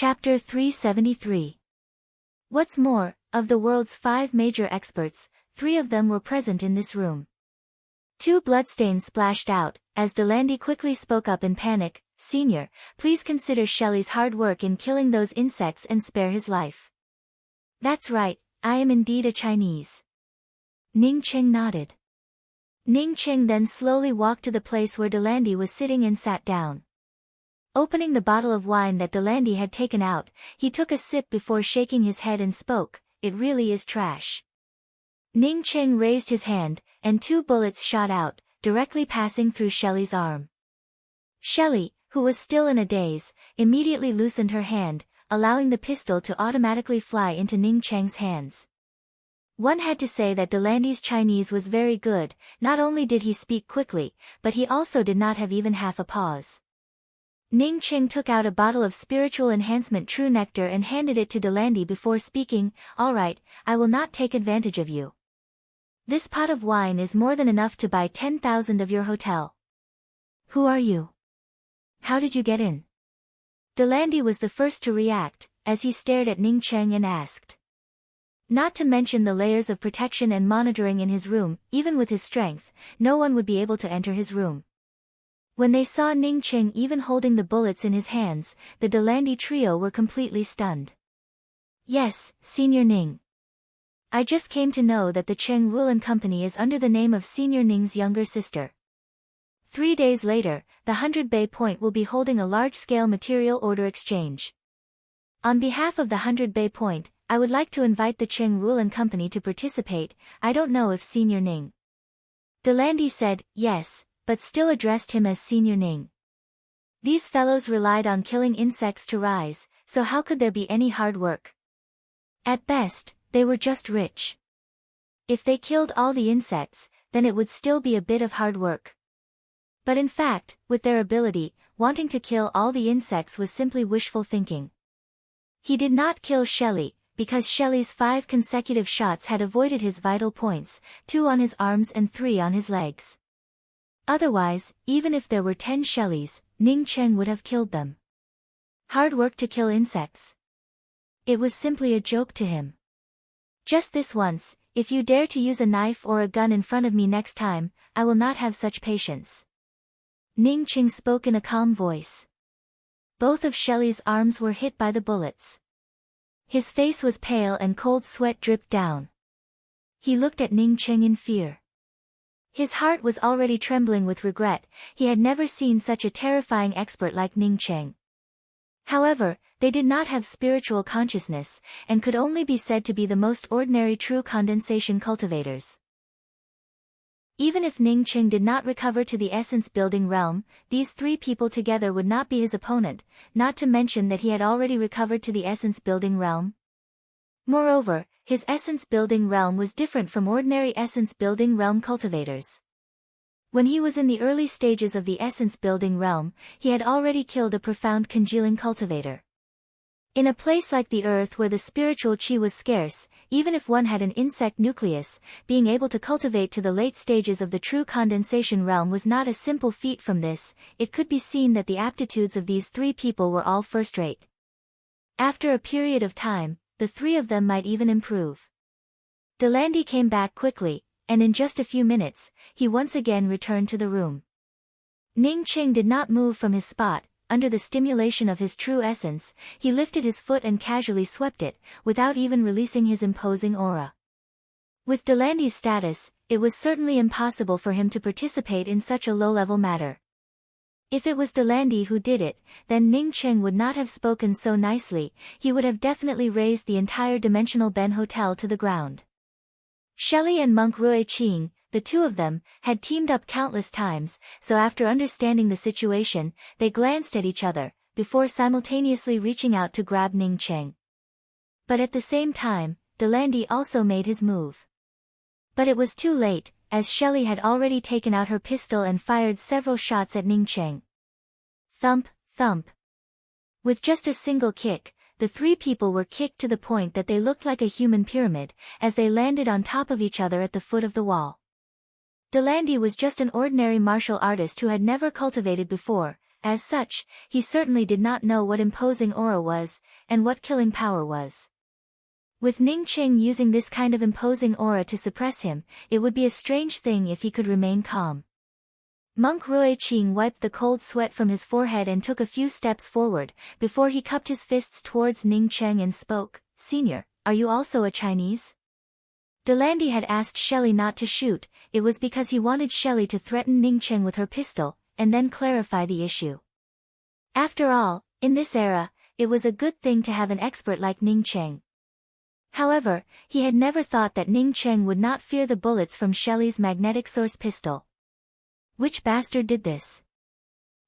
Chapter 373. What's more, of the world's 5 major experts, 3 of them were present in this room. 2 bloodstains splashed out, as Delandy quickly spoke up in panic, "Senior, please consider Shelley's hard work in killing those insects and spare his life." "That's right, I am indeed a Chinese." Ning Cheng nodded. Ning Cheng then slowly walked to the place where Delandy was sitting and sat down. Opening the bottle of wine that Delandy had taken out, he took a sip before shaking his head and spoke, "It really is trash." Ning Cheng raised his hand, and 2 bullets shot out, directly passing through Shelley's arm. Shelley, who was still in a daze, immediately loosened her hand, allowing the pistol to automatically fly into Ning Cheng's hands. One had to say that Delandy's Chinese was very good. Not only did he speak quickly, but he also did not have even half a pause. Ning Cheng took out a bottle of spiritual enhancement true nectar and handed it to Delandy before speaking, "All right, I will not take advantage of you. This pot of wine is more than enough to buy 10,000 of your hotel." "Who are you? How did you get in?" Delandy was the first to react, as he stared at Ning Cheng and asked. Not to mention the layers of protection and monitoring in his room, even with his strength, no one would be able to enter his room. When they saw Ning Cheng even holding the bullets in his hands, the Delandy trio were completely stunned. "Yes, Senior Ning. I just came to know that the Cheng Rule and Company is under the name of Senior Ning's younger sister. 3 days later, the 100 Bay Point will be holding a large-scale material order exchange. On behalf of the 100 Bay Point, I would like to invite the Cheng Rule and Company to participate. I don't know if Senior Ning." Delandy said, "Yes," but still addressed him as Senior Ning. These fellows relied on killing insects to rise, so how could there be any hard work? At best, they were just rich. If they killed all the insects, then it would still be a bit of hard work. But in fact, with their ability, wanting to kill all the insects was simply wishful thinking. He did not kill Shelley, because Shelley's 5 consecutive shots had avoided his vital points, 2 on his arms and 3 on his legs. Otherwise, even if there were 10 Shelleys, Ning Cheng would have killed them. Hard work to kill insects. It was simply a joke to him. "Just this once, if you dare to use a knife or a gun in front of me next time, I will not have such patience." Ning Cheng spoke in a calm voice. Both of Shelley's arms were hit by the bullets. His face was pale and cold sweat dripped down. He looked at Ning Cheng in fear. His heart was already trembling with regret. He had never seen such a terrifying expert like Ning Cheng. However, they did not have spiritual consciousness, and could only be said to be the most ordinary true condensation cultivators. Even if Ning Cheng did not recover to the essence-building realm, these 3 people together would not be his opponent, not to mention that he had already recovered to the essence-building realm. Moreover, his essence-building realm was different from ordinary essence-building realm cultivators. When he was in the early stages of the essence-building realm, he had already killed a profound congealing cultivator. In a place like the Earth where the spiritual chi was scarce, even if one had an insect nucleus, being able to cultivate to the late stages of the true condensation realm was not a simple feat. From this, it could be seen that the aptitudes of these 3 people were all first-rate. After a period of time, the 3 of them might even improve. Delandy came back quickly, and in just a few minutes, he once again returned to the room. Ning Cheng did not move from his spot. Under the stimulation of his true essence, he lifted his foot and casually swept it, without even releasing his imposing aura. With Delandy's status, it was certainly impossible for him to participate in such a low-level matter. If it was Delandy who did it, then Ning Cheng would not have spoken so nicely. He would have definitely razed the entire Dimensional Ben Hotel to the ground. Shelley and Monk Rui Qing, the 2 of them, had teamed up countless times, so after understanding the situation, they glanced at each other, before simultaneously reaching out to grab Ning Cheng. But at the same time, Delandy also made his move. But it was too late, as Shelley had already taken out her pistol and fired several shots at Ning Cheng. Thump, thump. With just a single kick, the 3 people were kicked to the point that they looked like a human pyramid, as they landed on top of each other at the foot of the wall. Delandy was just an ordinary martial artist who had never cultivated before, As such, he certainly did not know what imposing aura was, and what killing power was. With Ning Qing using this kind of imposing aura to suppress him, it would be a strange thing if he could remain calm. Monk Rui Qing wiped the cold sweat from his forehead and took a few steps forward, before he cupped his fists towards Ning Qing and spoke, "Senior, are you also a Chinese?" Delandy had asked Shelley not to shoot. It was because he wanted Shelley to threaten Ning Qing with her pistol, and then clarify the issue. After all, in this era, it was a good thing to have an expert like Ning Qing. However, he had never thought that Ning Qing would not fear the bullets from Shelley's magnetic source pistol. Which bastard did this?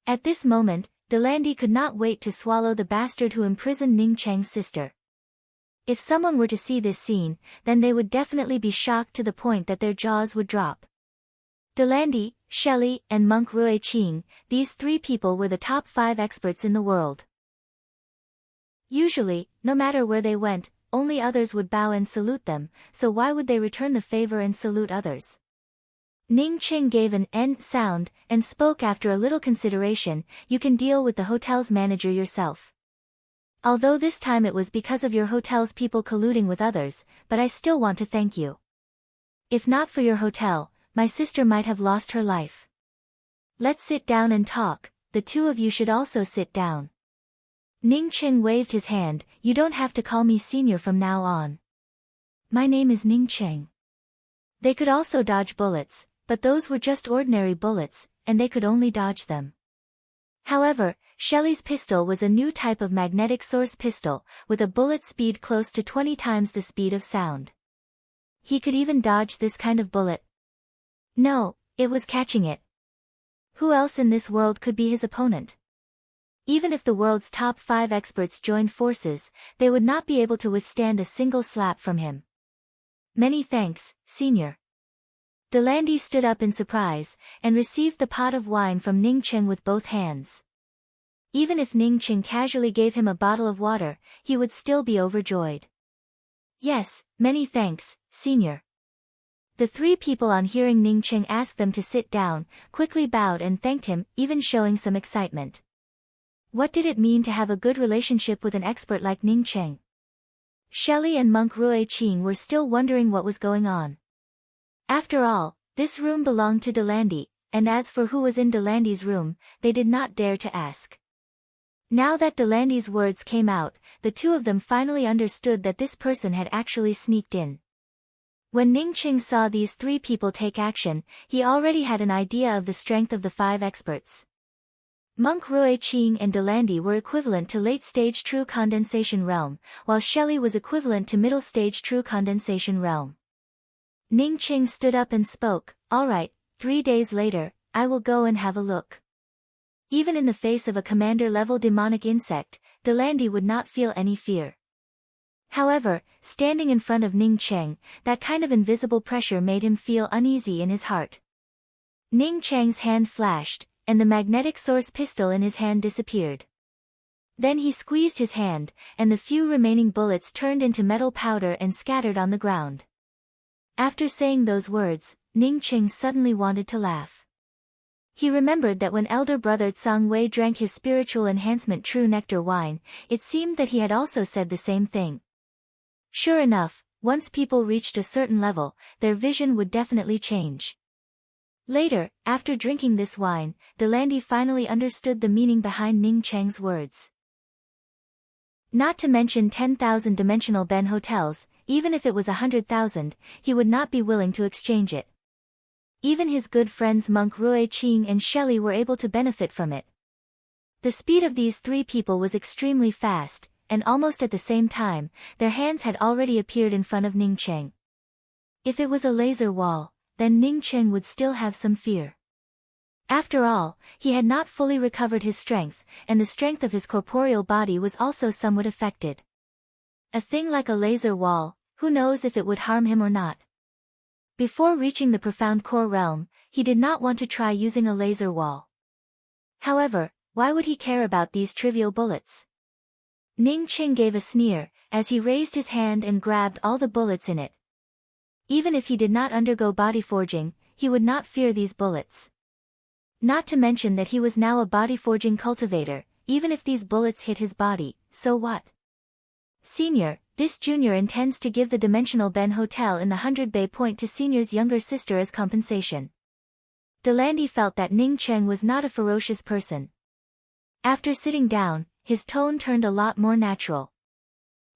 At this moment, Delandy could not wait to swallow the bastard who imprisoned Ning Qing's sister. If someone were to see this scene, then they would definitely be shocked to the point that their jaws would drop. Delandy, Shelley, and Monk Rui Qing, these three people were the top 5 experts in the world. Usually, no matter where they went, only others would bow and salute them, so why would they return the favor and salute others? Ning Qing gave an "n" sound, and spoke after a little consideration, "You can deal with the hotel's manager yourself. Although this time it was because of your hotel's people colluding with others, but I still want to thank you. If not for your hotel, my sister might have lost her life. Let's sit down and talk, the two of you should also sit down." Ning Qing waved his hand, "You don't have to call me senior from now on. My name is Ning Qing." They could also dodge bullets, but those were just ordinary bullets, and they could only dodge them. However, Shelley's pistol was a new type of magnetic source pistol, with a bullet speed close to 20 times the speed of sound. He could even dodge this kind of bullet. No, it was catching it. Who else in this world could be his opponent? Even if the world's top 5 experts joined forces, they would not be able to withstand a single slap from him. "Many thanks, senior." Delandy stood up in surprise, and received the pot of wine from Ning Qing with both hands. Even if Ning Qing casually gave him a bottle of water, he would still be overjoyed. "Yes, many thanks, senior." The 3 people, on hearing Ning Qing ask them to sit down, quickly bowed and thanked him, even showing some excitement. What did it mean to have a good relationship with an expert like Ning Qing? Shelley and Monk Rui Qing were still wondering what was going on. After all, this room belonged to Delandy, and as for who was in Delandy's room, they did not dare to ask. Now that Delandy's words came out, the two of them finally understood that this person had actually sneaked in. When Ning Qing saw these 3 people take action, he already had an idea of the strength of the 5 experts. Monk Rui Qing and Delandy were equivalent to late-stage true condensation realm, while Shelley was equivalent to middle-stage true condensation realm. Ning Qing stood up and spoke, "All right, 3 days later, I will go and have a look." Even in the face of a commander-level demonic insect, Delandy would not feel any fear. However, standing in front of Ning Qing, that kind of invisible pressure made him feel uneasy in his heart. Ning Qing's hand flashed, and the magnetic source pistol in his hand disappeared. Then he squeezed his hand, and the few remaining bullets turned into metal powder and scattered on the ground. After saying those words, Ning Qing suddenly wanted to laugh. He remembered that when elder brother Tsang Wei drank his spiritual enhancement true nectar wine, it seemed that he had also said the same thing. Sure enough, once people reached a certain level, their vision would definitely change. Later, after drinking this wine, Delandy finally understood the meaning behind Ning Qing's words. Not to mention 10,000 dimensional Ben hotels, even if it was 100,000, he would not be willing to exchange it. Even his good friends Monk Rui Qing and Shelley were able to benefit from it. The speed of these 3 people was extremely fast, and almost at the same time, their hands had already appeared in front of Ning Qing. If it was a laser wall, then Ning Qing would still have some fear. After all, he had not fully recovered his strength, and the strength of his corporeal body was also somewhat affected. A thing like a laser wall, who knows if it would harm him or not. Before reaching the profound core realm, he did not want to try using a laser wall. However, why would he care about these trivial bullets? Ning Qing gave a sneer, as he raised his hand and grabbed all the bullets in it. Even if he did not undergo body forging, he would not fear these bullets. Not to mention that he was now a body-forging cultivator. Even if these bullets hit his body, so what? Senior, this junior intends to give the Dimensional Ben Hotel in the 100 Bay Point to Senior's younger sister as compensation. Delandy felt that Ning Cheng was not a ferocious person. After sitting down, his tone turned a lot more natural.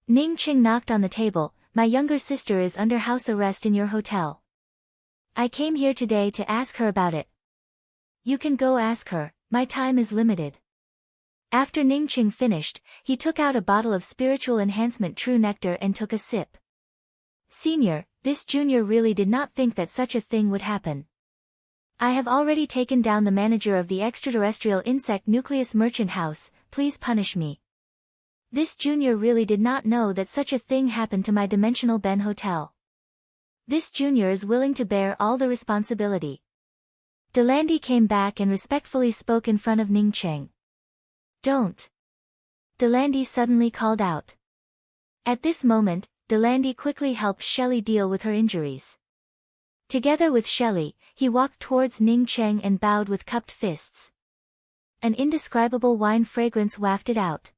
Ning Cheng knocked on the table. My younger sister is under house arrest in your hotel. I came here today to ask her about it. You can go ask her, my time is limited. After Ning Cheng finished, he took out a bottle of spiritual enhancement True Nectar and took a sip. Senior, this junior really did not think that such a thing would happen. I have already taken down the manager of the extraterrestrial insect nucleus merchant house, please punish me. This junior really did not know that such a thing happened to my Dimensional Ben Hotel. This junior is willing to bear all the responsibility. Delandy came back and respectfully spoke in front of Ning Cheng. Don't. Delandy suddenly called out. At this moment, Delandy quickly helped Shelley deal with her injuries. Together with Shelley, he walked towards Ning Cheng and bowed with cupped fists. An indescribable wine fragrance wafted out.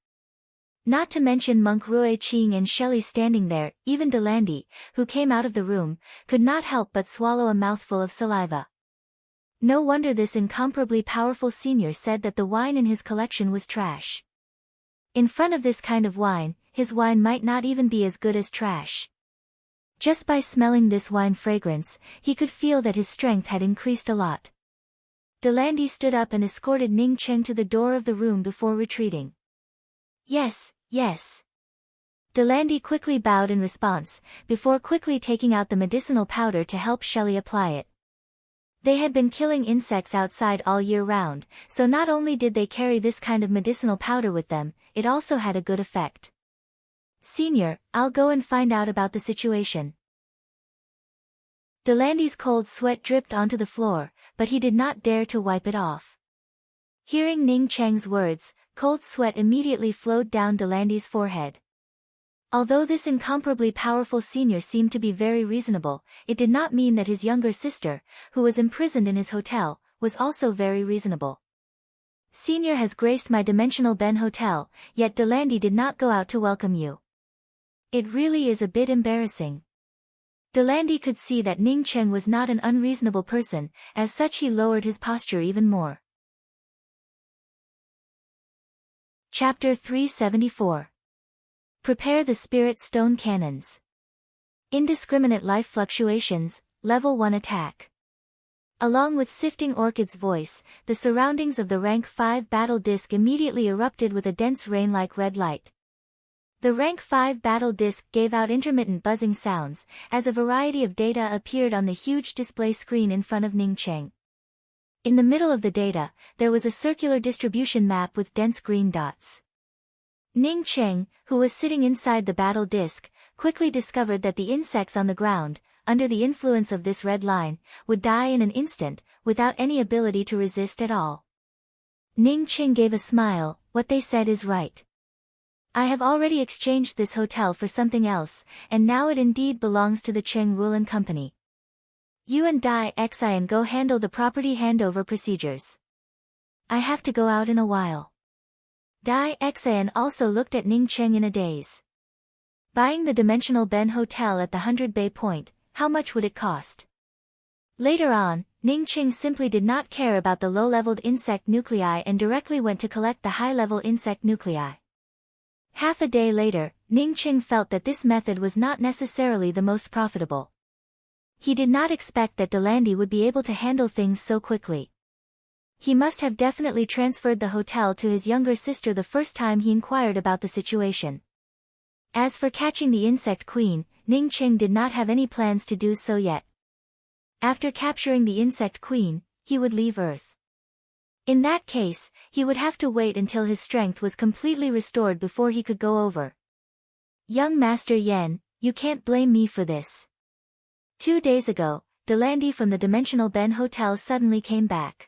Not to mention Monk Rui Ching and Shelley standing there, even Delandy, who came out of the room, could not help but swallow a mouthful of saliva. No wonder this incomparably powerful senior said that the wine in his collection was trash. In front of this kind of wine, his wine might not even be as good as trash. Just by smelling this wine fragrance, he could feel that his strength had increased a lot. Delandy stood up and escorted Ning Cheng to the door of the room before retreating. Yes, yes. Delandy quickly bowed in response, before quickly taking out the medicinal powder to help Shelley apply it. They had been killing insects outside all year round, so not only did they carry this kind of medicinal powder with them, it also had a good effect. Senior, I'll go and find out about the situation. Delandy's cold sweat dripped onto the floor, but he did not dare to wipe it off. Hearing Ning Cheng's words, cold sweat immediately flowed down Delandy's forehead. Although this incomparably powerful senior seemed to be very reasonable, it did not mean that his younger sister, who was imprisoned in his hotel, was also very reasonable. Senior has graced my Dimensional Ben Hotel, yet Delandy did not go out to welcome you. It really is a bit embarrassing. Delandy could see that Ning Cheng was not an unreasonable person, as such he lowered his posture even more. Chapter 374. Prepare the Spirit Stone Cannons. Indiscriminate Life Fluctuations, Level 1 Attack. Along with Sifting Orchid's voice, the surroundings of the Rank 5 battle disc immediately erupted with a dense rain-like red light. The Rank 5 battle disc gave out intermittent buzzing sounds, as a variety of data appeared on the huge display screen in front of Ning Cheng. In the middle of the data, there was a circular distribution map with dense green dots. Ning Cheng, who was sitting inside the battle disc, quickly discovered that the insects on the ground, under the influence of this red line, would die in an instant, without any ability to resist at all. Ning Cheng gave a smile. What they said is right. I have already exchanged this hotel for something else, and now it indeed belongs to the Cheng Rulan Company. You and Dai Xian go handle the property handover procedures. I have to go out in a while. Dai Xian also looked at Ning Cheng in a daze. Buying the Dimensional Ben Hotel at the 100 Bay Point, how much would it cost? Later on, Ning Cheng simply did not care about the low-leveled insect nuclei and directly went to collect the high-level insect nuclei. Half a day later, Ning Cheng felt that this method was not necessarily the most profitable. He did not expect that Delandy would be able to handle things so quickly. He must have definitely transferred the hotel to his younger sister the first time he inquired about the situation. As for catching the insect queen, Ning Cheng did not have any plans to do so yet. After capturing the insect queen, he would leave Earth. In that case, he would have to wait until his strength was completely restored before he could go over. Young Master Yen, you can't blame me for this. 2 days ago, Delandy from the Dimensional Ben Hotel suddenly came back.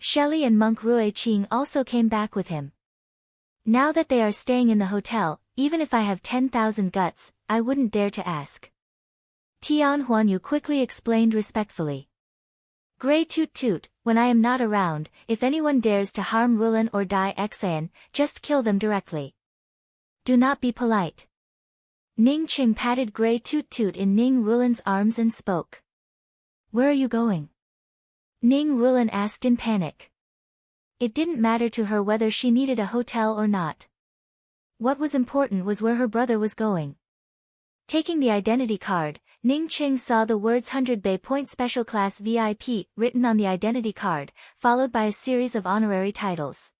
Shelley and Monk Rui Ching also came back with him. Now that they are staying in the hotel, even if I have 10,000 guts, I wouldn't dare to ask. Tian Huanyu quickly explained respectfully. Gray toot toot, when I am not around, if anyone dares to harm Rulin or Dai Exan, just kill them directly. Do not be polite. Ning Qing patted Gray toot toot in Ning Rulin's arms and spoke. Where are you going? Ning Rulin asked in panic. It didn't matter to her whether she needed a hotel or not. What was important was where her brother was going. Taking the identity card, Ning Qing saw the words 100 Bay Point Special Class VIP written on the identity card, followed by a series of honorary titles.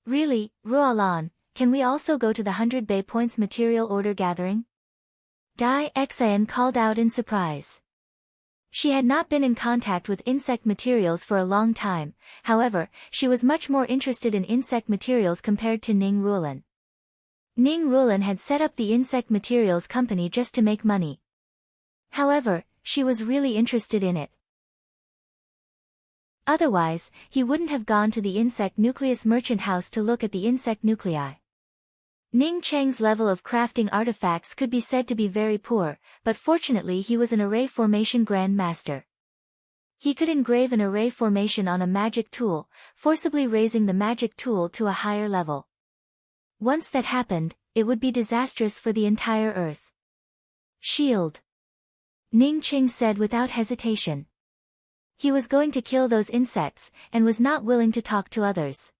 Really, Rualan, can we also go to the 100 Bay Points material order gathering? Dai Exan called out in surprise. She had not been in contact with insect materials for a long time, however, she was much more interested in insect materials compared to Ning Rulin. Ning Rulin had set up the insect materials company just to make money. However, she was really interested in it. Otherwise, he wouldn't have gone to the insect nucleus merchant house to look at the insect nuclei. Ning Cheng's level of crafting artifacts could be said to be very poor, but fortunately he was an array formation grand master. He could engrave an array formation on a magic tool, forcibly raising the magic tool to a higher level. Once that happened, it would be disastrous for the entire Earth. Shield. Ning Qing said without hesitation. He was going to kill those insects, and was not willing to talk to others.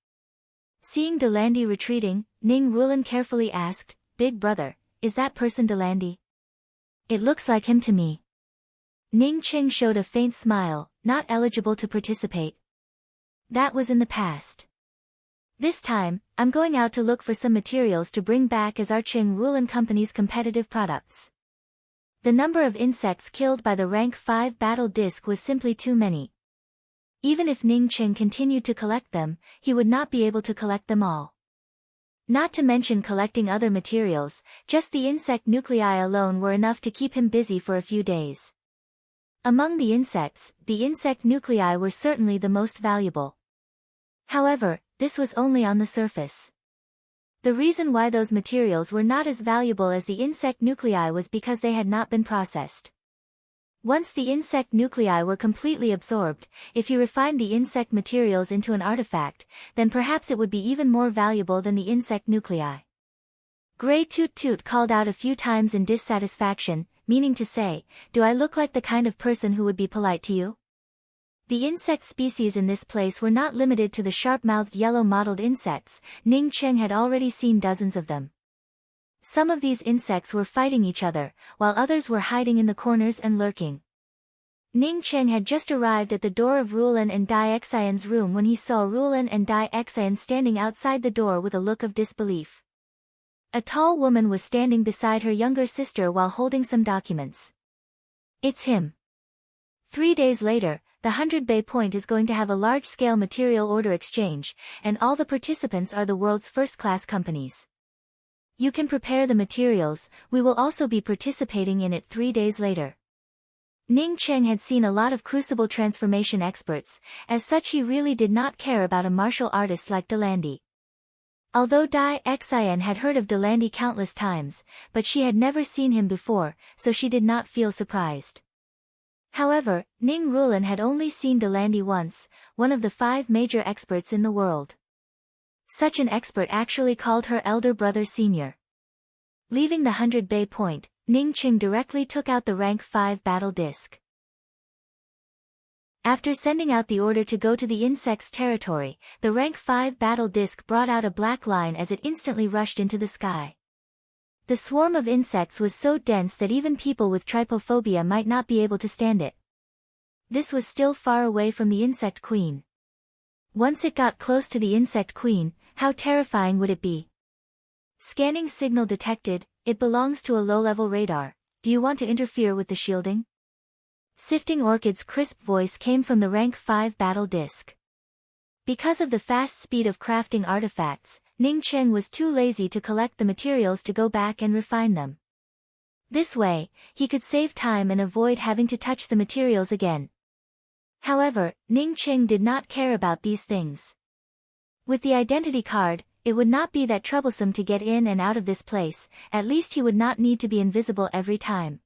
Seeing Delandi retreating, Ning Rulin carefully asked, Big brother, is that person Delandi? It looks like him to me. Ning Qing showed a faint smile, not eligible to participate. That was in the past. This time, I'm going out to look for some materials to bring back as our Qing Rulin Company's competitive products. The number of insects killed by the rank 5 battle disc was simply too many. Even if Ning Qing continued to collect them, he would not be able to collect them all. Not to mention collecting other materials, just the insect nuclei alone were enough to keep him busy for a few days. Among the insects, the insect nuclei were certainly the most valuable. However, this was only on the surface. The reason why those materials were not as valuable as the insect nuclei was because they had not been processed. Once the insect nuclei were completely absorbed, if you refined the insect materials into an artifact, then perhaps it would be even more valuable than the insect nuclei. Gray Toot Toot called out a few times in dissatisfaction, meaning to say, do I look like the kind of person who would be polite to you? The insect species in this place were not limited to the sharp-mouthed yellow-mottled insects. Ning Qing had already seen dozens of them. Some of these insects were fighting each other, while others were hiding in the corners and lurking. Ning Qing had just arrived at the door of Rulin and Dai Xian's room when he saw Rulin and Dai Xian standing outside the door with a look of disbelief. A tall woman was standing beside her younger sister while holding some documents. It's him. 3 days later, the 100 Bay Point is going to have a large-scale material order exchange, and all the participants are the world's first-class companies. You can prepare the materials, we will also be participating in it 3 days later. Ning Qing had seen a lot of crucible transformation experts, as such he really did not care about a martial artist like Delandi. Although Dai Xian had heard of Delandi countless times, but she had never seen him before, so she did not feel surprised. However, Ning Rulin had only seen Delandi once, one of the 5 major experts in the world. Such an expert actually called her elder brother senior. Leaving the 100 Bay Point, Ning Qing directly took out the rank 5 battle disc. After sending out the order to go to the insect's territory, the rank 5 battle disc brought out a black line as it instantly rushed into the sky. The swarm of insects was so dense that even people with trypophobia might not be able to stand it. This was still far away from the insect queen. Once it got close to the insect queen, how terrifying would it be? Scanning signal detected, it belongs to a low-level radar. Do you want to interfere with the shielding? Sifting Orchid's crisp voice came from the rank 5 battle disc. Because of the fast speed of crafting artifacts, Ning Qing was too lazy to collect the materials to go back and refine them. This way, he could save time and avoid having to touch the materials again. However, Ning Qing did not care about these things. With the identity card, it would not be that troublesome to get in and out of this place, at least he would not need to be invisible every time.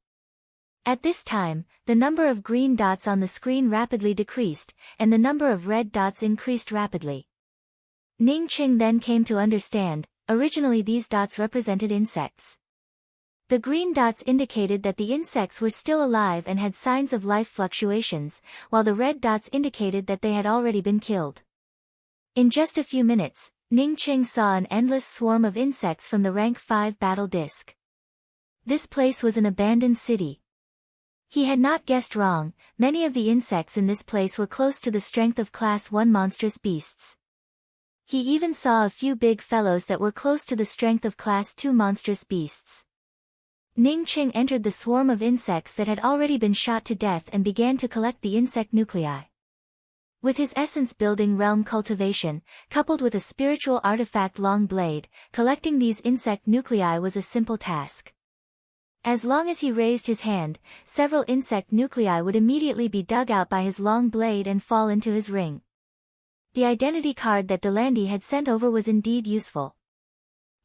At this time, the number of green dots on the screen rapidly decreased, and the number of red dots increased rapidly. Ning Qing then came to understand, originally these dots represented insects. The green dots indicated that the insects were still alive and had signs of life fluctuations, while the red dots indicated that they had already been killed. In just a few minutes, Ning Qing saw an endless swarm of insects from the rank 5 battle disc. This place was an abandoned city. He had not guessed wrong, many of the insects in this place were close to the strength of Class 1 monstrous beasts. He even saw a few big fellows that were close to the strength of Class 2 monstrous beasts. Ning Qing entered the swarm of insects that had already been shot to death and began to collect the insect nuclei. With his essence-building realm cultivation, coupled with a spiritual artifact long blade, collecting these insect nuclei was a simple task. As long as he raised his hand, several insect nuclei would immediately be dug out by his long blade and fall into his ring. The identity card that Delandy had sent over was indeed useful.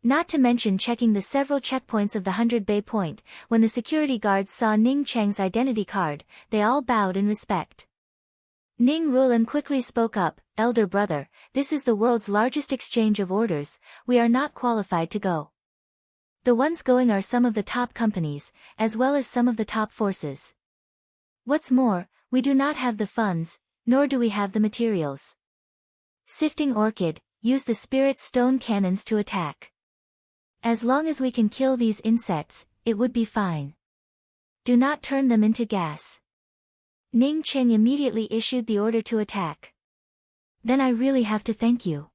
Not to mention checking the several checkpoints of the 100 Bay Point, when the security guards saw Ning Cheng's identity card, they all bowed in respect. Ning Rulan quickly spoke up, "Elder brother, this is the world's largest exchange of orders, we are not qualified to go. The ones going are some of the top companies, as well as some of the top forces. What's more, we do not have the funds, nor do we have the materials. Sifting Orchid, use the spirit stone cannons to attack. As long as we can kill these insects, it would be fine. Do not turn them into gas." Ning Qing immediately issued the order to attack. "Then I really have to thank you."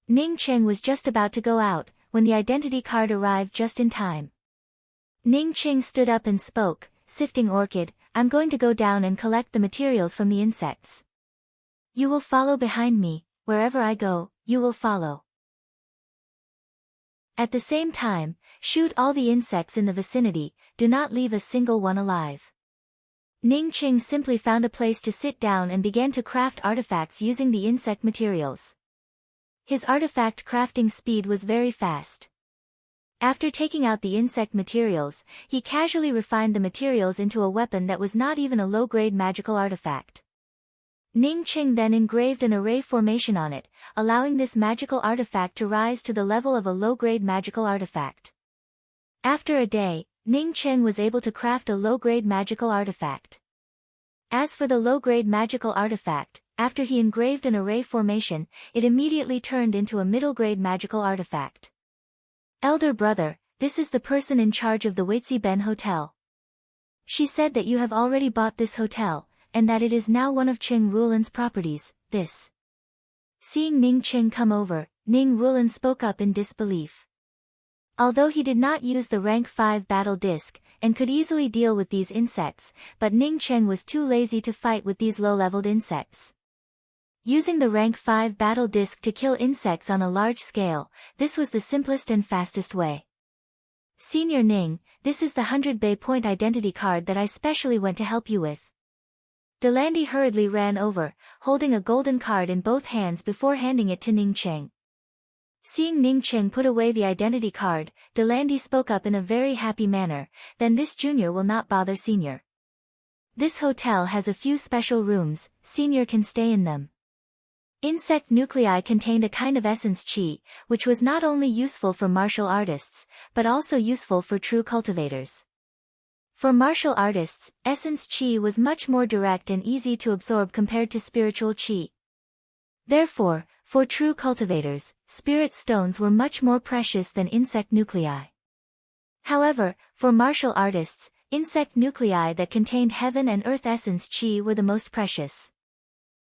Ning Qing was just about to go out, when the identity card arrived just in time. Ning Qing stood up and spoke, "Sifting Orchid, I'm going to go down and collect the materials from the insects. You will follow behind me, wherever I go, you will follow. At the same time, shoot all the insects in the vicinity, do not leave a single one alive." Ning Qing simply found a place to sit down and began to craft artifacts using the insect materials. His artifact crafting speed was very fast. After taking out the insect materials, he casually refined the materials into a weapon that was not even a low-grade magical artifact. Ning Qing then engraved an array formation on it, allowing this magical artifact to rise to the level of a low-grade magical artifact. After a day, Ning Qing was able to craft a low-grade magical artifact. As for the low-grade magical artifact, after he engraved an array formation, it immediately turned into a middle-grade magical artifact. "Elder brother, this is the person in charge of the Waitsi Ben Hotel. She said that you have already bought this hotel, and that it is now one of Qing Rulan's properties, this." Seeing Ning Qing come over, Ning Rulan spoke up in disbelief. Although he did not use the rank 5 battle disc, and could easily deal with these insects, but Ning Qing was too lazy to fight with these low-leveled insects. Using the rank 5 battle disc to kill insects on a large scale, this was the simplest and fastest way. "Senior Ning, this is the 100 Bay Point identity card that I specially went to help you with." Delandy hurriedly ran over, holding a golden card in both hands before handing it to Ning Qing. Seeing Ning Qing put away the identity card, Delandy spoke up in a very happy manner, "Then this junior will not bother senior. This hotel has a few special rooms, senior can stay in them." Insect nuclei contained a kind of essence chi, which was not only useful for martial artists, but also useful for true cultivators. For martial artists, essence chi was much more direct and easy to absorb compared to spiritual chi. Therefore, for true cultivators, spirit stones were much more precious than insect nuclei. However, for martial artists, insect nuclei that contained heaven and earth essence chi were the most precious.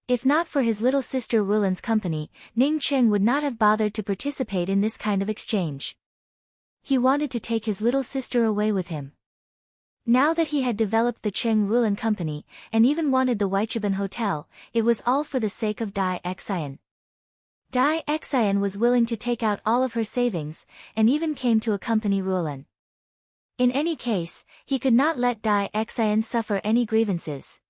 If not for his little sister Rulan's company, Ning Qing would not have bothered to participate in this kind of exchange. He wanted to take his little sister away with him. Now that he had developed the Qing Rulan company, and even wanted the Weichiban Hotel, it was all for the sake of Dai Xian. Dai Xian was willing to take out all of her savings, and even came to accompany Rulan. In any case, he could not let Dai Xian suffer any grievances.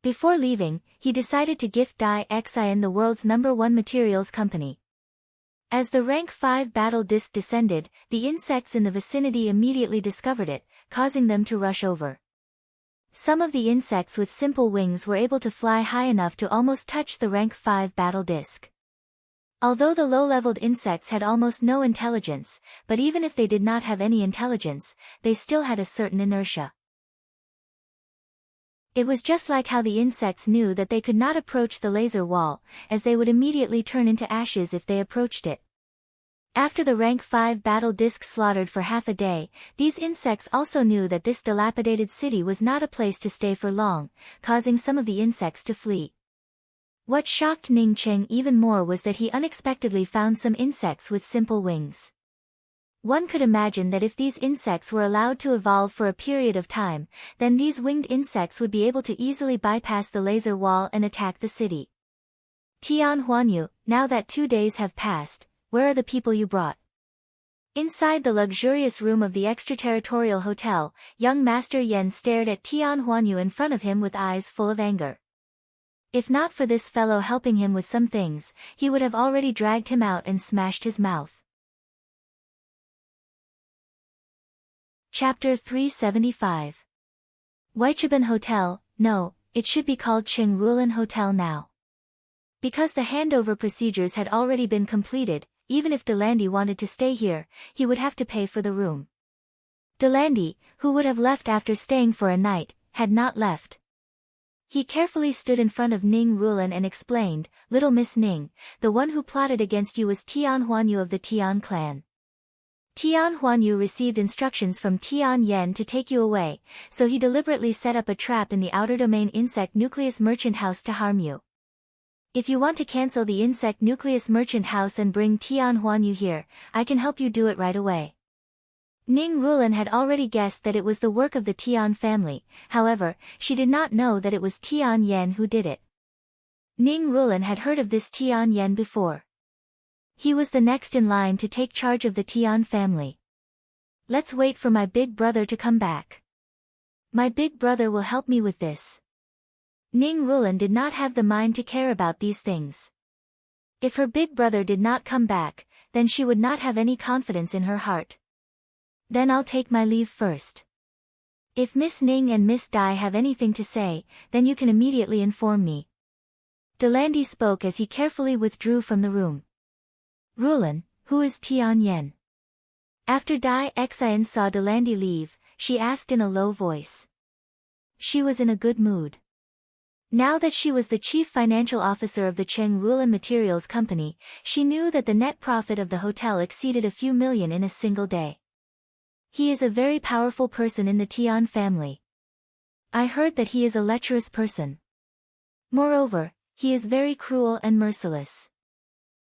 Before leaving, he decided to gift Dai Xian the world's #1 materials company. As the rank 5 battle disc descended, the insects in the vicinity immediately discovered it, causing them to rush over. Some of the insects with simple wings were able to fly high enough to almost touch the rank 5 battle disc. Although the low-leveled insects had almost no intelligence, but even if they did not have any intelligence, they still had a certain inertia. It was just like how the insects knew that they could not approach the laser wall, as they would immediately turn into ashes if they approached it. After the rank 5 battle disc slaughtered for half a day, these insects also knew that this dilapidated city was not a place to stay for long, causing some of the insects to flee. What shocked Ning Cheng even more was that he unexpectedly found some insects with simple wings. One could imagine that if these insects were allowed to evolve for a period of time, then these winged insects would be able to easily bypass the laser wall and attack the city. Tian Huanyu, now that 2 days have passed, where are the people you brought? Inside the luxurious room of the extraterritorial hotel, young Master Yen stared at Tian Huanyu in front of him with eyes full of anger. If not for this fellow helping him with some things, he would have already dragged him out and smashed his mouth. Chapter 375. Weichiban Hotel. No, it should be called Qing Rulan Hotel now. Because the handover procedures had already been completed, even if Delandy wanted to stay here, he would have to pay for the room. Delandy, who would have left after staying for a night, had not left. He carefully stood in front of Ning Rulan and explained, "Little Miss Ning, the one who plotted against you was Tian Huanyu of the Tian clan. Tian Huanyu received instructions from Tian Yen to take you away, so he deliberately set up a trap in the outer domain insect nucleus merchant house to harm you. If you want to cancel the insect nucleus merchant house and bring Tian Huanyu here, I can help you do it right away." Ning Rulan had already guessed that it was the work of the Tian family, however, she did not know that it was Tian Yen who did it. Ning Rulan had heard of this Tian Yen before. He was the next in line to take charge of the Tian family. "Let's wait for my big brother to come back. My big brother will help me with this." Ning Rulan did not have the mind to care about these things. If her big brother did not come back, then she would not have any confidence in her heart. "Then I'll take my leave first. If Miss Ning and Miss Dai have anything to say, then you can immediately inform me." Delandy spoke as he carefully withdrew from the room. "Rulan, who is Tian Yen?" After Dai Xian saw Delandy leave, she asked in a low voice. She was in a good mood. Now that she was the chief financial officer of the Cheng Rulan Materials Company, she knew that the net profit of the hotel exceeded a few million in a single day. "He is a very powerful person in the Tian family. I heard that he is a lecherous person. Moreover, he is very cruel and merciless.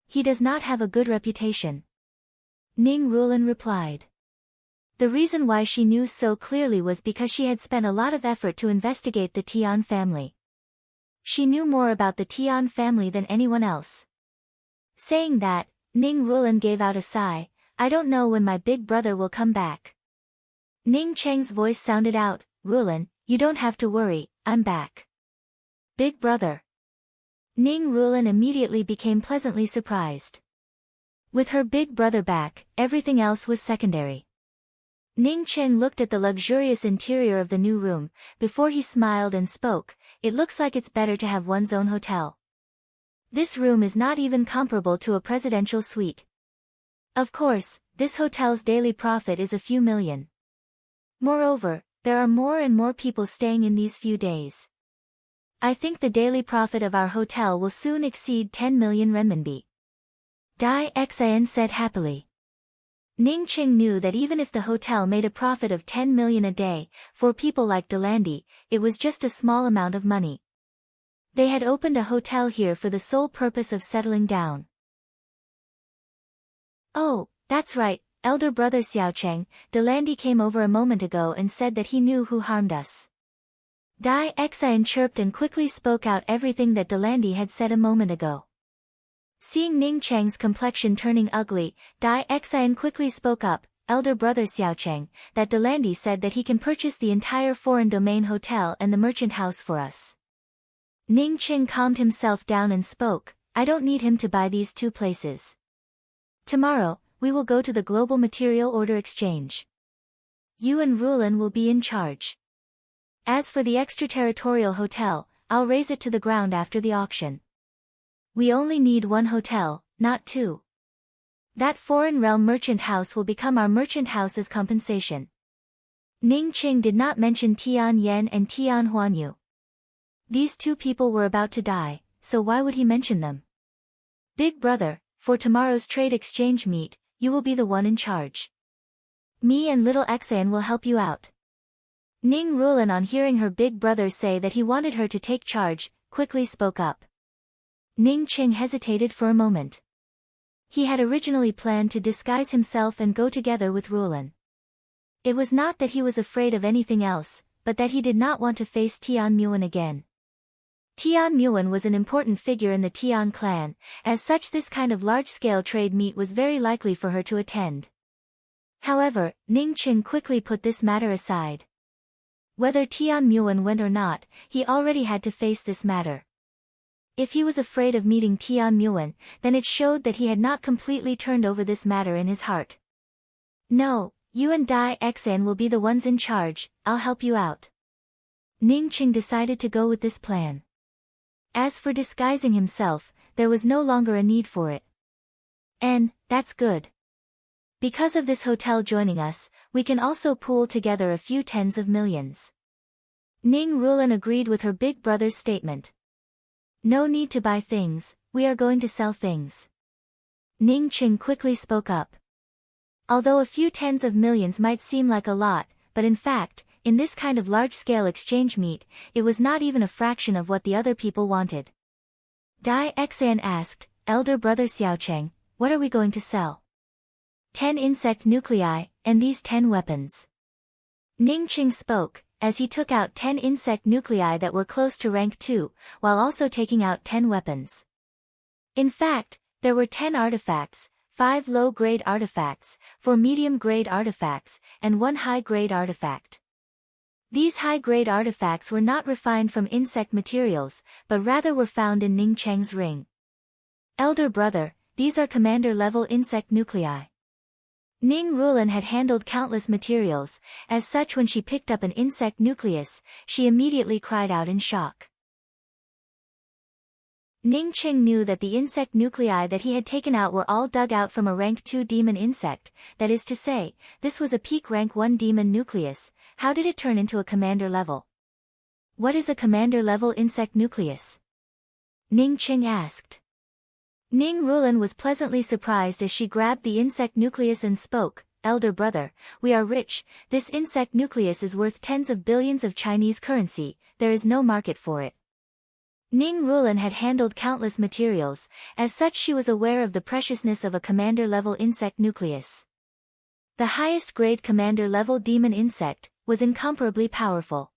He does not have a good reputation." Ning Rulan replied. The reason why she knew so clearly was because she had spent a lot of effort to investigate the Tian family. She knew more about the Tian family than anyone else. Saying that, Ning Rulan gave out a sigh. "I don't know when my big brother will come back." Ning Cheng's voice sounded out, "Rulan, you don't have to worry, I'm back." "Big brother." Ning Rulan immediately became pleasantly surprised. With her big brother back, everything else was secondary. Ning Cheng looked at the luxurious interior of the new room, before he smiled and spoke, "It looks like it's better to have one's own hotel. This room is not even comparable to a presidential suite. Of course, this hotel's daily profit is a few million. Moreover, there are more and more people staying in these few days. I think the daily profit of our hotel will soon exceed 10 million renminbi." Dai Xian said happily. Ning Cheng knew that even if the hotel made a profit of 10 million a day, for people like Delandy, it was just a small amount of money. They had opened a hotel here for the sole purpose of settling down. "Oh, that's right, elder brother Xiaocheng, Delandy came over a moment ago and said that he knew who harmed us." Dai Xian chirped and quickly spoke out everything that Delandy had said a moment ago. Seeing Ning Cheng's complexion turning ugly, Dai Xian quickly spoke up, "Elder brother Xiaocheng, that Delandy said that he can purchase the entire foreign domain hotel and the merchant house for us." Ning Cheng calmed himself down and spoke, "I don't need him to buy these 2 places. Tomorrow, we will go to the Global Material Order Exchange. You and Rulan will be in charge. As for the extraterritorial hotel, I'll raze it to the ground after the auction. We only need one hotel, not two. That foreign realm merchant house will become our merchant house as compensation. Ning Qing did not mention Tian Yan and Tian Huanyu. These two people were about to die, so why would he mention them? Big brother, for tomorrow's trade exchange meet, you will be the one in charge. Me and little Xan will help you out. Ning Rulan, on hearing her big brother say that he wanted her to take charge, quickly spoke up. Ning Qing hesitated for a moment. He had originally planned to disguise himself and go together with Rulan. It was not that he was afraid of anything else, but that he did not want to face Tian Muan again. Tian Muan was an important figure in the Tian clan, as such this kind of large-scale trade meet was very likely for her to attend. However, Ning Qing quickly put this matter aside. Whether Tian Muan went or not, he already had to face this matter. If he was afraid of meeting Tian Muan, then it showed that he had not completely turned over this matter in his heart. No, you and Dai Xan will be the ones in charge, I'll help you out. Ning Qing decided to go with this plan. As for disguising himself, there was no longer a need for it. And, that's good. Because of this hotel joining us, we can also pool together a few tens of millions. Ning Rulan agreed with her big brother's statement. No need to buy things, we are going to sell things. Ning Qing quickly spoke up. Although a few tens of millions might seem like a lot, but in fact, in this kind of large-scale exchange meet, it was not even a fraction of what the other people wanted. Dai Xan asked, elder brother Xiaocheng, what are we going to sell? 10 insect nuclei, and these 10 weapons. Ning Qing spoke, as he took out 10 insect nuclei that were close to rank 2, while also taking out 10 weapons. In fact, there were 10 artifacts, 5 low-grade artifacts, 4 medium-grade artifacts, and 1 high-grade artifact. These high-grade artifacts were not refined from insect materials, but rather were found in Ning Cheng's ring. Elder brother, these are commander-level insect nuclei. Ning Rulan had handled countless materials, as such when she picked up an insect nucleus, she immediately cried out in shock. Ning Qing knew that the insect nuclei that he had taken out were all dug out from a rank 2 demon insect, that is to say, this was a peak rank 1 demon nucleus. How did it turn into a commander level? What is a commander level insect nucleus? Ning Qing asked. Ning Rulan was pleasantly surprised as she grabbed the insect nucleus and spoke, elder brother, we are rich, this insect nucleus is worth tens of billions of Chinese currency, there is no market for it. Ning Rulan had handled countless materials, as such she was aware of the preciousness of a commander-level insect nucleus. The highest grade commander-level demon insect was incomparably powerful.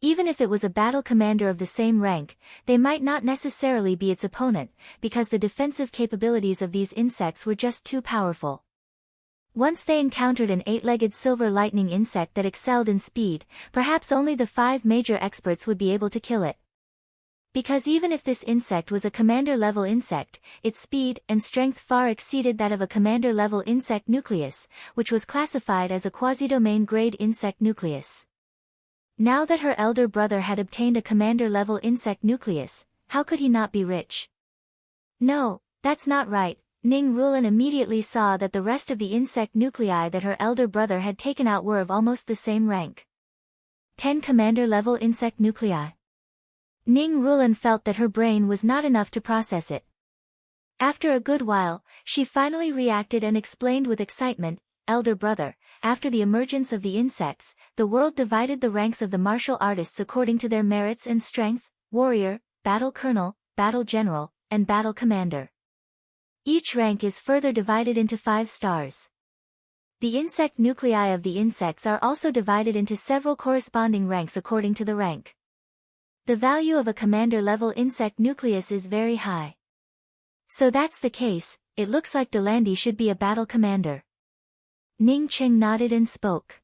Even if it was a battle commander of the same rank, they might not necessarily be its opponent, because the defensive capabilities of these insects were just too powerful. Once they encountered an 8-legged silver lightning insect that excelled in speed, perhaps only the 5 major experts would be able to kill it. Because even if this insect was a commander-level insect, its speed and strength far exceeded that of a commander-level insect nucleus, which was classified as a quasi-domain grade insect nucleus. Now that her elder brother had obtained a commander-level insect nucleus, how could he not be rich? No, that's not right. Ning Rulan immediately saw that the rest of the insect nuclei that her elder brother had taken out were of almost the same rank. 10 commander-level insect nuclei. Ning Rulan felt that her brain was not enough to process it. After a good while, she finally reacted and explained with excitement, elder brother, after the emergence of the insects, the world divided the ranks of the martial artists according to their merits and strength, warrior, battle colonel, battle general, and battle commander. Each rank is further divided into 5 stars. The insect nuclei of the insects are also divided into several corresponding ranks according to the rank. The value of a commander-level insect nucleus is very high. So that's the case, it looks like Delandi should be a battle commander. Ning Qing nodded and spoke.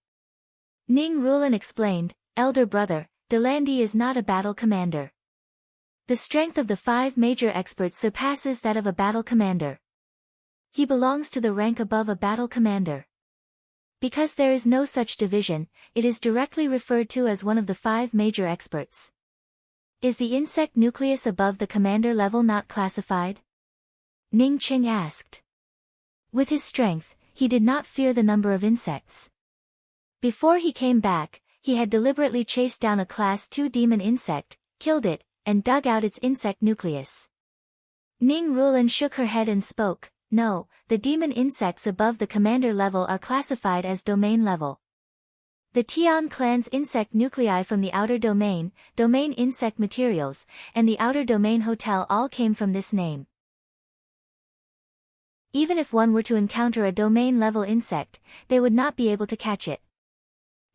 Ning Rulan explained, elder brother, Delandi is not a battle commander. The strength of the 5 major experts surpasses that of a battle commander. He belongs to the rank above a battle commander. Because there is no such division, it is directly referred to as one of the 5 major experts. Is the insect nucleus above the commander level not classified? Ning Qing asked. With his strength, he did not fear the number of insects. Before he came back, he had deliberately chased down a Class 2 demon insect, killed it, and dug out its insect nucleus. Ning Rulan shook her head and spoke, no, the demon insects above the commander level are classified as domain level. The Tian clan's insect nuclei from the outer domain insect materials, and the outer domain hotel all came from this name. Even if one were to encounter a domain-level insect, they would not be able to catch it.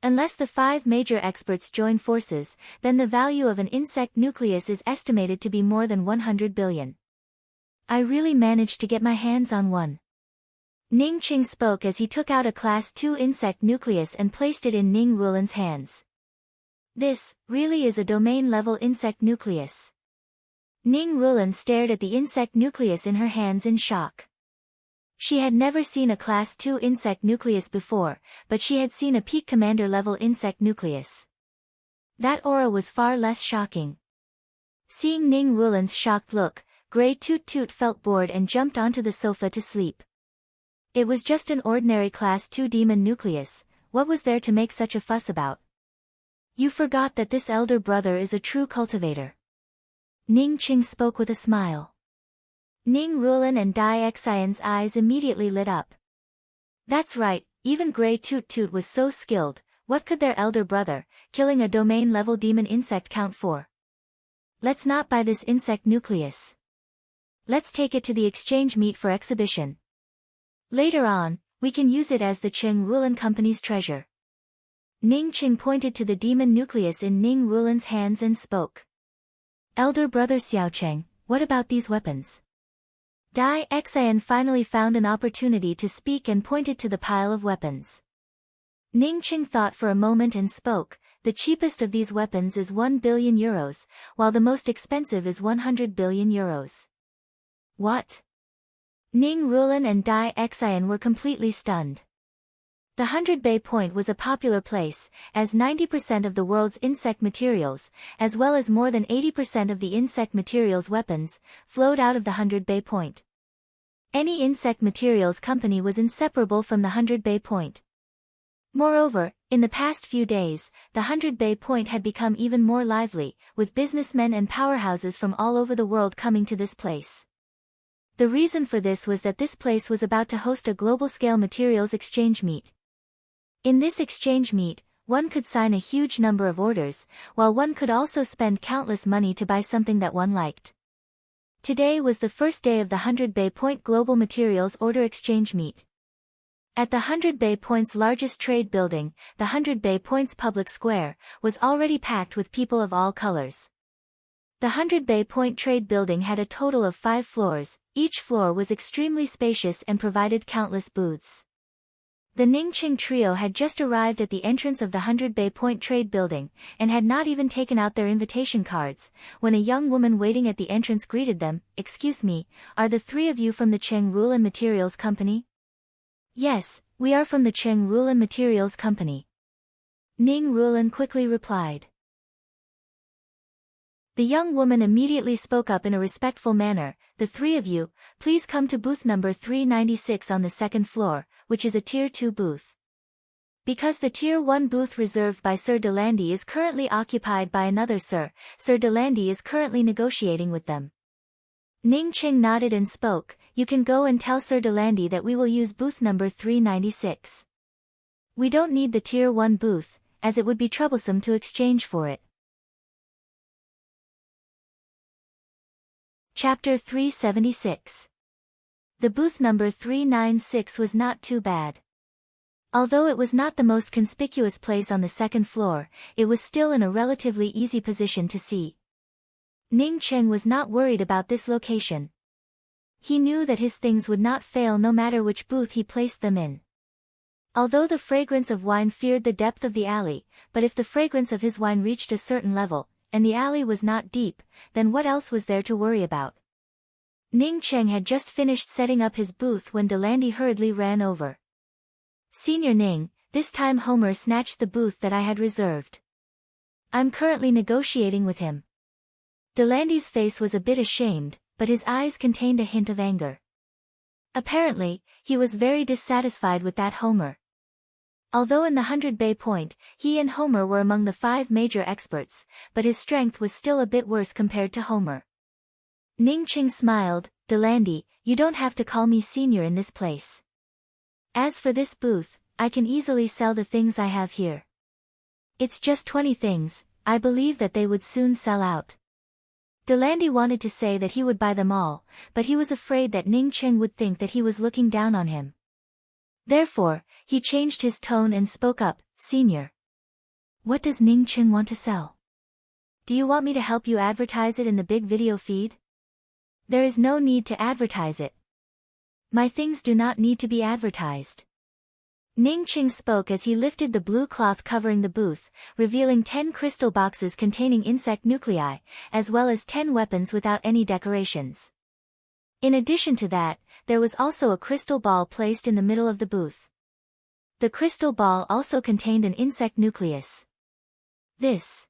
Unless the 5 major experts join forces, then the value of an insect nucleus is estimated to be more than 100 billion. I really managed to get my hands on one. Ning Qing spoke as he took out a Class 2 insect nucleus and placed it in Ning Rulan's hands. This, really is a domain-level insect nucleus. Ning Rulan stared at the insect nucleus in her hands in shock. She had never seen a Class 2 insect nucleus before, but she had seen a peak commander-level insect nucleus. That aura was far less shocking. Seeing Ning Rulan's shocked look, Grey Toot Toot felt bored and jumped onto the sofa to sleep. It was just an ordinary Class 2 demon nucleus, what was there to make such a fuss about? You forgot that this elder brother is a true cultivator. Ning Qing spoke with a smile. Ning Rulan and Dai Xian's eyes immediately lit up. That's right, even Grey Toot Toot was so skilled, what could their elder brother, killing a domain-level demon insect count for? Let's not buy this insect nucleus. Let's take it to the exchange meet for exhibition. Later on, we can use it as the Qing Rulan Company's treasure. Ning Qing pointed to the demon nucleus in Ning Rulan's hands and spoke. Elder brother Xiaocheng, what about these weapons? Dai Xian finally found an opportunity to speak and pointed to the pile of weapons. Ning Qing thought for a moment and spoke, the cheapest of these weapons is 1 billion euros, while the most expensive is 100 billion euros. What? Ning Rulan and Dai Xian were completely stunned. The 100 Bay Point was a popular place, as 90% of the world's insect materials, as well as more than 80% of the insect materials weapons, flowed out of the 100 Bay Point. Any insect materials company was inseparable from the 100 Bay Point. Moreover, in the past few days, the 100 Bay Point had become even more lively, with businessmen and powerhouses from all over the world coming to this place. The reason for this was that this place was about to host a global-scale materials exchange meet. In this exchange meet, one could sign a huge number of orders, while one could also spend countless money to buy something that one liked. Today was the first day of the 100 Bay Point Global Materials Order Exchange Meet. At the 100 Bay Point's largest trade building, the 100 Bay Point's public square, was already packed with people of all colors. The 100 Bay Point Trade Building had a total of 5 floors, each floor was extremely spacious and provided countless booths. The Ning Qing trio had just arrived at the entrance of the 100 Bay Point Trade Building, and had not even taken out their invitation cards, when a young woman waiting at the entrance greeted them. Excuse me, are the 3 of you from the Qing Rulan Materials Company? Yes, we are from the Qing Rulan Materials Company. Ning Rulan quickly replied. The young woman immediately spoke up in a respectful manner, the 3 of you, please come to booth number 396 on the 2nd floor, which is a Tier 2 booth. Because the Tier 1 booth reserved by Sir Delandy is currently occupied by another Sir Delandy is currently negotiating with them. Ning Qing nodded and spoke, you can go and tell Sir Delandy that we will use booth number 396. We don't need the Tier 1 booth, as it would be troublesome to exchange for it. Chapter 376. The booth number 396 was not too bad. Although it was not the most conspicuous place on the 2nd floor, it was still in a relatively easy position to see. Ning Qing was not worried about this location. He knew that his things would not fail no matter which booth he placed them in. Although the fragrance of wine feared the depth of the alley, but if the fragrance of his wine reached a certain level, and the alley was not deep, then what else was there to worry about? Ning Qing had just finished setting up his booth when Delandy hurriedly ran over. Senior Ning, This time Homer snatched the booth that I had reserved. I'm currently negotiating with him. Delandy's face was a bit ashamed, but his eyes contained a hint of anger. Apparently, he was very dissatisfied with that Homer. Although in the 100 Bay Point, he and Homer were among the 5 major experts, but his strength was still a bit worse compared to Homer. Ning Ching smiled. Delandy, you don't have to call me senior in this place. As for this booth, I can easily sell the things I have here. It's just 20 things, I believe that they would soon sell out. Delandy wanted to say that he would buy them all, but he was afraid that Ning Ching would think that he was looking down on him. Therefore, he changed his tone and spoke up, Senior. What does Ning Ching want to sell? Do you want me to help you advertise it in the big video feed? There is no need to advertise it. My things do not need to be advertised. Ning Ching spoke as he lifted the blue cloth covering the booth, revealing 10 crystal boxes containing insect nuclei, as well as 10 weapons without any decorations. In addition to that, there was also a crystal ball placed in the middle of the booth. The crystal ball also contained an insect nucleus. This.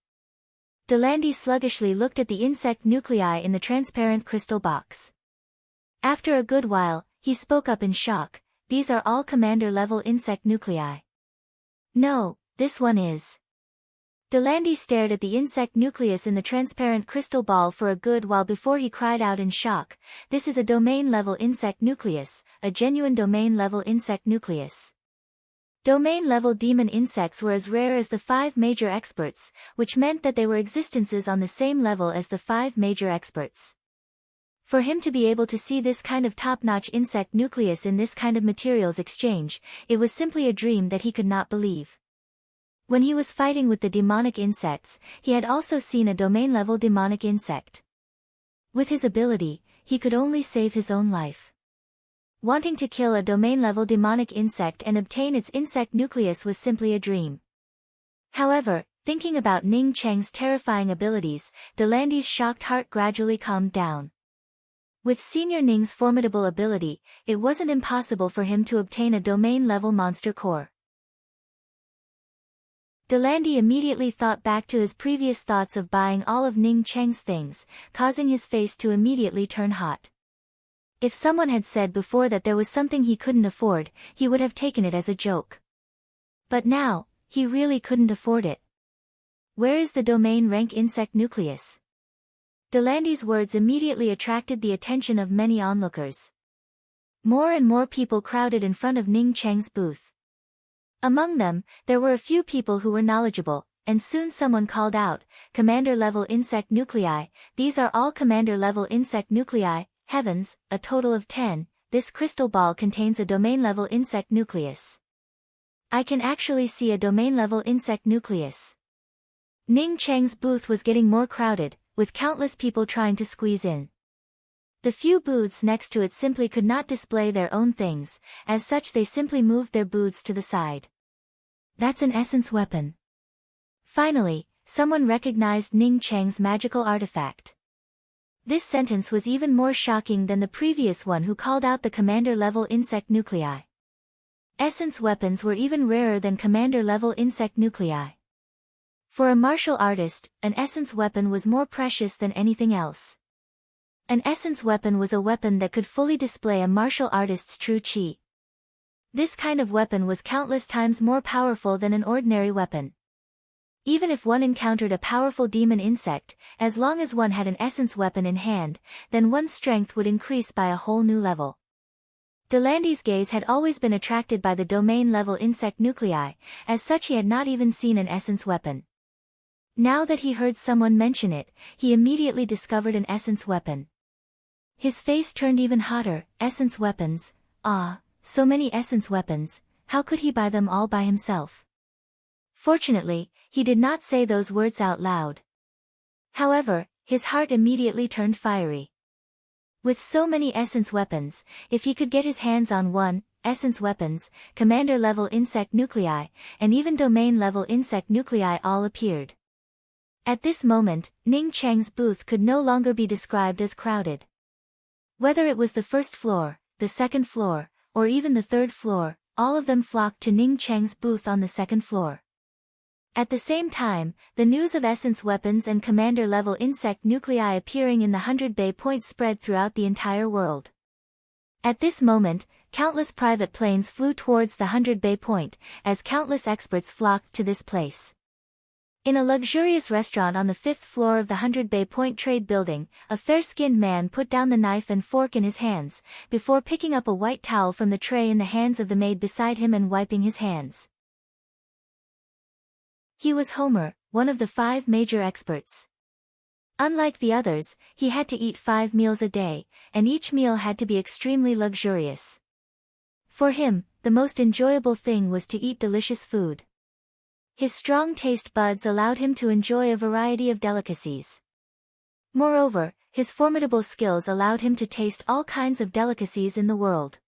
Delandy sluggishly looked at the insect nuclei in the transparent crystal box. After a good while, he spoke up in shock. These are all commander-level insect nuclei. No, this one is. Delandy stared at the insect nucleus in the transparent crystal ball for a good while before he cried out in shock. This is a domain-level insect nucleus, a genuine domain-level insect nucleus. Domain-level demon insects were as rare as the 5 major experts, which meant that they were existences on the same level as the 5 major experts. For him to be able to see this kind of top-notch insect nucleus in this kind of materials exchange, it was simply a dream that he could not believe. When he was fighting with the demonic insects, he had also seen a domain-level demonic insect. With his ability, he could only save his own life. Wanting to kill a domain-level demonic insect and obtain its insect nucleus was simply a dream. However, thinking about Ning Cheng's terrifying abilities, Delandy's shocked heart gradually calmed down. With Senior Ning's formidable ability, it wasn't impossible for him to obtain a domain-level monster core. Delandy immediately thought back to his previous thoughts of buying all of Ning Cheng's things, causing his face to immediately turn hot. If someone had said before that there was something he couldn't afford, he would have taken it as a joke. But now, he really couldn't afford it. Where is the domain rank insect nucleus? Delandy's words immediately attracted the attention of many onlookers. More and more people crowded in front of Ning Cheng's booth. Among them, there were a few people who were knowledgeable, and soon someone called out, Commander-level insect nuclei, these are all Commander-level insect nuclei. Heavens, a total of 10, this crystal ball contains a domain-level insect nucleus. I can actually see a domain-level insect nucleus. Ning Cheng's booth was getting more crowded, with countless people trying to squeeze in. The few booths next to it simply could not display their own things, as such they simply moved their booths to the side. That's an essence weapon. Finally, someone recognized Ning Cheng's magical artifact. This sentence was even more shocking than the previous one who called out the commander-level insect nuclei. Essence weapons were even rarer than commander-level insect nuclei. For a martial artist, an essence weapon was more precious than anything else. An essence weapon was a weapon that could fully display a martial artist's true chi. This kind of weapon was countless times more powerful than an ordinary weapon. Even if one encountered a powerful demon insect, as long as one had an essence weapon in hand, then one's strength would increase by a whole new level. Delandy's gaze had always been attracted by the domain-level insect nuclei, as such he had not even seen an essence weapon. Now that he heard someone mention it, he immediately discovered an essence weapon. His face turned even hotter. Essence weapons, so many essence weapons, how could he buy them all by himself? Fortunately, he did not say those words out loud. However, his heart immediately turned fiery. With so many essence weapons, if he could get his hands on one, essence weapons, commander-level insect nuclei, and even domain-level insect nuclei all appeared. At this moment, Ning Cheng's booth could no longer be described as crowded. Whether it was the first floor, the second floor, or even the third floor, all of them flocked to Ning Cheng's booth on the second floor. At the same time, the news of essence weapons and commander-level insect nuclei appearing in the 100 Bay Point spread throughout the entire world. At this moment, countless private planes flew towards the 100 Bay Point, as countless experts flocked to this place. In a luxurious restaurant on the 5th floor of the 100 Bay Point Trade Building, a fair-skinned man put down the knife and fork in his hands, before picking up a white towel from the tray in the hands of the maid beside him and wiping his hands. He was Homer, one of the 5 major experts. Unlike the others, he had to eat 5 meals a day, and each meal had to be extremely luxurious. For him, the most enjoyable thing was to eat delicious food. His strong taste buds allowed him to enjoy a variety of delicacies. Moreover, his formidable skills allowed him to taste all kinds of delicacies in the world.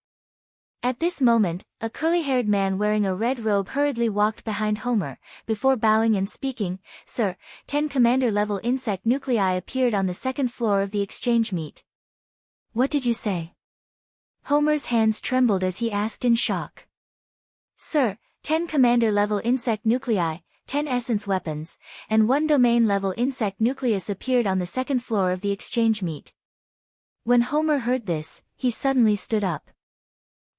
At this moment, a curly-haired man wearing a red robe hurriedly walked behind Homer, before bowing and speaking, "Sir, 10 commander-level insect nuclei appeared on the second floor of the exchange meet." "What did you say?" Homer's hands trembled as he asked in shock. "Sir, 10 commander-level insect nuclei, 10 essence weapons, and 1 domain-level insect nucleus appeared on the second floor of the exchange meet." When Homer heard this, he suddenly stood up.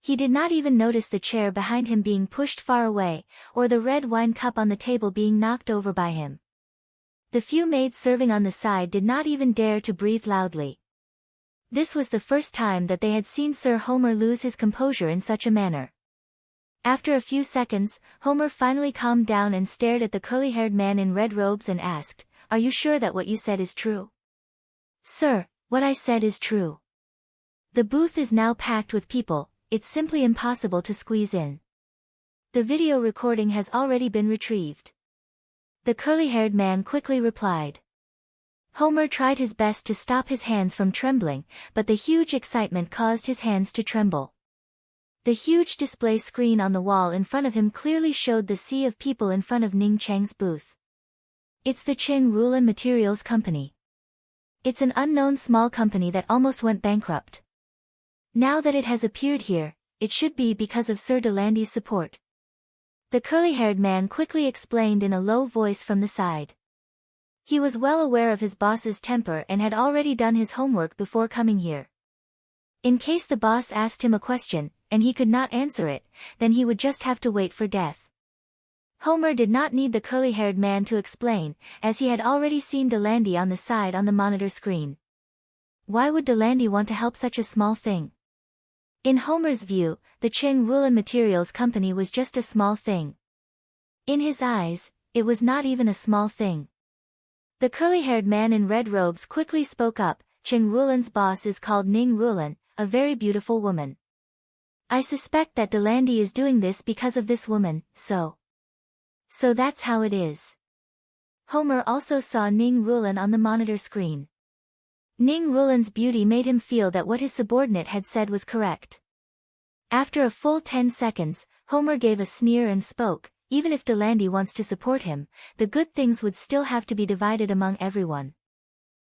He did not even notice the chair behind him being pushed far away, or the red wine cup on the table being knocked over by him. The few maids serving on the side did not even dare to breathe loudly. This was the first time that they had seen Sir Homer lose his composure in such a manner. After a few seconds, Homer finally calmed down and stared at the curly-haired man in red robes and asked, "Are you sure that what you said is true?" "Sir, what I said is true. The booth is now packed with people. It's simply impossible to squeeze in. The video recording has already been retrieved." The curly-haired man quickly replied. Homer tried his best to stop his hands from trembling, but the huge excitement caused his hands to tremble. The huge display screen on the wall in front of him clearly showed the sea of people in front of Ning Cheng's booth. It's the Qing Rulan Materials Company. It's an unknown small company that almost went bankrupt. Now that it has appeared here, it should be because of Sir Delandy's support. The curly-haired man quickly explained in a low voice from the side. He was well aware of his boss's temper and had already done his homework before coming here. In case the boss asked him a question, and he could not answer it, then he would just have to wait for death. Homer did not need the curly-haired man to explain, as he had already seen Delandy on the side on the monitor screen. Why would Delandy want to help such a small thing? In Homer's view, the Qing Rulan Materials Company was just a small thing. In his eyes, it was not even a small thing. The curly-haired man in red robes quickly spoke up. "Qing Rulan's boss is called Ning Rulan, a very beautiful woman. I suspect that Delandy is doing this because of this woman, so that's how it is." Homer also saw Ning Rulan on the monitor screen. Ning Rulan's beauty made him feel that what his subordinate had said was correct. After a full 10 seconds, Homer gave a sneer and spoke, "Even if Delandy wants to support him, the good things would still have to be divided among everyone.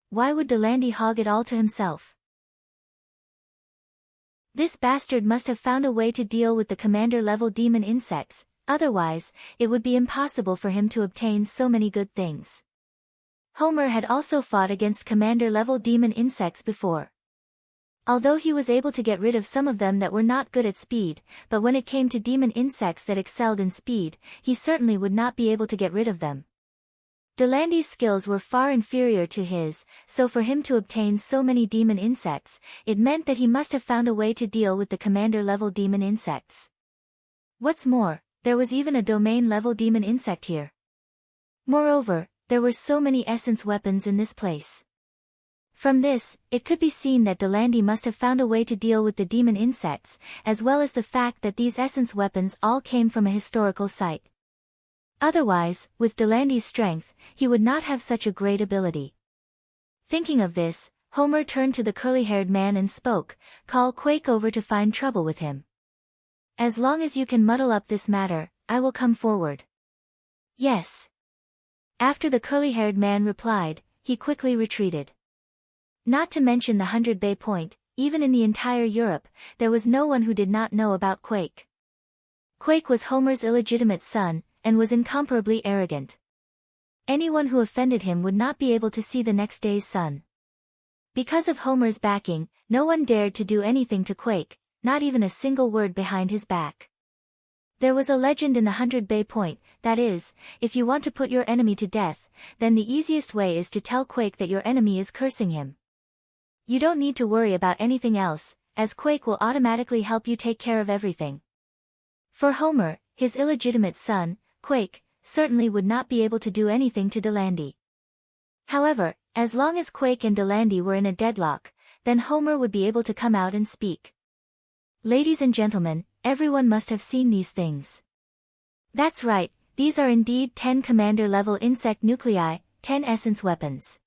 Why would Delandy hog it all to himself? This bastard must have found a way to deal with the commander-level demon insects, otherwise, it would be impossible for him to obtain so many good things." Homer had also fought against commander-level demon insects before. Although he was able to get rid of some of them that were not good at speed, but when it came to demon insects that excelled in speed, he certainly would not be able to get rid of them. Delandy's skills were far inferior to his, so for him to obtain so many demon insects, it meant that he must have found a way to deal with the commander-level demon insects. What's more, there was even a domain-level demon insect here. Moreover, there were so many essence weapons in this place. From this, it could be seen that Delandy must have found a way to deal with the demon insects, as well as the fact that these essence weapons all came from a historical site. Otherwise, with Delandy's strength, he would not have such a great ability. Thinking of this, Homer turned to the curly-haired man and spoke, "Call Quake over to find trouble with him. As long as you can muddle up this matter, I will come forward." "Yes." After the curly-haired man replied, he quickly retreated. Not to mention the 100 Bay Point, even in the entire Europe, there was no one who did not know about Quake. Quake was Homer's illegitimate son, and was incomparably arrogant. Anyone who offended him would not be able to see the next day's sun. Because of Homer's backing, no one dared to do anything to Quake, not even a single word behind his back. There was a legend in the 100 Bay Point, that is, if you want to put your enemy to death, then the easiest way is to tell Quake that your enemy is cursing him. You don't need to worry about anything else, as Quake will automatically help you take care of everything. For Homer, his illegitimate son, Quake, certainly would not be able to do anything to Delandy. However, as long as Quake and Delandy were in a deadlock, then Homer would be able to come out and speak. Ladies and gentlemen, everyone must have seen these things. That's right, these are indeed 10 commander-level insect nuclei, 10 essence weapons.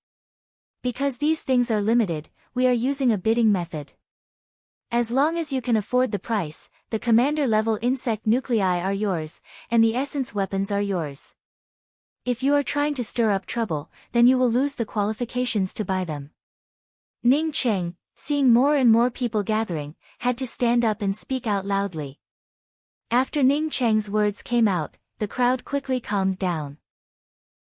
Because these things are limited, we are using a bidding method. As long as you can afford the price, the commander-level insect nuclei are yours, and the essence weapons are yours. If you are trying to stir up trouble, then you will lose the qualifications to buy them. Ning Cheng, seeing more and more people gathering, had to stand up and speak out loudly. After Ning Cheng's words came out, the crowd quickly calmed down.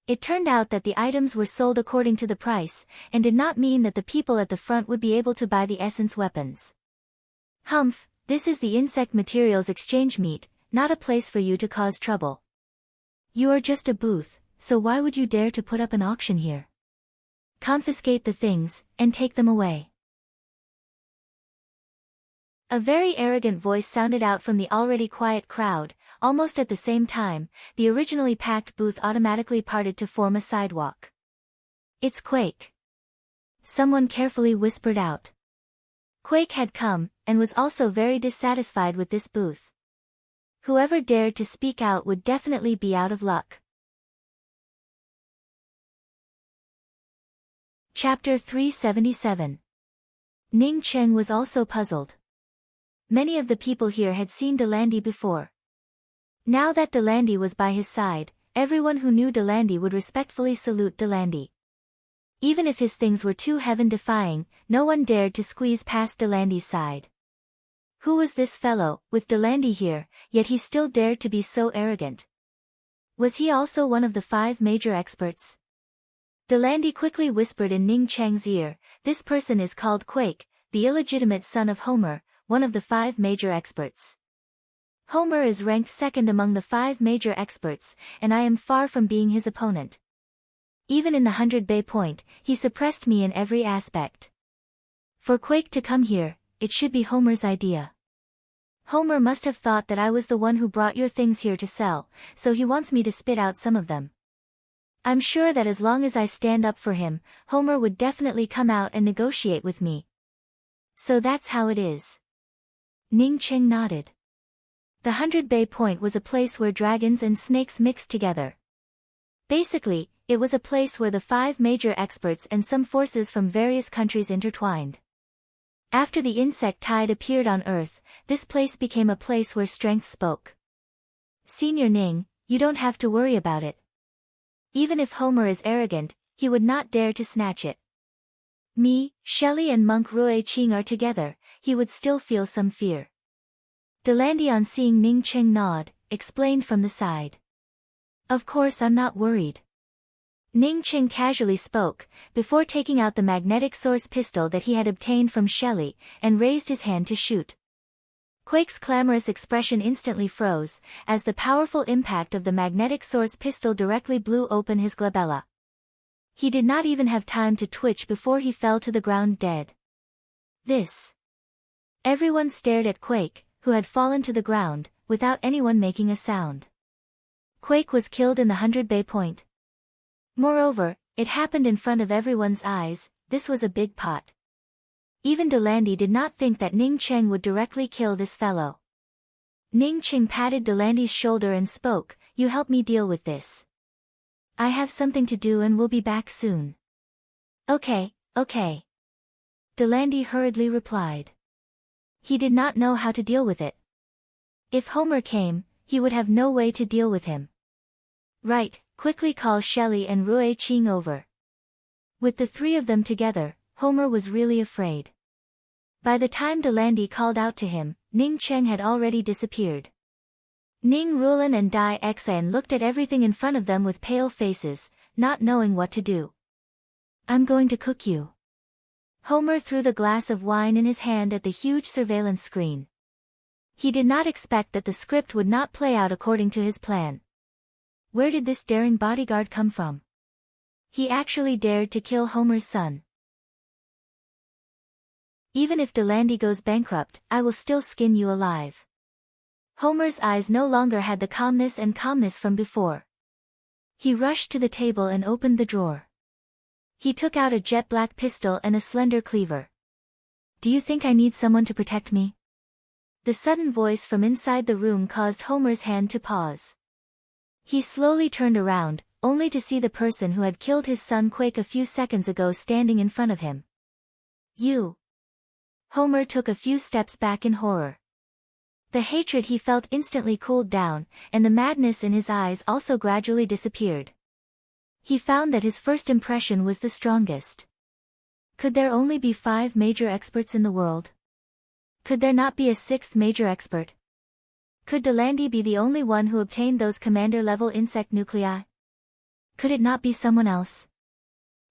It turned out that the items were sold according to the price, and did not mean that the people at the front would be able to buy the essence weapons. Humph, this is the insect materials exchange meet, not a place for you to cause trouble. You are just a booth, so why would you dare to put up an auction here? Confiscate the things, and take them away. A very arrogant voice sounded out from the already quiet crowd. Almost at the same time, the originally packed booth automatically parted to form a sidewalk. It's Quake. Someone carefully whispered out. Quake had come, and was also very dissatisfied with this booth. Whoever dared to speak out would definitely be out of luck. Chapter 377. Ning Cheng was also puzzled. Many of the people here had seen Delandy before. Now that Delandy was by his side, everyone who knew Delandy would respectfully salute Delandy. Even if his things were too heaven-defying, no one dared to squeeze past Delandy's side. Who was this fellow, with Delandy here, yet he still dared to be so arrogant? Was he also one of the 5 major experts? Delandy quickly whispered in Ning Cheng's ear, this person is called Quake, the illegitimate son of Homer, one of the 5 major experts. Homer is ranked second among the 5 major experts, and I am far from being his opponent. Even in the 100 Bay Point, he suppressed me in every aspect. For Quake to come here, it should be Homer's idea. Homer must have thought that I was the one who brought your things here to sell, so he wants me to spit out some of them. I'm sure that as long as I stand up for him, Homer would definitely come out and negotiate with me. So that's how it is. Ning Cheng nodded. The 100 Bay Point was a place where dragons and snakes mixed together. Basically, it was a place where the 5 major experts and some forces from various countries intertwined. After the insect tide appeared on Earth, this place became a place where strength spoke. Senior Ning, you don't have to worry about it. Even if Homer is arrogant, he would not dare to snatch it. Me, Shelley and Monk Rui Ching are together, he would still feel some fear. Delandy, on seeing Ning Cheng nod, explained from the side. Of course I'm not worried. Ning Cheng casually spoke, before taking out the magnetic source pistol that he had obtained from Shelley, and raised his hand to shoot. Quake's clamorous expression instantly froze, as the powerful impact of the magnetic source pistol directly blew open his glabella. He did not even have time to twitch before he fell to the ground dead. This. Everyone stared at Quake, who had fallen to the ground, without anyone making a sound. Quake was killed in the 100 Bay Point. Moreover, it happened in front of everyone's eyes. This was a big pot. Even Delandy did not think that Ning Cheng would directly kill this fellow. Ning Cheng patted Delandy's shoulder and spoke, you help me deal with this. I have something to do and will be back soon. Okay. Delandy hurriedly replied. He did not know how to deal with it. If Homer came, he would have no way to deal with him. Right, quickly call Shelley and Rui Ching over. With the 3 of them together, Homer was really afraid. By the time Delandy called out to him, Ning Cheng had already disappeared. Ning Rulan and Dai Exan looked at everything in front of them with pale faces, not knowing what to do. I'm going to cook you. Homer threw the glass of wine in his hand at the huge surveillance screen. He did not expect that the script would not play out according to his plan. Where did this daring bodyguard come from? He actually dared to kill Homer's son. Even if Delandy goes bankrupt, I will still skin you alive. Homer's eyes no longer had the calmness from before. He rushed to the table and opened the drawer. He took out a jet-black pistol and a slender cleaver. Do you think I need someone to protect me? The sudden voice from inside the room caused Homer's hand to pause. He slowly turned around, only to see the person who had killed his son Quake a few seconds ago standing in front of him. You. Homer took a few steps back in horror. The hatred he felt instantly cooled down, and the madness in his eyes also gradually disappeared. He found that his first impression was the strongest. Could there only be 5 major experts in the world? Could there not be a 6th major expert? Could Delandy be the only one who obtained those commander-level insect nuclei? Could it not be someone else?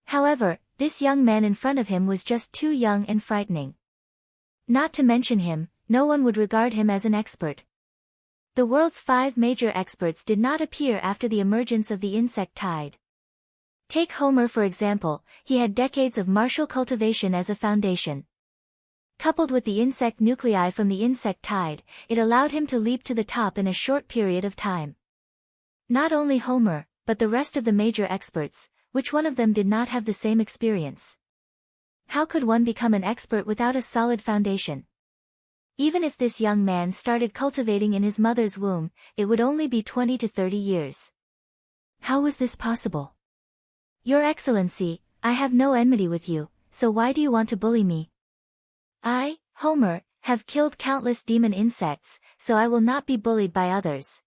However, this young man in front of him was just too young and frightening. Not to mention him, no one would regard him as an expert. The world's 5 major experts did not appear after the emergence of the insect tide. Take Homer for example, he had decades of martial cultivation as a foundation. Coupled with the insect nuclei from the insect tide, it allowed him to leap to the top in a short period of time. Not only Homer, but the rest of the major experts, which one of them did not have the same experience? How could one become an expert without a solid foundation? Even if this young man started cultivating in his mother's womb, it would only be 20 to 30 years. How was this possible? Your Excellency, I have no enmity with you, so why do you want to bully me? I, Homer, have killed countless demon insects, so I will not be bullied by others.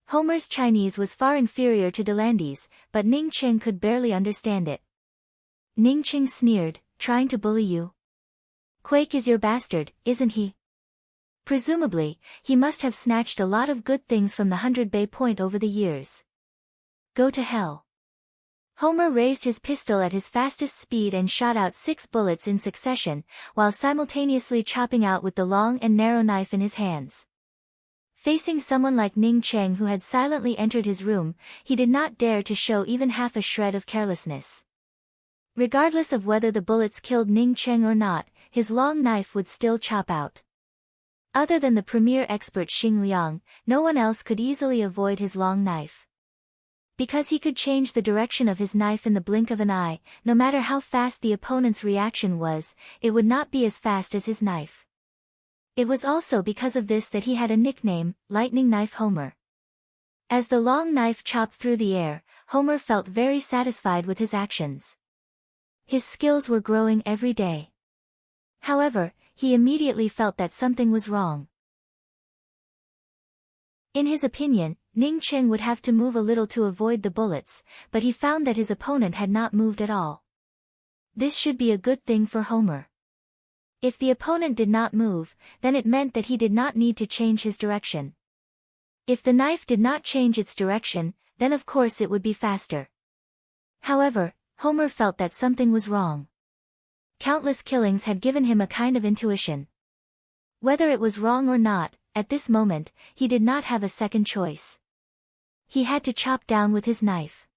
Homer's Chinese was far inferior to Delandy's, but Ning Ching could barely understand it. Ning Ching sneered, trying to bully you? Quake is your bastard, isn't he? Presumably, he must have snatched a lot of good things from the 100 Bay Point over the years. Go to hell. Homer raised his pistol at his fastest speed and shot out 6 bullets in succession, while simultaneously chopping out with the long and narrow knife in his hands. Facing someone like Ning Cheng who had silently entered his room, he did not dare to show even half a shred of carelessness. Regardless of whether the bullets killed Ning Cheng or not, his long knife would still chop out. Other than the premier expert Xing Liang, no one else could easily avoid his long knife. Because he could change the direction of his knife in the blink of an eye, no matter how fast the opponent's reaction was, it would not be as fast as his knife. It was also because of this that he had a nickname, Lightning Knife Homer. As the long knife chopped through the air, Homer felt very satisfied with his actions. His skills were growing every day. However, he immediately felt that something was wrong. In his opinion, Ning Cheng would have to move a little to avoid the bullets, but he found that his opponent had not moved at all. This should be a good thing for Homer. If the opponent did not move, then it meant that he did not need to change his direction. If the knife did not change its direction, then of course it would be faster. However, Homer felt that something was wrong. Countless killings had given him a kind of intuition. Whether it was wrong or not, at this moment, he did not have a second choice. He had to chop down with his knife.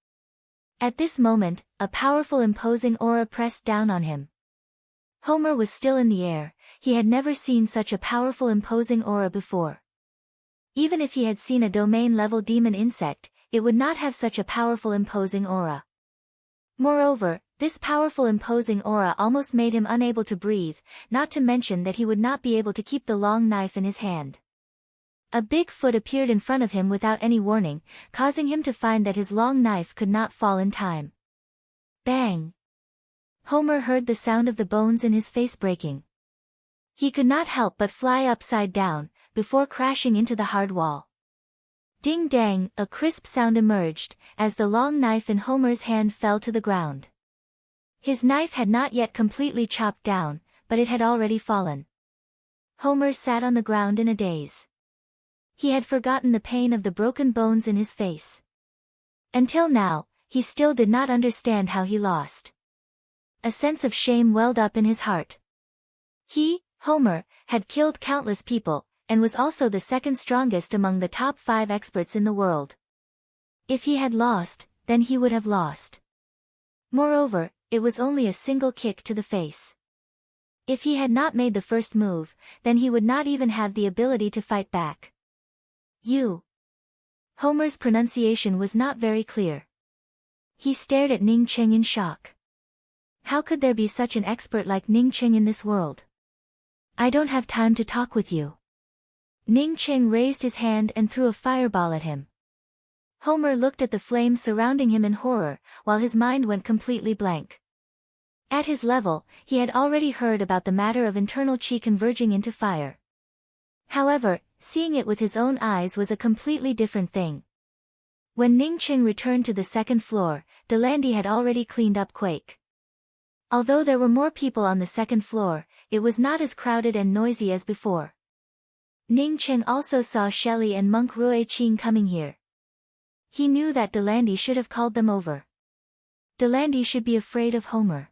At this moment, a powerful imposing aura pressed down on him. Homer was still in the air, he had never seen such a powerful imposing aura before. Even if he had seen a domain-level demon insect, it would not have such a powerful imposing aura. Moreover, this powerful imposing aura almost made him unable to breathe, not to mention that he would not be able to keep the long knife in his hand. A big foot appeared in front of him without any warning, causing him to find that his long knife could not fall in time. Bang! Homer heard the sound of the bones in his face breaking. He could not help but fly upside down, before crashing into the hard wall. Ding dang, a crisp sound emerged, as the long knife in Homer's hand fell to the ground. His knife had not yet completely chopped down, but it had already fallen. Homer sat on the ground in a daze. He had forgotten the pain of the broken bones in his face. Until now, he still did not understand how he lost. A sense of shame welled up in his heart. He, Homer, had killed countless people, and was also the second strongest among the top 5 experts in the world. If he had lost, then he would have lost. Moreover, it was only a single kick to the face. If he had not made the first move, then he would not even have the ability to fight back. You. Homer's pronunciation was not very clear. He stared at Ning Cheng in shock. How could there be such an expert like Ning Cheng in this world? I don't have time to talk with you. Ning Cheng raised his hand and threw a fireball at him. Homer looked at the flames surrounding him in horror, while his mind went completely blank. At his level, he had already heard about the matter of internal chi converging into fire. However, seeing it with his own eyes was a completely different thing. When Ning Cheng returned to the second floor, Delandy had already cleaned up Quake. Although there were more people on the second floor, it was not as crowded and noisy as before. Ning Cheng also saw Shelley and Monk Rue Qing coming here. He knew that Delandy should have called them over. Delandy should be afraid of Homer.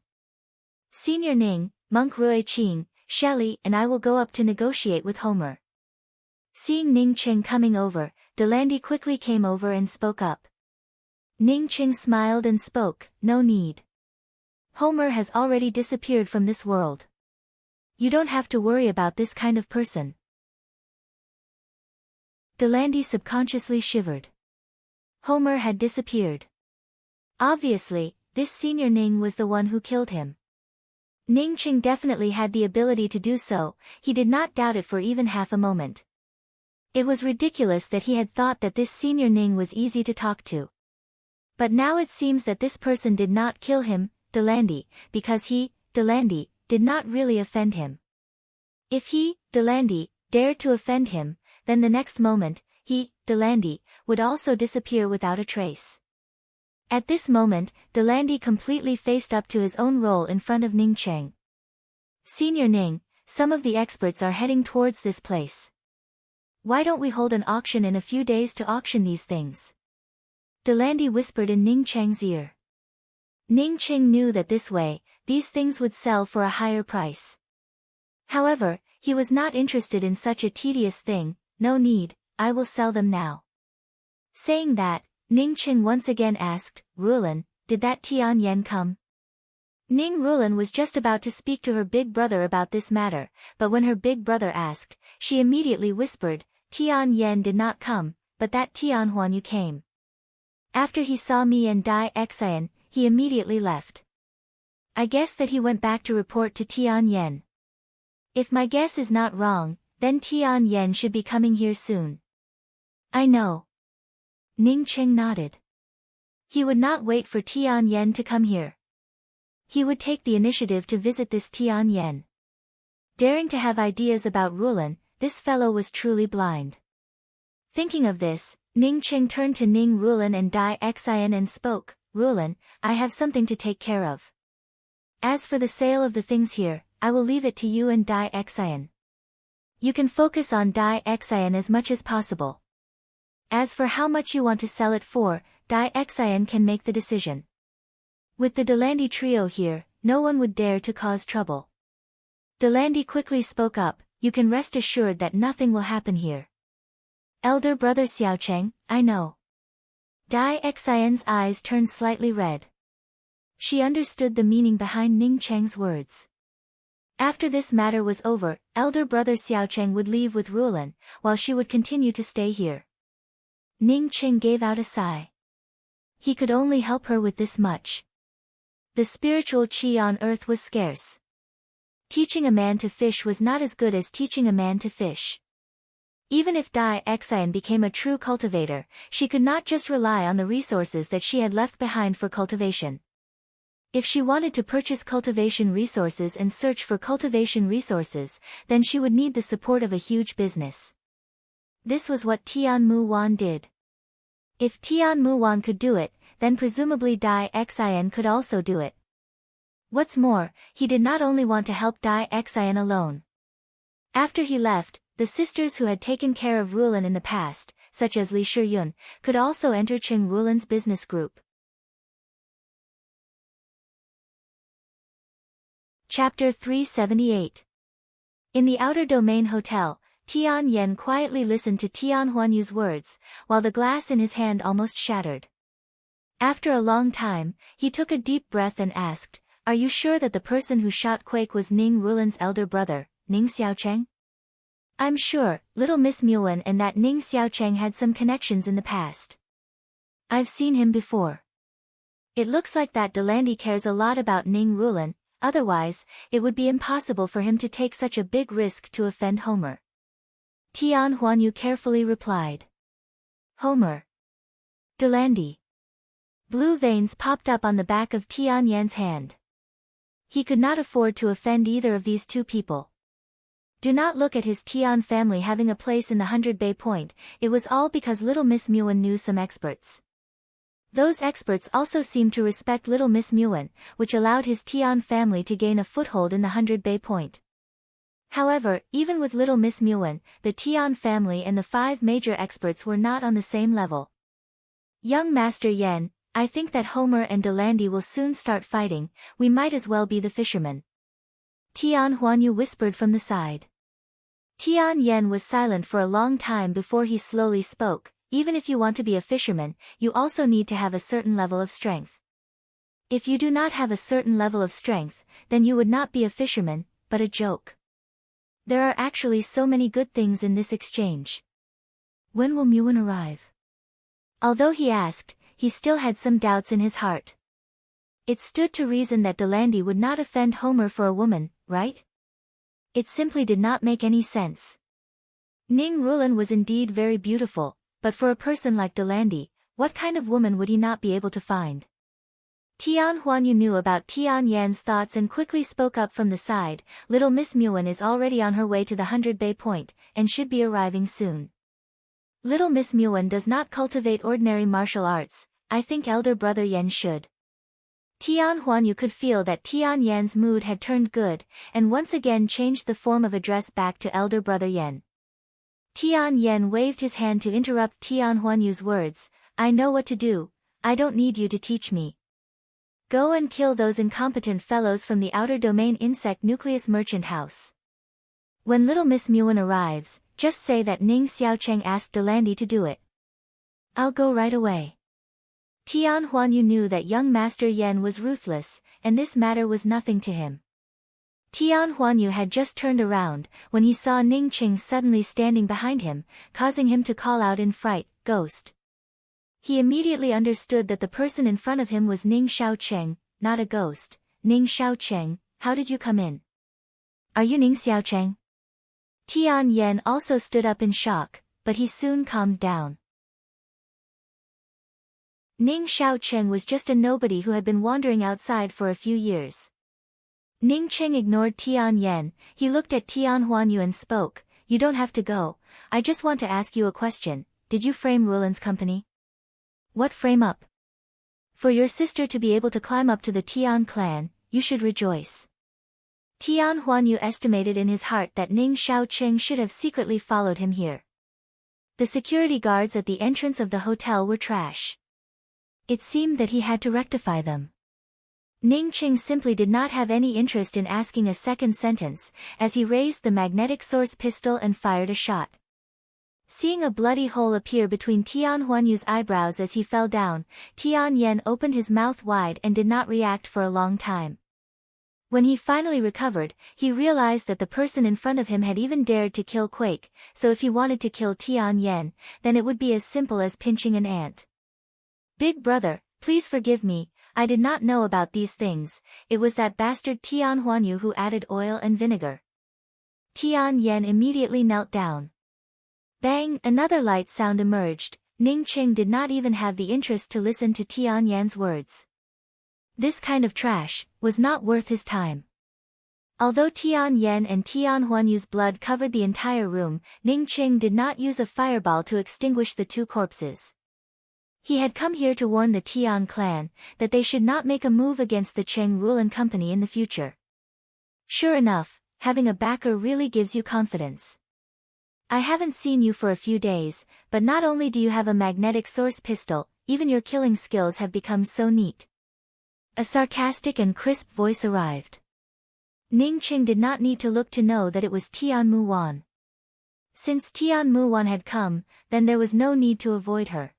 Senior Ning, Monk Rue Qing, Shelley and I will go up to negotiate with Homer. Seeing Ning Cheng coming over, Delandy quickly came over and spoke up. Ning Cheng smiled and spoke, no need. Homer has already disappeared from this world. You don't have to worry about this kind of person. Delandy subconsciously shivered. Homer had disappeared. Obviously, this senior Ning was the one who killed him. Ning Cheng definitely had the ability to do so, he did not doubt it for even half a moment. It was ridiculous that he had thought that this senior Ning was easy to talk to. But now it seems that this person did not kill him, Delandy, because he, Delandy, did not really offend him. If he, Delandy, dared to offend him, then the next moment, he, Delandy, would also disappear without a trace. At this moment, Delandy completely faced up to his own role in front of Ning Cheng. Senior Ning, some of the experts are heading towards this place. Why don't we hold an auction in a few days to auction these things? Delandy whispered in Ning Cheng's ear. Ning Cheng knew that this way, these things would sell for a higher price. However, he was not interested in such a tedious thing, no need, I will sell them now. Saying that, Ning Cheng once again asked, Rulin, did that Tian Yen come? Ning Rulin was just about to speak to her big brother about this matter, but when her big brother asked, she immediately whispered, Tian Yen did not come, but that Tian Huanyu came. After he saw me and Dai Xian, he immediately left. I guess that he went back to report to Tian Yen. If my guess is not wrong, then Tian Yen should be coming here soon. I know. Ning Cheng nodded. He would not wait for Tian Yen to come here. He would take the initiative to visit this Tian Yen. Daring to have ideas about Rulin, this fellow was truly blind. Thinking of this, Ning Cheng turned to Ning Rulin and Dai Xian and spoke, Rulin, I have something to take care of. As for the sale of the things here, I will leave it to you and Dai Xian. You can focus on Dai Xian as much as possible. As for how much you want to sell it for, Dai Xian can make the decision. With the Delandy trio here, no one would dare to cause trouble. Delandy quickly spoke up, you can rest assured that nothing will happen here. Elder brother Xiaocheng, I know. Dai Xian's eyes turned slightly red. She understood the meaning behind Ning Cheng's words. After this matter was over, elder brother Xiaocheng would leave with Rulin, while she would continue to stay here. Ning Cheng gave out a sigh. He could only help her with this much. The spiritual chi on earth was scarce. Teaching a man to fish was not as good as teaching a man to fish. Even if Dai Xian became a true cultivator, she could not just rely on the resources that she had left behind for cultivation. If she wanted to purchase cultivation resources and search for cultivation resources, then she would need the support of a huge business. This was what Tian Mu Wan did. If Tian Mu Wan could do it, then presumably Dai Xian could also do it. What's more, he did not only want to help Dai Xian alone. After he left, the sisters who had taken care of Rulin in the past, such as Li Shiyun, could also enter Cheng Rulin's business group. Chapter 378. In the Outer Domain Hotel, Tian Yen quietly listened to Tian Huanyu's words, while the glass in his hand almost shattered. After a long time, he took a deep breath and asked, "Are you sure that the person who shot Quake was Ning Rulin's elder brother, Ning Xiaocheng?" "I'm sure, little Miss Muwen and that Ning Xiaocheng had some connections in the past. I've seen him before. It looks like that Delandi cares a lot about Ning Rulin, otherwise, it would be impossible for him to take such a big risk to offend Homer." Tian Huanyu carefully replied. "Homer. Delandi." Blue veins popped up on the back of Tian Yen's hand. He could not afford to offend either of these two people. Do not look at his Tian family having a place in the 100 Bay Point, it was all because little Miss Muwen knew some experts. Those experts also seemed to respect little Miss Muwen, which allowed his Tian family to gain a foothold in the 100 Bay Point. However, even with little Miss Muwen, the Tian family and the 5 major experts were not on the same level. "Young Master Yen, I think that Homer and Delandi will soon start fighting, we might as well be the fishermen." Tian Huanyu whispered from the side. Tian Yen was silent for a long time before he slowly spoke. "Even if you want to be a fisherman, you also need to have a certain level of strength. If you do not have a certain level of strength, then you would not be a fisherman, but a joke. There are actually so many good things in this exchange. When will Muwen arrive?" Although he asked, he still had some doubts in his heart. It stood to reason that Delandi would not offend Homer for a woman, right? It simply did not make any sense. Ning Rulin was indeed very beautiful, but for a person like Delandi, what kind of woman would he not be able to find? Tian Huanyu knew about Tian Yan's thoughts and quickly spoke up from the side. "Little Miss Muwen is already on her way to the 100 Bay Point, and should be arriving soon. Little Miss Muwen does not cultivate ordinary martial arts, I think elder brother Yen should." Tian Huanyu could feel that Tian Yan's mood had turned good, and once again changed the form of address back to elder brother Yen. Tian Yen waved his hand to interrupt Tian Huanyu's words. "I know what to do, I don't need you to teach me. Go and kill those incompetent fellows from the Outer Domain Insect Nucleus Merchant House. When little Miss Muwen arrives, just say that Ning Xiaocheng asked Delandi to do it. I'll go right away." Tian Huanyu knew that young Master Yen was ruthless, and this matter was nothing to him. Tian Huanyu had just turned around, when he saw Ning Qing suddenly standing behind him, causing him to call out in fright, "Ghost!" He immediately understood that the person in front of him was Ning Xiaocheng, not a ghost. "Ning Xiaocheng, how did you come in? Are you Ning Xiaocheng?" Tian Yen also stood up in shock, but he soon calmed down. Ning Xiaocheng was just a nobody who had been wandering outside for a few years. Ning Qing ignored Tian Yen, he looked at Tian Huanyu and spoke, "You don't have to go, I just want to ask you a question, did you frame Rulin's company?" "What frame up?" "For your sister to be able to climb up to the Tian clan, you should rejoice." Tian Huanyu estimated in his heart that Ning Xiaocheng should have secretly followed him here. The security guards at the entrance of the hotel were trash. It seemed that he had to rectify them. Ning Qing simply did not have any interest in asking a second sentence, as he raised the magnetic source pistol and fired a shot. Seeing a bloody hole appear between Tian Huanyu's eyebrows as he fell down, Tian Yen opened his mouth wide and did not react for a long time. When he finally recovered, he realized that the person in front of him had even dared to kill Quake, so if he wanted to kill Tian Yen, then it would be as simple as pinching an ant. "Big brother, please forgive me, I did not know about these things, it was that bastard Tian Huanyu who added oil and vinegar." Tian Yen immediately knelt down. Bang! Another light sound emerged. Ning Qing did not even have the interest to listen to Tian Yan's words. This kind of trash was not worth his time. Although Tian Yen and Tian Huanyu's blood covered the entire room, Ning Qing did not use a fireball to extinguish the two corpses. He had come here to warn the Tian clan that they should not make a move against the Cheng Rulin company in the future. Sure enough, having a backer really gives you confidence. I haven't seen you for a few days, but not only do you have a magnetic source pistol, even your killing skills have become so neat. A sarcastic and crisp voice arrived. Ning Qing did not need to look to know that it was Tian Muwan. Since Tian Muwan had come, then there was no need to avoid her.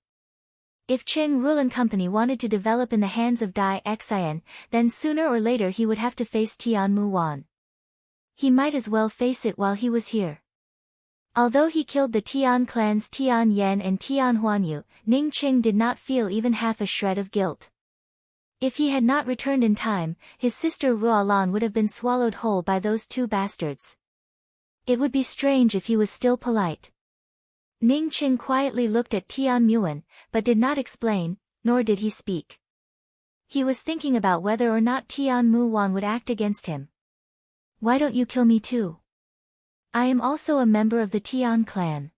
If Qing Rulan Company wanted to develop in the hands of Dai Xian, then sooner or later he would have to face Tian Muwan. He might as well face it while he was here. Although he killed the Tian clans Tian Yen and Tian Huanyu, Ning Qing did not feel even half a shred of guilt. If he had not returned in time, his sister Ruolan would have been swallowed whole by those two bastards. It would be strange if he was still polite. Ning Qing quietly looked at Tian Muwan, but did not explain, nor did he speak. He was thinking about whether or not Tian Muwan would act against him. Why don't you kill me too? I am also a member of the Tian clan.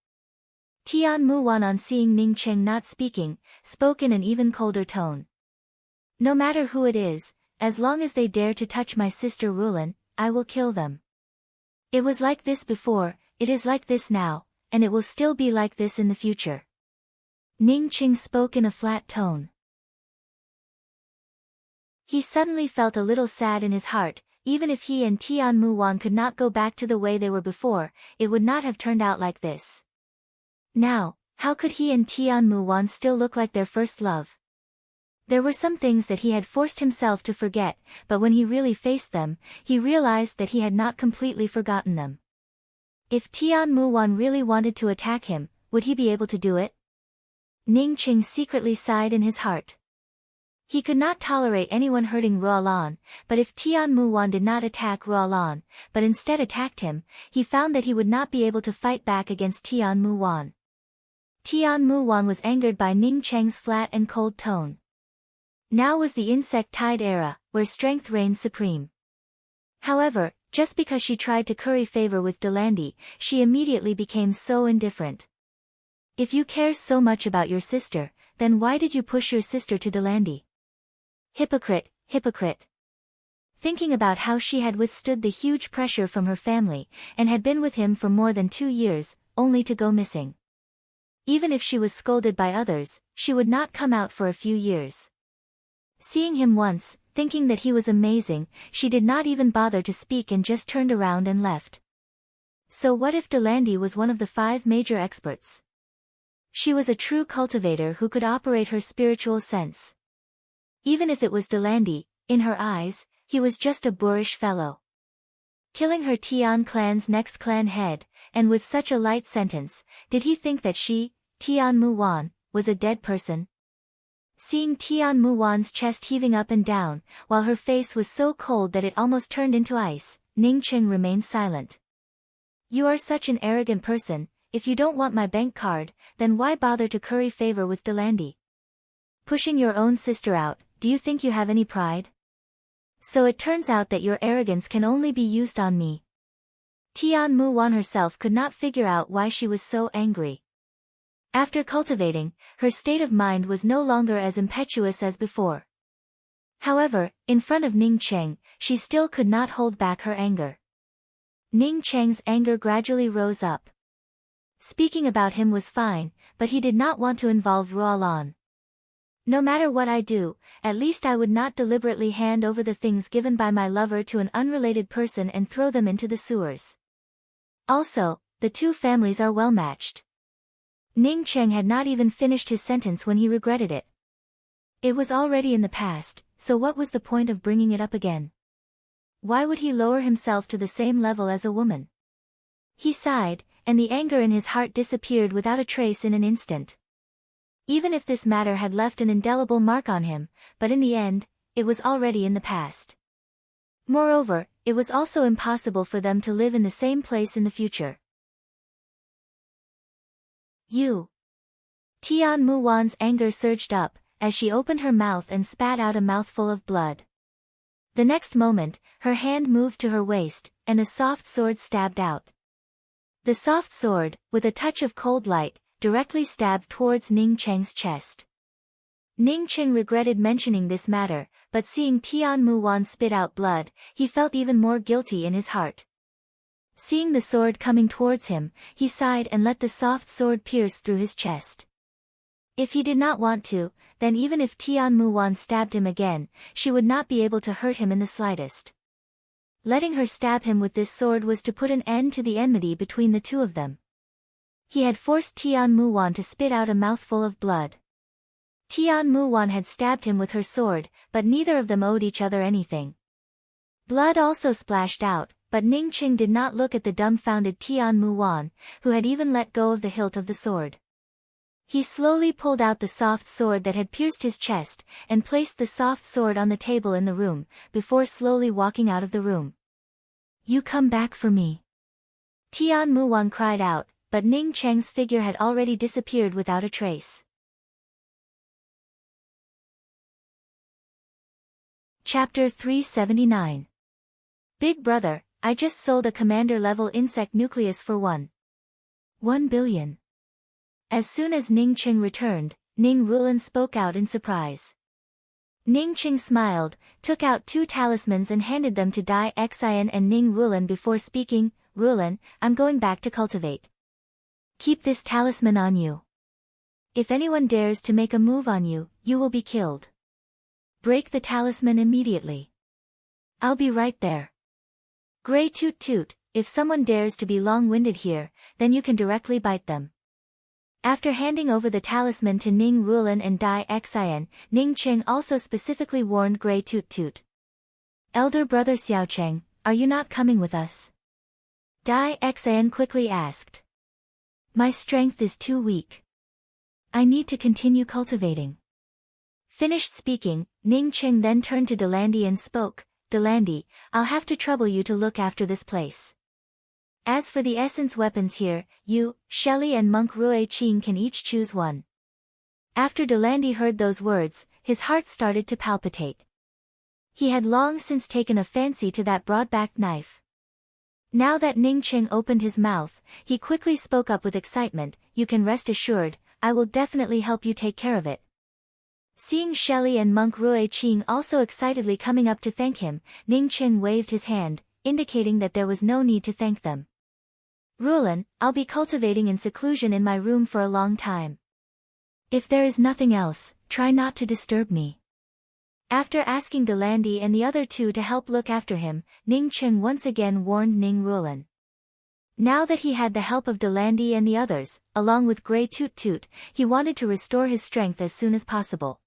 Tian Muwan, on seeing Ning Qing not speaking, spoke in an even colder tone. No matter who it is, as long as they dare to touch my sister Rulan, I will kill them. It was like this before, it is like this now, and it will still be like this in the future. Ning Qing spoke in a flat tone. He suddenly felt a little sad in his heart. Even if he and Tian Muwan could not go back to the way they were before, it would not have turned out like this. Now, how could he and Tian Muwan still look like their first love? There were some things that he had forced himself to forget, but when he really faced them, he realized that he had not completely forgotten them. If Tian Muwan really wanted to attack him, would he be able to do it? Ning Qing secretly sighed in his heart. He could not tolerate anyone hurting Ruolan, but if Tian Muwan did not attack Ruolan, but instead attacked him, he found that he would not be able to fight back against Tian Muwan. Tian Muwan was angered by Ning Qing's flat and cold tone. Now was the insect tide era, where strength reigned supreme. However, just because she tried to curry favor with Delandi, she immediately became so indifferent. If you care so much about your sister, then why did you push your sister to Delandi? Hypocrite, hypocrite. Thinking about how she had withstood the huge pressure from her family, and had been with him for more than 2 years, only to go missing. Even if she was scolded by others, she would not come out for a few years. Seeing him once, thinking that he was amazing, she did not even bother to speak and just turned around and left. So what if Delandi was one of the 5 major experts? She was a true cultivator who could operate her spiritual sense. Even if it was Delandi, in her eyes, he was just a boorish fellow. Killing her Tian clan's next clan head, and with such a light sentence, did he think that she, Tian Muwan, was a dead person? Seeing Tian Muwan's chest heaving up and down, while her face was so cold that it almost turned into ice, Ning Qing remained silent. You are such an arrogant person. If you don't want my bank card, then why bother to curry favor with Delandi? Pushing your own sister out, do you think you have any pride? So it turns out that your arrogance can only be used on me. Tian Muwan herself could not figure out why she was so angry. After cultivating, her state of mind was no longer as impetuous as before. However, in front of Ning Qing, she still could not hold back her anger. Ning Qing's anger gradually rose up. Speaking about him was fine, but he did not want to involve Ruolan. No matter what I do, at least I would not deliberately hand over the things given by my lover to an unrelated person and throw them into the sewers. Also, the two families are well matched. Ning Qing had not even finished his sentence when he regretted it. It was already in the past, so what was the point of bringing it up again? Why would he lower himself to the same level as a woman? He sighed, and the anger in his heart disappeared without a trace in an instant. Even if this matter had left an indelible mark on him, but in the end, it was already in the past. Moreover, it was also impossible for them to live in the same place in the future. You. Tian Muwan's anger surged up, as she opened her mouth and spat out a mouthful of blood. The next moment, her hand moved to her waist, and a soft sword stabbed out. The soft sword, with a touch of cold light, directly stabbed towards Ning Qing's chest. Ning Qing regretted mentioning this matter, but seeing Tian Muwan spit out blood, he felt even more guilty in his heart. Seeing the sword coming towards him, he sighed and let the soft sword pierce through his chest. If he did not want to, then even if Tian Muwan stabbed him again, she would not be able to hurt him in the slightest. Letting her stab him with this sword was to put an end to the enmity between the two of them. He had forced Tian Muwan to spit out a mouthful of blood. Tian Muwan had stabbed him with her sword, but neither of them owed each other anything. Blood also splashed out, but Ning Qing did not look at the dumbfounded Tian Muwan, who had even let go of the hilt of the sword. He slowly pulled out the soft sword that had pierced his chest, and placed the soft sword on the table in the room, before slowly walking out of the room. "You come back for me." Tian Muwan cried out, but Ning Cheng's figure had already disappeared without a trace. Chapter 379. Big Brother, I just sold a commander-level insect nucleus for 1 billion. As soon as Ning Qing returned, Ning Rulan spoke out in surprise. Ning Qing smiled, took out 2 talismans and handed them to Dai Xian and Ning Rulan before speaking. "Rulan, I'm going back to cultivate. Keep this talisman on you. If anyone dares to make a move on you, you will be killed. Break the talisman immediately. I'll be right there. Gray toot toot, if someone dares to be long-winded here, then you can directly bite them." After handing over the talisman to Ning Rulan and Dai Xian, Ning Qing also specifically warned Gray Toot Toot. "Elder brother Xiaocheng, are you not coming with us?" Dai Xian quickly asked. "My strength is too weak. I need to continue cultivating." Finished speaking, Ning Qing then turned to Delandi and spoke. "Delandi, I'll have to trouble you to look after this place. As for the essence weapons here, you, Shelley and Monk Rue Qing can each choose one." After Delandi heard those words, his heart started to palpitate. He had long since taken a fancy to that broad-backed knife. Now that Ning Qing opened his mouth, he quickly spoke up with excitement. "You can rest assured, I will definitely help you take care of it." Seeing Shelley and Monk Rue Qing also excitedly coming up to thank him, Ning Qing waved his hand, indicating that there was no need to thank them. "Rulan, I'll be cultivating in seclusion in my room for a long time. If there is nothing else, try not to disturb me." After asking Delandi and the other 2 to help look after him, Ning Qing once again warned Ning Rulan. Now that he had the help of Delandi and the others, along with Gray Toot Toot, he wanted to restore his strength as soon as possible.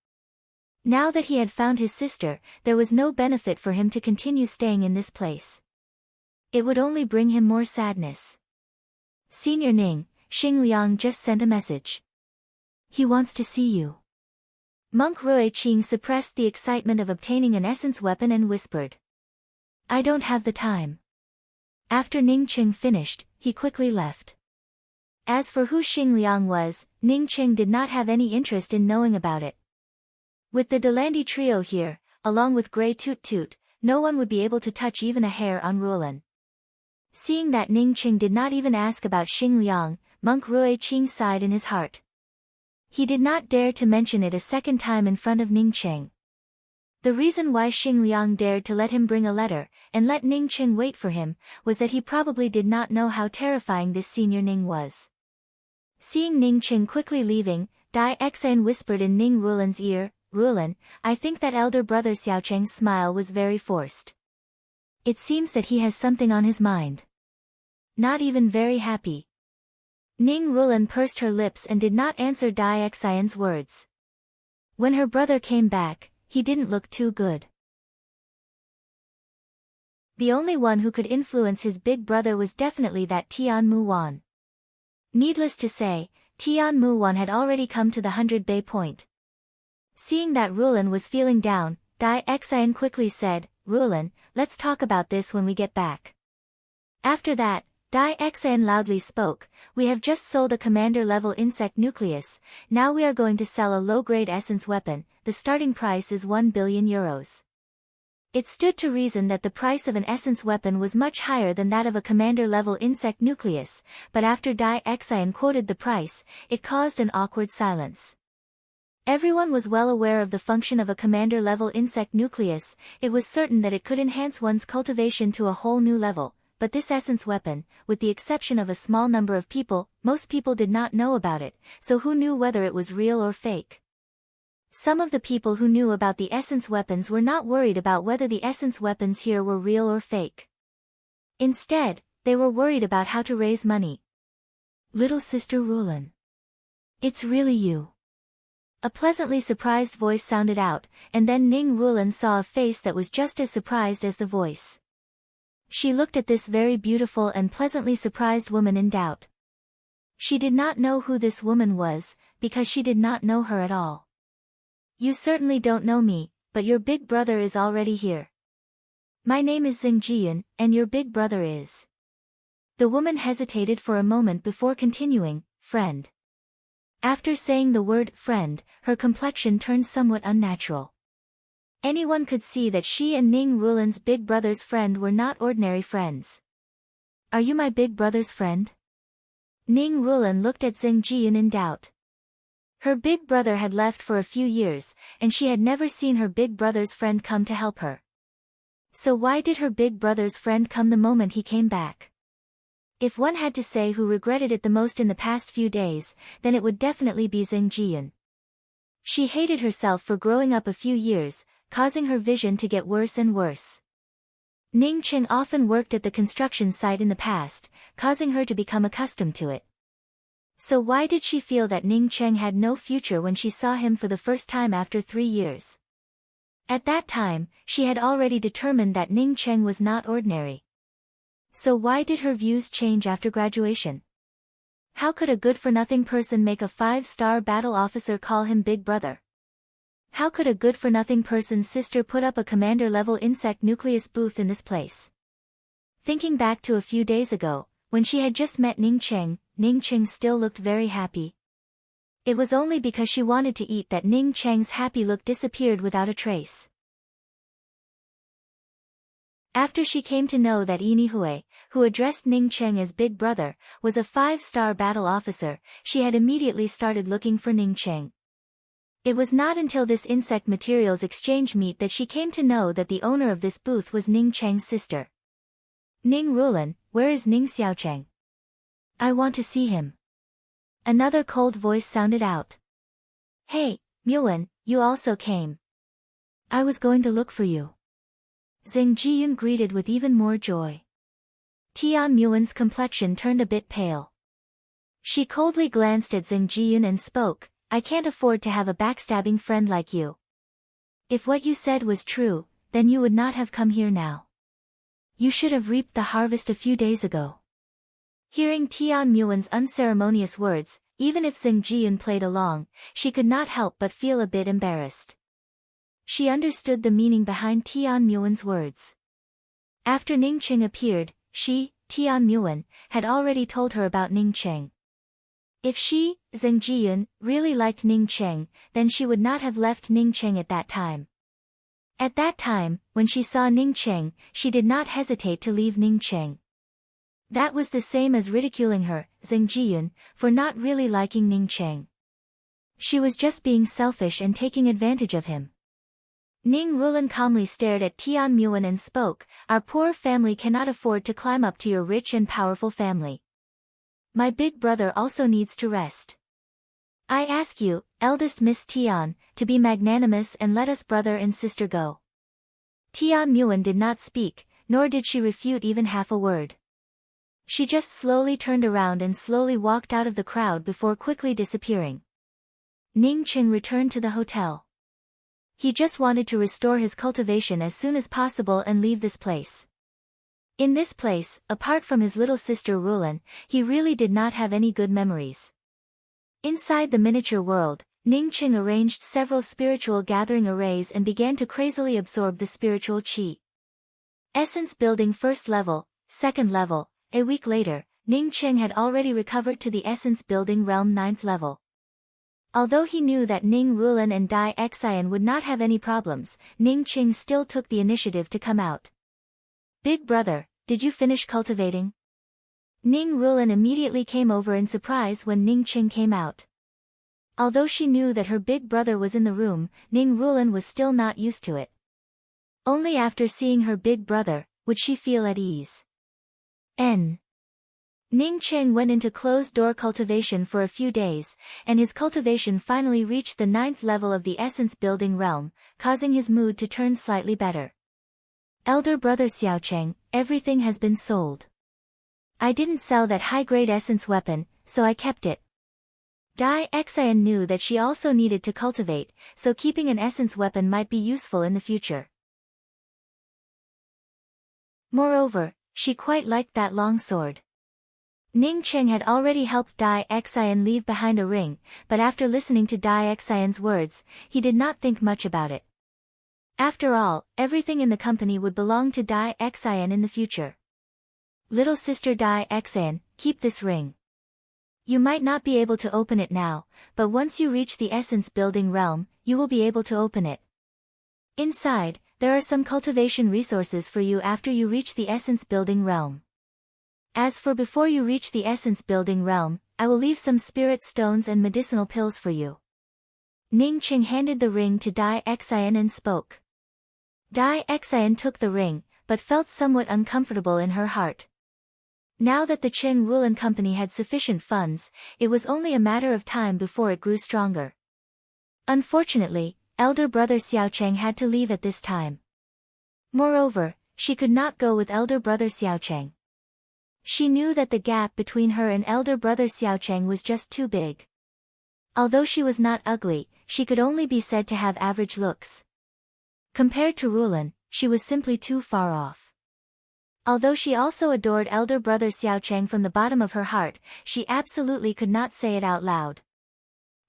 Now that he had found his sister, there was no benefit for him to continue staying in this place. It would only bring him more sadness. "Senior Ning, Xing Liang just sent a message. He wants to see you." Monk Rue Qing suppressed the excitement of obtaining an essence weapon and whispered. "I don't have the time." After Ning Qing finished, he quickly left. As for who Xing Liang was, Ning Qing did not have any interest in knowing about it. With the Delandi trio here, along with Gray Toot Toot, no one would be able to touch even a hair on Rulan. Seeing that Ning Qing did not even ask about Xing Liang, Monk Rue Qing sighed in his heart. He did not dare to mention it a second time in front of Ning Qing. The reason why Xing Liang dared to let him bring a letter, and let Ning Qing wait for him, was that he probably did not know how terrifying this senior Ning was. Seeing Ning Qing quickly leaving, Dai Xian whispered in Ning Rulan's ear, "Rulan, I think that elder brother Xiaocheng's smile was very forced. It seems that he has something on his mind. Not even very happy." Ning Rulan pursed her lips and did not answer Dai Xian's words. When her brother came back, he didn't look too good. The only one who could influence his big brother was definitely that Tian Muwan. Needless to say, Tian Muwan had already come to the 100-bay point. Seeing that Rulan was feeling down, Dai Xian quickly said, "Rulan, let's talk about this when we get back." After that, Dai Xian loudly spoke, "We have just sold a commander-level insect nucleus, now we are going to sell a low-grade essence weapon, the starting price is 1 billion euros. It stood to reason that the price of an essence weapon was much higher than that of a commander-level insect nucleus, but after Dai Xian quoted the price, it caused an awkward silence. Everyone was well aware of the function of a commander-level insect nucleus. It was certain that it could enhance one's cultivation to a whole new level, but this essence weapon, with the exception of a small number of people, most people did not know about it, so who knew whether it was real or fake? Some of the people who knew about the essence weapons were not worried about whether the essence weapons here were real or fake. Instead, they were worried about how to raise money. Little Sister Rulin. It's really you. A pleasantly surprised voice sounded out, and then Ning Rulin saw a face that was just as surprised as the voice. She looked at this very beautiful and pleasantly surprised woman in doubt. She did not know who this woman was, because she did not know her at all. You certainly don't know me, but your big brother is already here. My name is Xing Jiyun, and your big brother is. The woman hesitated for a moment before continuing, friend. After saying the word friend, her complexion turned somewhat unnatural. Anyone could see that she and Ning Rulin's big brother's friend were not ordinary friends. Are you my big brother's friend? Ning Rulin looked at Xing Jiyun in doubt. Her big brother had left for a few years, and she had never seen her big brother's friend come to help her. So why did her big brother's friend come the moment he came back? If one had to say who regretted it the most in the past few days, then it would definitely be Xing Jiyun. She hated herself for growing up a few years, causing her vision to get worse and worse. Ning Cheng often worked at the construction site in the past, causing her to become accustomed to it. So why did she feel that Ning Cheng had no future when she saw him for the first time after 3 years? At that time, she had already determined that Ning Cheng was not ordinary. So why did her views change after graduation? How could a good-for-nothing person make a 5-star battle officer call him big brother? How could a good-for-nothing person's sister put up a commander-level insect nucleus booth in this place? Thinking back to a few days ago, when she had just met Ning Cheng still looked very happy. It was only because she wanted to eat that Ning Cheng's happy look disappeared without a trace. After she came to know that Yi Hui, who addressed Ning Cheng as big brother, was a 5-star battle officer, she had immediately started looking for Ning Cheng. It was not until this insect materials exchange meet that she came to know that the owner of this booth was Ning Cheng's sister. Ning Rulin, where is Ning Xiaocheng? I want to see him. Another cold voice sounded out. Hey, Muwen, you also came. I was going to look for you. Xing Jiyun greeted with even more joy. Tian Muwen's complexion turned a bit pale. She coldly glanced at Xing Jiyun and spoke, I can't afford to have a backstabbing friend like you. If what you said was true, then you would not have come here now. You should have reaped the harvest a few days ago. Hearing Tian Muwen's unceremonious words, even if Xing Jiyun played along, she could not help but feel a bit embarrassed. She understood the meaning behind Tian Muwen's words. After Ning Cheng appeared, she, Tian Muwen, had already told her about Ning Cheng. If she, Xing Jiyun, really liked Ning Cheng, then she would not have left Ning Cheng at that time. At that time, when she saw Ning Cheng, she did not hesitate to leave Ning Cheng. That was the same as ridiculing her, Xing Jiyun, for not really liking Ning Cheng. She was just being selfish and taking advantage of him. Ning Rulin calmly stared at Tian Muwen and spoke, our poor family cannot afford to climb up to your rich and powerful family. My big brother also needs to rest. I ask you, eldest Miss Tian, to be magnanimous and let us brother and sister go. Tian Muwen did not speak, nor did she refute even half a word. She just slowly turned around and slowly walked out of the crowd before quickly disappearing. Ning Cheng returned to the hotel. He just wanted to restore his cultivation as soon as possible and leave this place. In this place, apart from his little sister Rulin, he really did not have any good memories. Inside the miniature world, Ning Cheng arranged several spiritual gathering arrays and began to crazily absorb the spiritual qi. Essence building first level, second level. A week later, Ning Cheng had already recovered to the essence building realm 9th level. Although he knew that Ning Rulin and Dai Xian would not have any problems, Ning Cheng still took the initiative to come out. Big brother, did you finish cultivating? Ning Rulin immediately came over in surprise when Ning Cheng came out. Although she knew that her big brother was in the room, Ning Rulin was still not used to it. Only after seeing her big brother would she feel at ease. N. Ning Cheng went into closed-door cultivation for a few days, and his cultivation finally reached the 9th level of the essence-building realm, causing his mood to turn slightly better. Elder brother Xiaocheng, everything has been sold. I didn't sell that high-grade essence weapon, so I kept it. Dai Xian knew that she also needed to cultivate, so keeping an essence weapon might be useful in the future. Moreover, she quite liked that long sword. Ning Cheng had already helped Dai Xian leave behind a ring, but after listening to Dai Xian's words, he did not think much about it. After all, everything in the company would belong to Dai Xian in the future. Little sister Dai Xian, keep this ring. You might not be able to open it now, but once you reach the essence-building realm, you will be able to open it. Inside, there are some cultivation resources for you after you reach the essence-building realm. As for before you reach the essence-building realm, I will leave some spirit stones and medicinal pills for you. Ning Cheng handed the ring to Dai Xian and spoke. Dai Xian took the ring, but felt somewhat uncomfortable in her heart. Now that the Cheng Rulan company had sufficient funds, it was only a matter of time before it grew stronger. Unfortunately, elder brother Xiaocheng had to leave at this time. Moreover, she could not go with elder brother Xiaocheng. She knew that the gap between her and elder brother Xiaocheng was just too big. Although she was not ugly, she could only be said to have average looks. Compared to Rulan, she was simply too far off. Although she also adored elder brother Xiaocheng from the bottom of her heart, she absolutely could not say it out loud.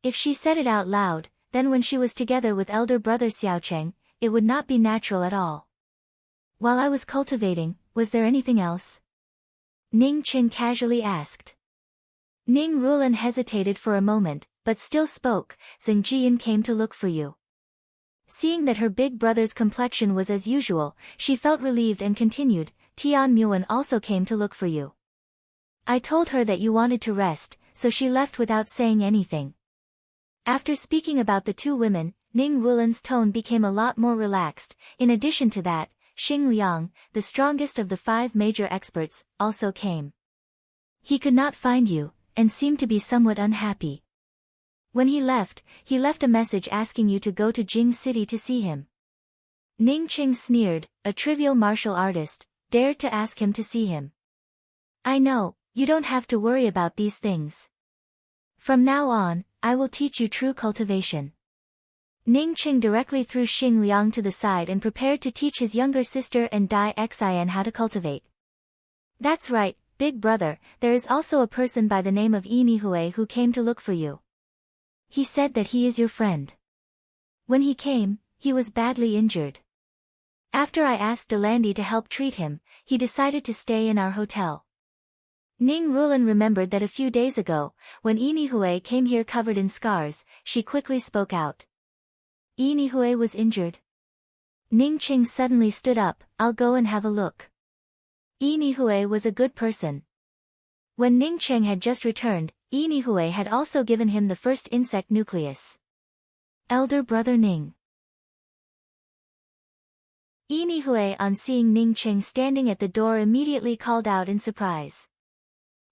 If she said it out loud, then when she was together with elder brother Xiaocheng, it would not be natural at all. While I was cultivating, was there anything else? Ning Cheng casually asked. Ning Rulan hesitated for a moment, but still spoke. Zheng Jian came to look for you. Seeing that her big brother's complexion was as usual, she felt relieved and continued, Tian Muan also came to look for you. I told her that you wanted to rest, so she left without saying anything. After speaking about the two women, Ning Rulan's tone became a lot more relaxed. In addition to that, Xing Liang, the strongest of the 5 major experts, also came. He could not find you, and seemed to be somewhat unhappy. When he left a message asking you to go to Jing City to see him. Ning Cheng sneered, a trivial martial artist, dared to ask him to see him. I know, you don't have to worry about these things. From now on, I will teach you true cultivation. Ning Cheng directly threw Xing Liang to the side and prepared to teach his younger sister and Dai Xian how to cultivate. That's right, big brother, there is also a person by the name of Yi Nihue who came to look for you. He said that he is your friend. When he came, he was badly injured. After I asked Delandi to help treat him, he decided to stay in our hotel. Ning Rulan remembered that a few days ago, when Yi Nihue came here covered in scars, she quickly spoke out. Yi Nihue was injured. Ning Cheng suddenly stood up, I'll go and have a look. Yi Nihue was a good person. When Ning Cheng had just returned, Yi Nihue had also given him the first insect nucleus. Elder brother Ning. Yi Nihue on seeing Ning Cheng standing at the door immediately called out in surprise.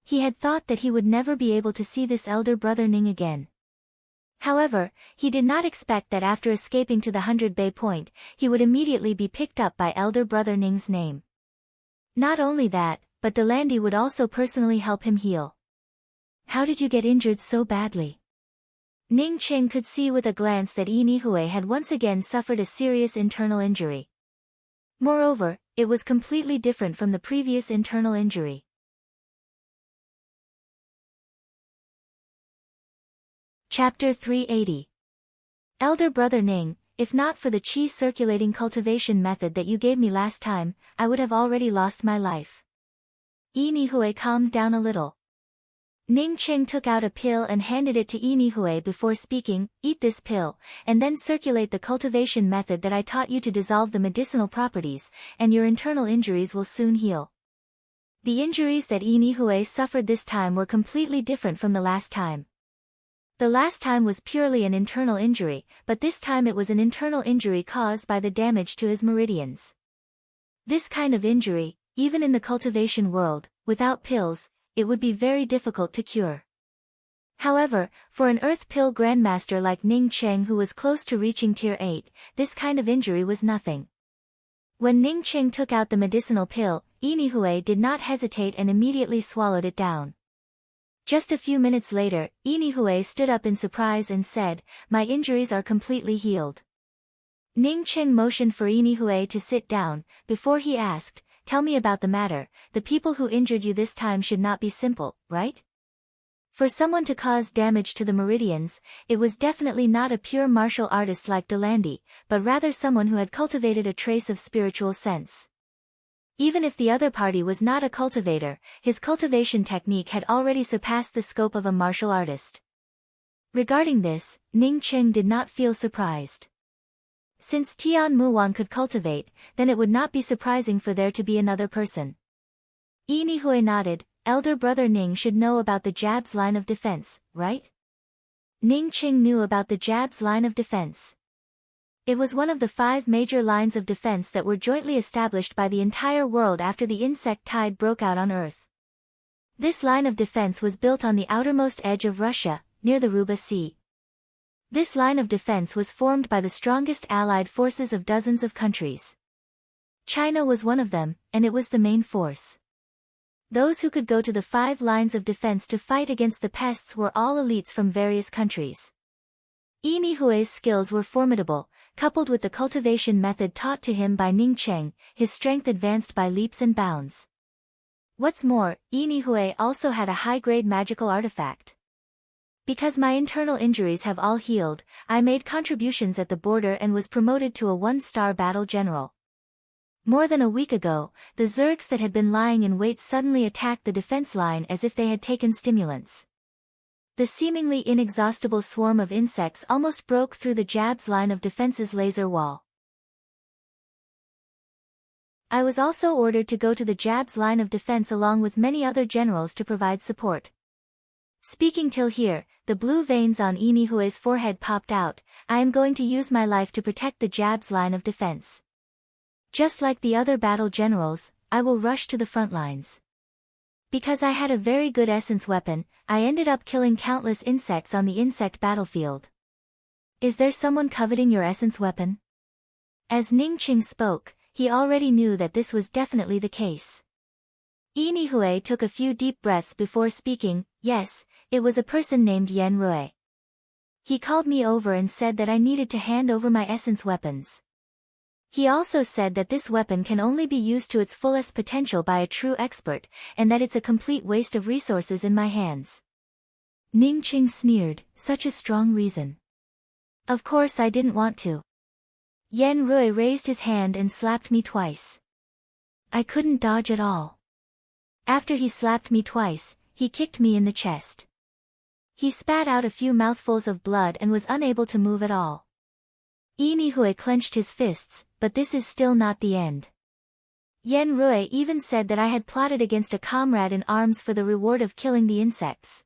He had thought that he would never be able to see this elder brother Ning again. However, he did not expect that after escaping to the 100 Bay Point, he would immediately be picked up by elder brother Ning's name. Not only that, but Delandi would also personally help him heal. How did you get injured so badly? Ning Cheng could see with a glance that Yi Nihue had once again suffered a serious internal injury. Moreover, it was completely different from the previous internal injury. Chapter 380. Elder brother Ning, if not for the qi circulating cultivation method that you gave me last time, I would have already lost my life. Yi Nihue calmed down a little. Ning Cheng took out a pill and handed it to Yi Nihue before speaking, eat this pill, and then circulate the cultivation method that I taught you to dissolve the medicinal properties, and your internal injuries will soon heal. The injuries that Yi Nihue suffered this time were completely different from the last time. The last time was purely an internal injury, but this time it was an internal injury caused by the damage to his meridians. This kind of injury, even in the cultivation world, without pills, it would be very difficult to cure. However, for an Earth Pill Grandmaster like Ning Cheng who was close to reaching Tier 8, this kind of injury was nothing. When Ning Cheng took out the medicinal pill, Yinhui did not hesitate and immediately swallowed it down. Just a few minutes later, Yinhui stood up in surprise and said, "My injuries are completely healed." Ning Cheng motioned for Yinhui to sit down, before he asked, "Tell me about the matter, the people who injured you this time should not be simple, right?" For someone to cause damage to the meridians, it was definitely not a pure martial artist like Delandi, but rather someone who had cultivated a trace of spiritual sense. Even if the other party was not a cultivator, his cultivation technique had already surpassed the scope of a martial artist. Regarding this, Ning Cheng did not feel surprised. Since Tian Muwan could cultivate, then it would not be surprising for there to be another person. Yinhui nodded. Elder brother Ning should know about the Jab's line of defense, right? Ning Cheng knew about the Jab's line of defense. It was one of the 5 major lines of defense that were jointly established by the entire world after the insect tide broke out on Earth. This line of defense was built on the outermost edge of Russia, near the Ruba Sea. This line of defense was formed by the strongest allied forces of dozens of countries. China was one of them, and it was the main force. Those who could go to the 5 lines of defense to fight against the pests were all elites from various countries. Yinihui's skills were formidable, coupled with the cultivation method taught to him by Ning Cheng, his strength advanced by leaps and bounds. What's more, Yinihui also had a high-grade magical artifact. Because my internal injuries have all healed, I made contributions at the border and was promoted to a 1-star battle general. More than a week ago, the Zergs that had been lying in wait suddenly attacked the defense line as if they had taken stimulants. The seemingly inexhaustible swarm of insects almost broke through the Jab's line of defense's laser wall. I was also ordered to go to the Jab's line of defense along with many other generals to provide support. Speaking till here, the blue veins on Yinihui's forehead popped out. I am going to use my life to protect the Jab's line of defense. Just like the other battle generals, I will rush to the front lines. Because I had a very good essence weapon, I ended up killing countless insects on the insect battlefield. Is there someone coveting your essence weapon? As Ning Cheng spoke, he already knew that this was definitely the case. Yinhui took a few deep breaths before speaking. Yes, it was a person named Yen Rui. He called me over and said that I needed to hand over my essence weapons. He also said that this weapon can only be used to its fullest potential by a true expert, and that it's a complete waste of resources in my hands. Ning Cheng sneered, such a strong reason. Of course I didn't want to. Yen Rui raised his hand and slapped me twice. I couldn't dodge at all. After he slapped me twice, he kicked me in the chest. He spat out a few mouthfuls of blood and was unable to move at all. Yinhui clenched his fists, but this is still not the end. Yen Rui even said that I had plotted against a comrade in arms for the reward of killing the insects.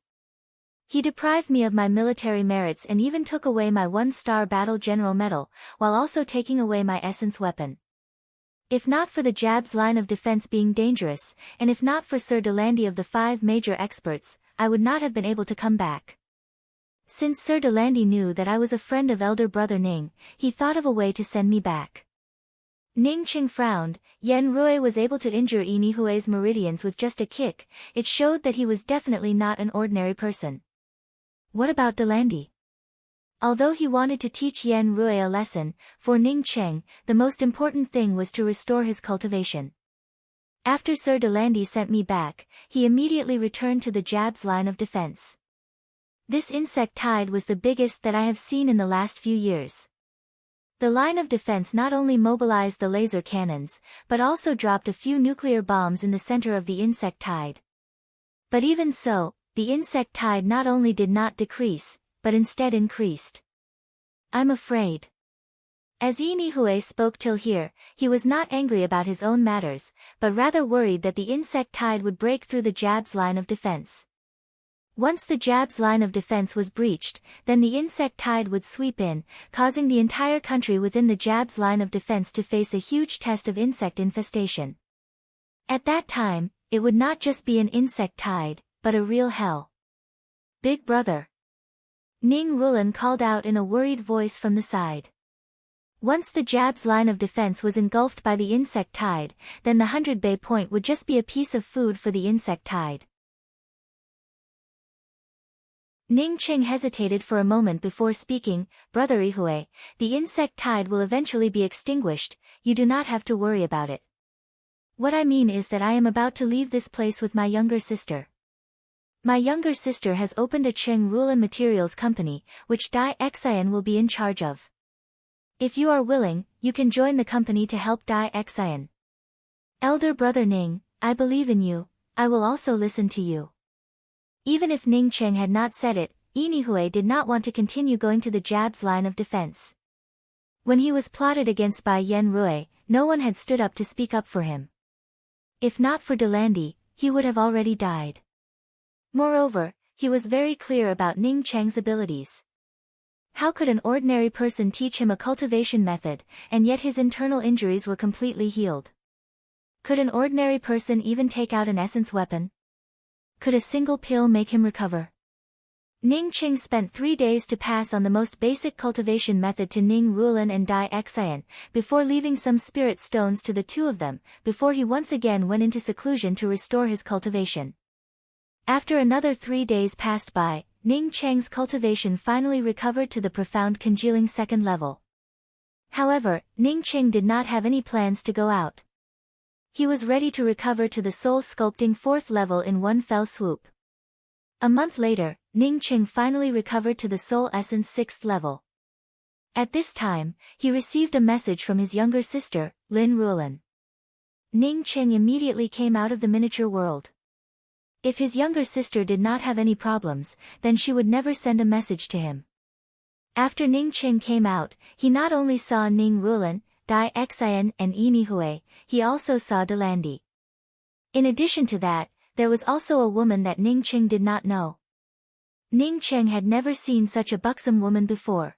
He deprived me of my military merits and even took away my 1-star battle general medal, while also taking away my essence weapon. If not for the Jab's line of defense being dangerous, and if not for Sir Delandi of the 5 major experts, I would not have been able to come back. Since Sir Delandi knew that I was a friend of elder brother Ning, he thought of a way to send me back. Ning Cheng frowned. Yen Rui was able to injure Yinihui's meridians with just a kick. It showed that he was definitely not an ordinary person. What about Delandi? Although he wanted to teach Yen Rui a lesson, for Ning Cheng, the most important thing was to restore his cultivation. After Sir Delandi sent me back, he immediately returned to the Jab's line of defense. This insect tide was the biggest that I have seen in the last few years. The line of defense not only mobilized the laser cannons, but also dropped a few nuclear bombs in the center of the insect tide. But even so, the insect tide not only did not decrease, but instead increased. I'm afraid. As Yinhui spoke till here, he was not angry about his own matters, but rather worried that the insect tide would break through the Jab's line of defense. Once the Jab's line of defense was breached, then the insect tide would sweep in, causing the entire country within the Jab's line of defense to face a huge test of insect infestation. At that time, it would not just be an insect tide, but a real hell. Big brother. Ning Rulan called out in a worried voice from the side. Once the Jab's line of defense was engulfed by the insect tide, then the 100 Bay Point would just be a piece of food for the insect tide. Ning Cheng hesitated for a moment before speaking. Brother Ihue, the insect tide will eventually be extinguished, you do not have to worry about it. What I mean is that I am about to leave this place with my younger sister. My younger sister has opened a Cheng Rulan Materials company, which Dai Xian will be in charge of. If you are willing, you can join the company to help Dai Xian. Elder brother Ning, I believe in you, I will also listen to you. Even if Ning Cheng had not said it, Inihue did not want to continue going to the Jab's line of defense. When he was plotted against by Yen Rui, no one had stood up to speak up for him. If not for Delandi, he would have already died. Moreover, he was very clear about Ning Cheng's abilities. How could an ordinary person teach him a cultivation method, and yet his internal injuries were completely healed? Could an ordinary person even take out an essence weapon? Could a single pill make him recover? Ning Cheng spent 3 days to pass on the most basic cultivation method to Ning Rulan and Dai Xian, before leaving some spirit stones to the two of them, before he once again went into seclusion to restore his cultivation. After another 3 days passed by, Ning Cheng's cultivation finally recovered to the profound congealing second level. However, Ning Cheng did not have any plans to go out. He was ready to recover to the soul sculpting 4th level in one fell swoop. A month later, Ning Cheng finally recovered to the soul essence 6th level. At this time, he received a message from his younger sister, Lin Rulan. Ning Cheng immediately came out of the miniature world. If his younger sister did not have any problems, then she would never send a message to him. After Ning Cheng came out, he not only saw Ning Rulan, Dai Xian and Inihue, he also saw Delandi. In addition to that, there was also a woman that Ning Cheng did not know. Ning Cheng had never seen such a buxom woman before.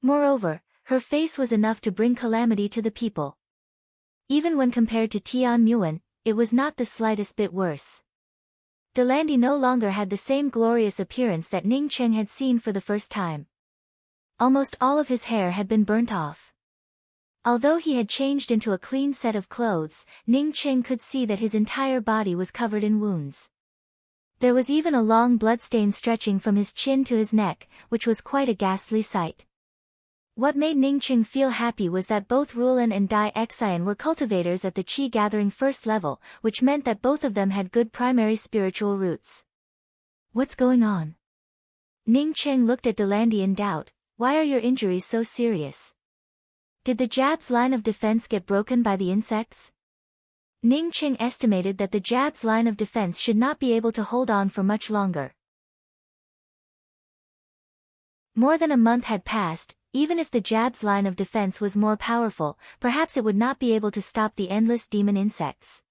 Moreover, her face was enough to bring calamity to the people. Even when compared to Tian Muan, it was not the slightest bit worse. Delandi no longer had the same glorious appearance that Ning Cheng had seen for the first time. Almost all of his hair had been burnt off. Although he had changed into a clean set of clothes, Ning Cheng could see that his entire body was covered in wounds. There was even a long bloodstain stretching from his chin to his neck, which was quite a ghastly sight. What made Ning Cheng feel happy was that both Rulan and Dai Xian were cultivators at the Qi Gathering 1st level, which meant that both of them had good primary spiritual roots. What's going on? Ning Cheng looked at Delandi in doubt. Why are your injuries so serious? Did the Jab's line of defense get broken by the insects? Ning Cheng estimated that the Jab's line of defense should not be able to hold on for much longer. More than a month had passed. Even if the Jab's line of defense was more powerful, perhaps it would not be able to stop the endless demon insects.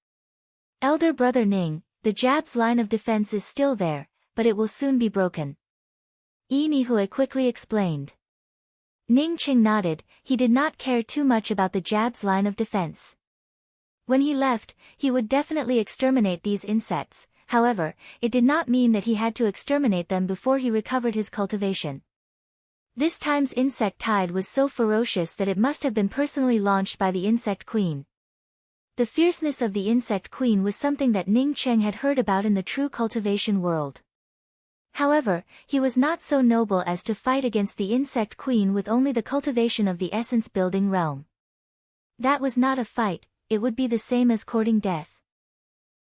Elder brother Ning, the Jab's line of defense is still there, but it will soon be broken. Inihue quickly explained. Ning Cheng nodded. He did not care too much about the Jab's line of defense. When he left, he would definitely exterminate these insects. However, it did not mean that he had to exterminate them before he recovered his cultivation. This time's insect tide was so ferocious that it must have been personally launched by the insect queen. The fierceness of the insect queen was something that Ning Cheng had heard about in the true cultivation world. However, he was not so noble as to fight against the insect queen with only the cultivation of the essence building realm. That was not a fight, it would be the same as courting death.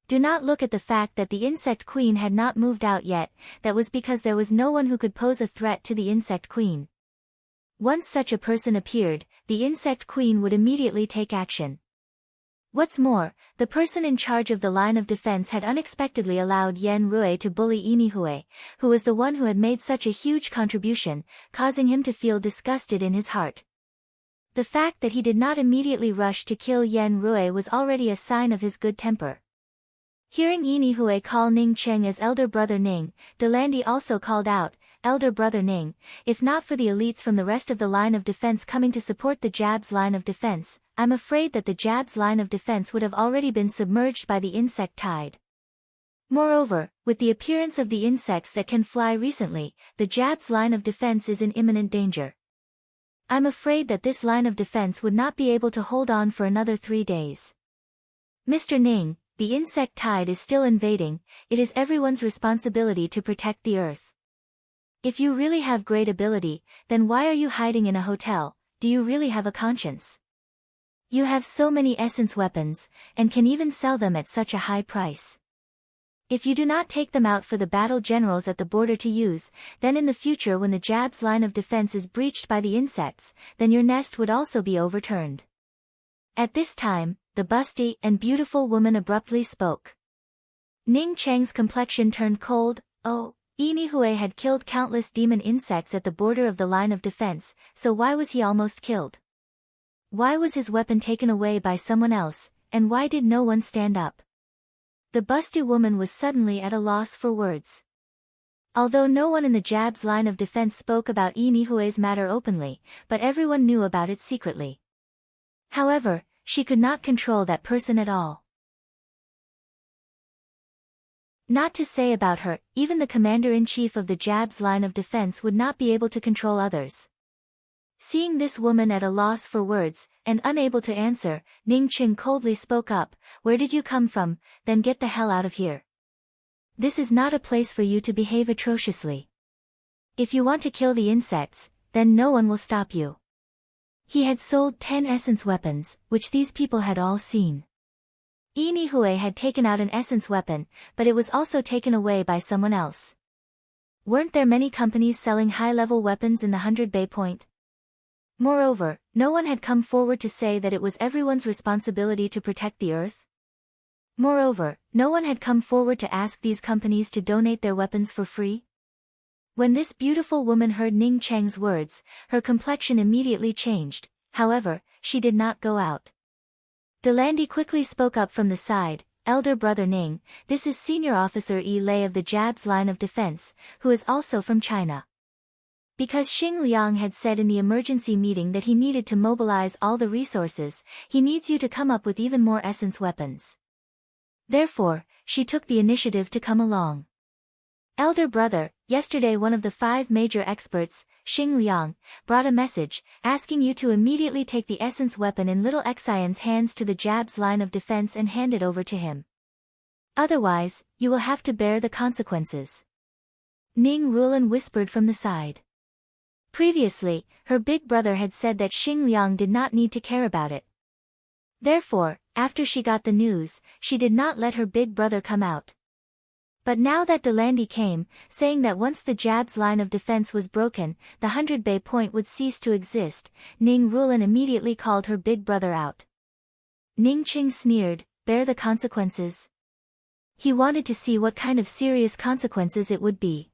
Do not look at the fact that the insect queen had not moved out yet, that was because there was no one who could pose a threat to the insect queen. Once such a person appeared, the insect queen would immediately take action. What's more, the person in charge of the line of defense had unexpectedly allowed Yen Rui to bully Inihue, who was the one who had made such a huge contribution, causing him to feel disgusted in his heart. The fact that he did not immediately rush to kill Yen Rui was already a sign of his good temper. Hearing Inihue call Ning Cheng as elder brother Ning, Delandi also called out, elder brother Ning, if not for the elites from the rest of the line of defense coming to support the Jab's line of defense, I'm afraid that the Jab's line of defense would have already been submerged by the insect tide. Moreover, with the appearance of the insects that can fly recently, the Jab's line of defense is in imminent danger. I'm afraid that this line of defense would not be able to hold on for another 3 days. Mr. Ning, the insect tide is still invading, it is everyone's responsibility to protect the earth. If you really have great ability, then why are you hiding in a hotel? Do you really have a conscience? You have so many essence weapons, and can even sell them at such a high price. If you do not take them out for the battle generals at the border to use, then in the future when the Jab's line of defense is breached by the insects, then your nest would also be overturned. At this time, the busty and beautiful woman abruptly spoke. Ning Cheng's complexion turned cold. Oh, Yinihue had killed countless demon insects at the border of the line of defense, so why was he almost killed? Why was his weapon taken away by someone else, and why did no one stand up? The busty woman was suddenly at a loss for words. Although no one in the Jab's line of defense spoke about Yinihue's matter openly, but everyone knew about it secretly. However, she could not control that person at all. Not to say about her, even the commander-in-chief of the Jab's line of defense would not be able to control others. Seeing this woman at a loss for words, and unable to answer, Ning Qing coldly spoke up, "Where did you come from? Then get the hell out of here. This is not a place for you to behave atrociously. If you want to kill the insects, then no one will stop you." He had sold 10 essence weapons, which these people had all seen. Yinihue had taken out an essence weapon, but it was also taken away by someone else. Weren't there many companies selling high-level weapons in the 100 Bay Point? Moreover, no one had come forward to say that it was everyone's responsibility to protect the earth. Moreover, no one had come forward to ask these companies to donate their weapons for free. When this beautiful woman heard Ning Cheng's words, her complexion immediately changed. However, she did not go out. Delandi quickly spoke up from the side, "Elder brother Ning, this is Senior Officer Yi Lei of the Jab's line of defense, who is also from China." Because Xing Liang had said in the emergency meeting that he needed to mobilize all the resources, he needs you to come up with even more essence weapons. Therefore, she took the initiative to come along. "Elder brother, yesterday one of the 5 major experts, Xing Liang, brought a message, asking you to immediately take the essence weapon in Little Xian's hands to the Jab's line of defense and hand it over to him. Otherwise, you will have to bear the consequences." Ning Rulan whispered from the side. Previously, her big brother had said that Xing Liang did not need to care about it. Therefore, after she got the news, she did not let her big brother come out. But now that Delandi came, saying that once the Jab's line of defense was broken, the 100 Bay Point would cease to exist, Ning Rulan immediately called her big brother out. Ning Qing sneered, "Bear the consequences?" He wanted to see what kind of serious consequences it would be.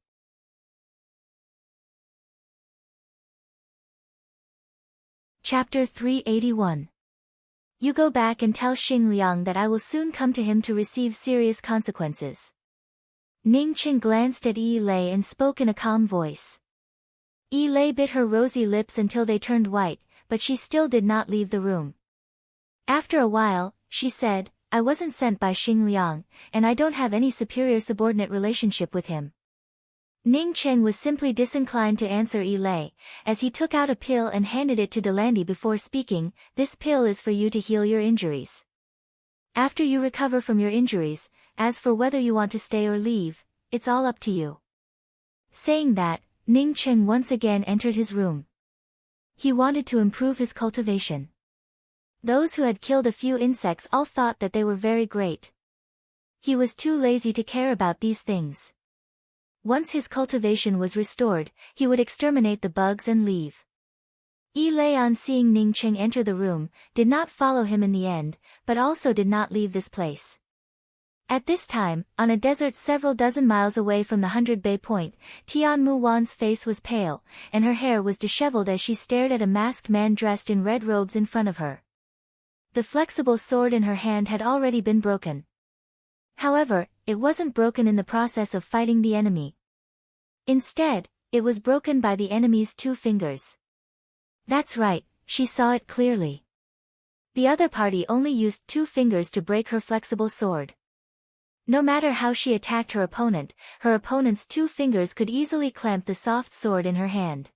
Chapter 381. You go back and tell Xing Liang that I will soon come to him to receive serious consequences. Ning Qing glanced at Yi Lei and spoke in a calm voice. Yi Lei bit her rosy lips until they turned white, but she still did not leave the room. After a while, she said, "I wasn't sent by Xing Liang, and I don't have any superior-subordinate relationship with him." Ning Cheng was simply disinclined to answer Yi Lei, as he took out a pill and handed it to Delandi before speaking, "This pill is for you to heal your injuries. After you recover from your injuries, as for whether you want to stay or leave, it's all up to you." Saying that, Ning Cheng once again entered his room. He wanted to improve his cultivation. Those who had killed a few insects all thought that they were very great. He was too lazy to care about these things. Once his cultivation was restored, he would exterminate the bugs and leave. Yi Lei, on seeing Ning Cheng enter the room, did not follow him in the end, but also did not leave this place. At this time, on a desert several dozen miles away from the 100 Bay Point, Tian Mu Wan's face was pale, and her hair was disheveled as she stared at a masked man dressed in red robes in front of her. The flexible sword in her hand had already been broken. However, it wasn't broken in the process of fighting the enemy. Instead, it was broken by the enemy's 2 fingers. That's right, she saw it clearly. The other party only used 2 fingers to break her flexible sword. No matter how she attacked her opponent's 2 fingers could easily clamp the soft sword in her hand.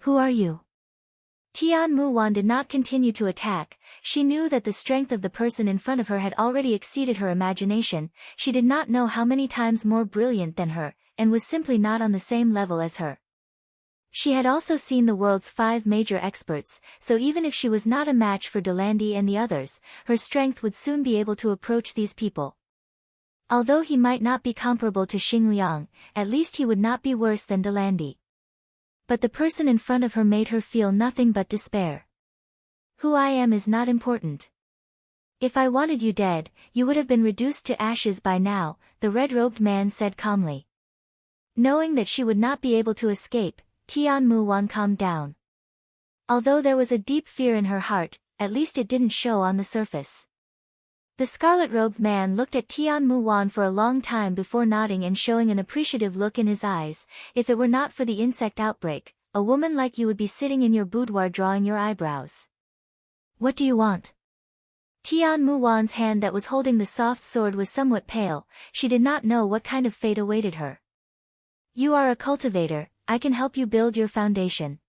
Who are you? Tian Muwan did not continue to attack. She knew that the strength of the person in front of her had already exceeded her imagination. She did not know how many times more brilliant than her, and was simply not on the same level as her. She had also seen the world's 5 major experts, so even if she was not a match for Delandy and the others, her strength would soon be able to approach these people. Although he might not be comparable to Xing Liang, at least he would not be worse than Delandy. But the person in front of her made her feel nothing but despair. Who I am is not important. If I wanted you dead, you would have been reduced to ashes by now, the red-robed man said calmly. Knowing that she would not be able to escape, Tian Muwan calmed down. Although there was a deep fear in her heart, at least it didn't show on the surface. The scarlet-robed man looked at Tian Muwan for a long time before nodding and showing an appreciative look in his eyes. If it were not for the insect outbreak, a woman like you would be sitting in your boudoir drawing your eyebrows. What do you want? Tian Muwan's hand that was holding the soft sword was somewhat pale. She did not know what kind of fate awaited her. You are a cultivator, I can help you build your foundation.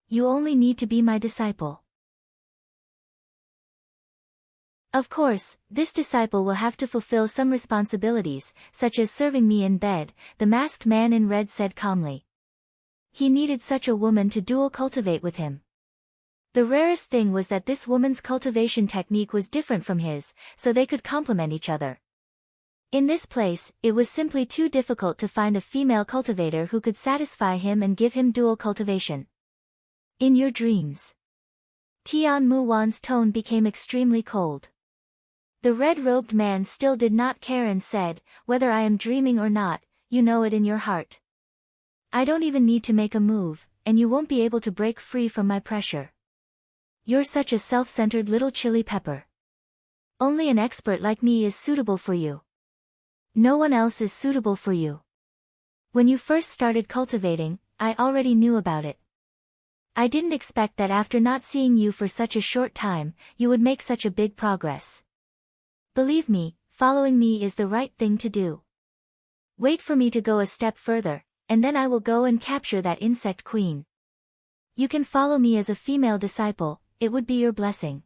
You only need to be my disciple. Of course, this disciple will have to fulfill some responsibilities, such as serving me in bed, the masked man in red said calmly. He needed such a woman to dual cultivate with him. The rarest thing was that this woman's cultivation technique was different from his, so they could complement each other. In this place, it was simply too difficult to find a female cultivator who could satisfy him and give him dual cultivation. In your dreams. Tian Muwan's tone became extremely cold. The red-robed man still did not care and said, whether I am dreaming or not, you know it in your heart. I don't even need to make a move, and you won't be able to break free from my pressure. You're such a self-centered little chili pepper. Only an expert like me is suitable for you. No one else is suitable for you. When you first started cultivating, I already knew about it. I didn't expect that after not seeing you for such a short time, you would make such a big progress. Believe me, following me is the right thing to do. Wait for me to go a step further, and then I will go and capture that insect queen. You can follow me as a female disciple, it would be your blessing.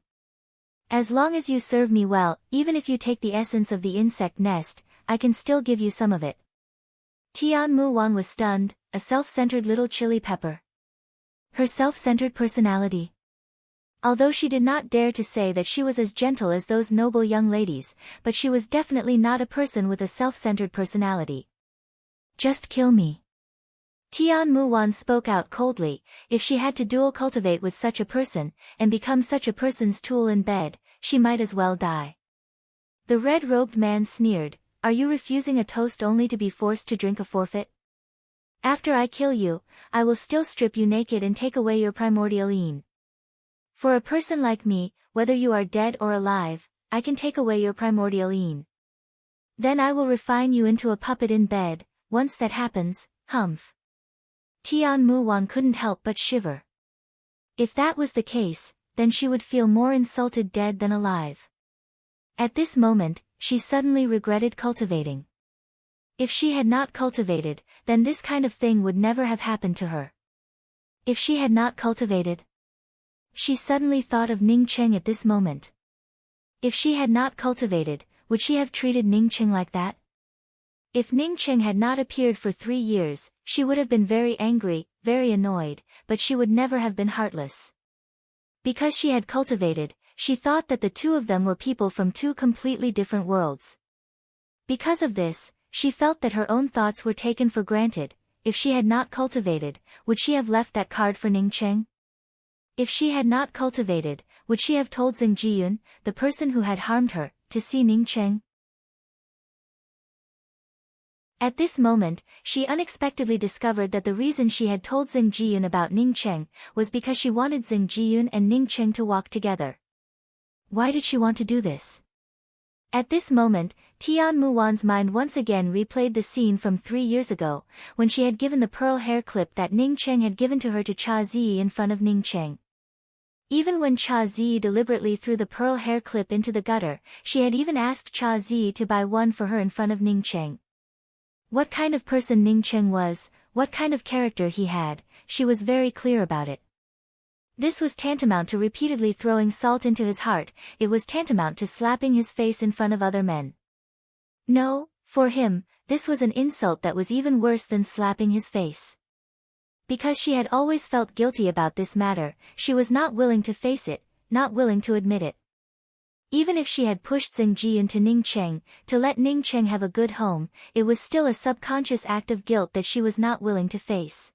As long as you serve me well, even if you take the essence of the insect nest, I can still give you some of it. Tian Muwan was stunned, a self-centered little chili pepper. Her self-centered personality. Although she did not dare to say that she was as gentle as those noble young ladies, but she was definitely not a person with a self-centered personality. Just kill me. Tian Muwan spoke out coldly. If she had to dual cultivate with such a person, and become such a person's tool in bed, she might as well die. The red-robed man sneered, are you refusing a toast only to be forced to drink a forfeit? After I kill you, I will still strip you naked and take away your primordial yin. For a person like me, whether you are dead or alive, I can take away your primordial yin. Then I will refine you into a puppet in bed. Once that happens, humph. Tian Muwan couldn't help but shiver. If that was the case, then she would feel more insulted dead than alive. At this moment, she suddenly regretted cultivating. If she had not cultivated, then this kind of thing would never have happened to her. If she had not cultivated. She suddenly thought of Ning Cheng at this moment. If she had not cultivated, would she have treated Ning Cheng like that? If Ning Cheng had not appeared for 3 years, she would have been very angry, very annoyed, but she would never have been heartless. Because she had cultivated, she thought that the two of them were people from 2 completely different worlds. Because of this, she felt that her own thoughts were taken for granted. If she had not cultivated, would she have left that card for Ning Cheng? If she had not cultivated, would she have told Zheng Jiyun, the person who had harmed her, to see Ning Cheng? At this moment, she unexpectedly discovered that the reason she had told Zheng Jiyun about Ning Cheng was because she wanted Zheng Jiyun and Ning Cheng to walk together. Why did she want to do this? At this moment, Tian Muwan's mind once again replayed the scene from 3 years ago, when she had given the pearl hair clip that Ning Cheng had given to her to Cha Zi in front of Ning Cheng. Even when Cha Zi deliberately threw the pearl hair clip into the gutter, she had even asked Cha Zi to buy one for her in front of Ning Cheng. What kind of person Ning Cheng was, what kind of character he had, she was very clear about it. This was tantamount to repeatedly throwing salt into his heart, it was tantamount to slapping his face in front of other men. No, for him, this was an insult that was even worse than slapping his face. Because she had always felt guilty about this matter, she was not willing to face it, not willing to admit it. Even if she had pushed Zheng Jiyun to Ning Cheng, to let Ning Cheng have a good home, it was still a subconscious act of guilt that she was not willing to face.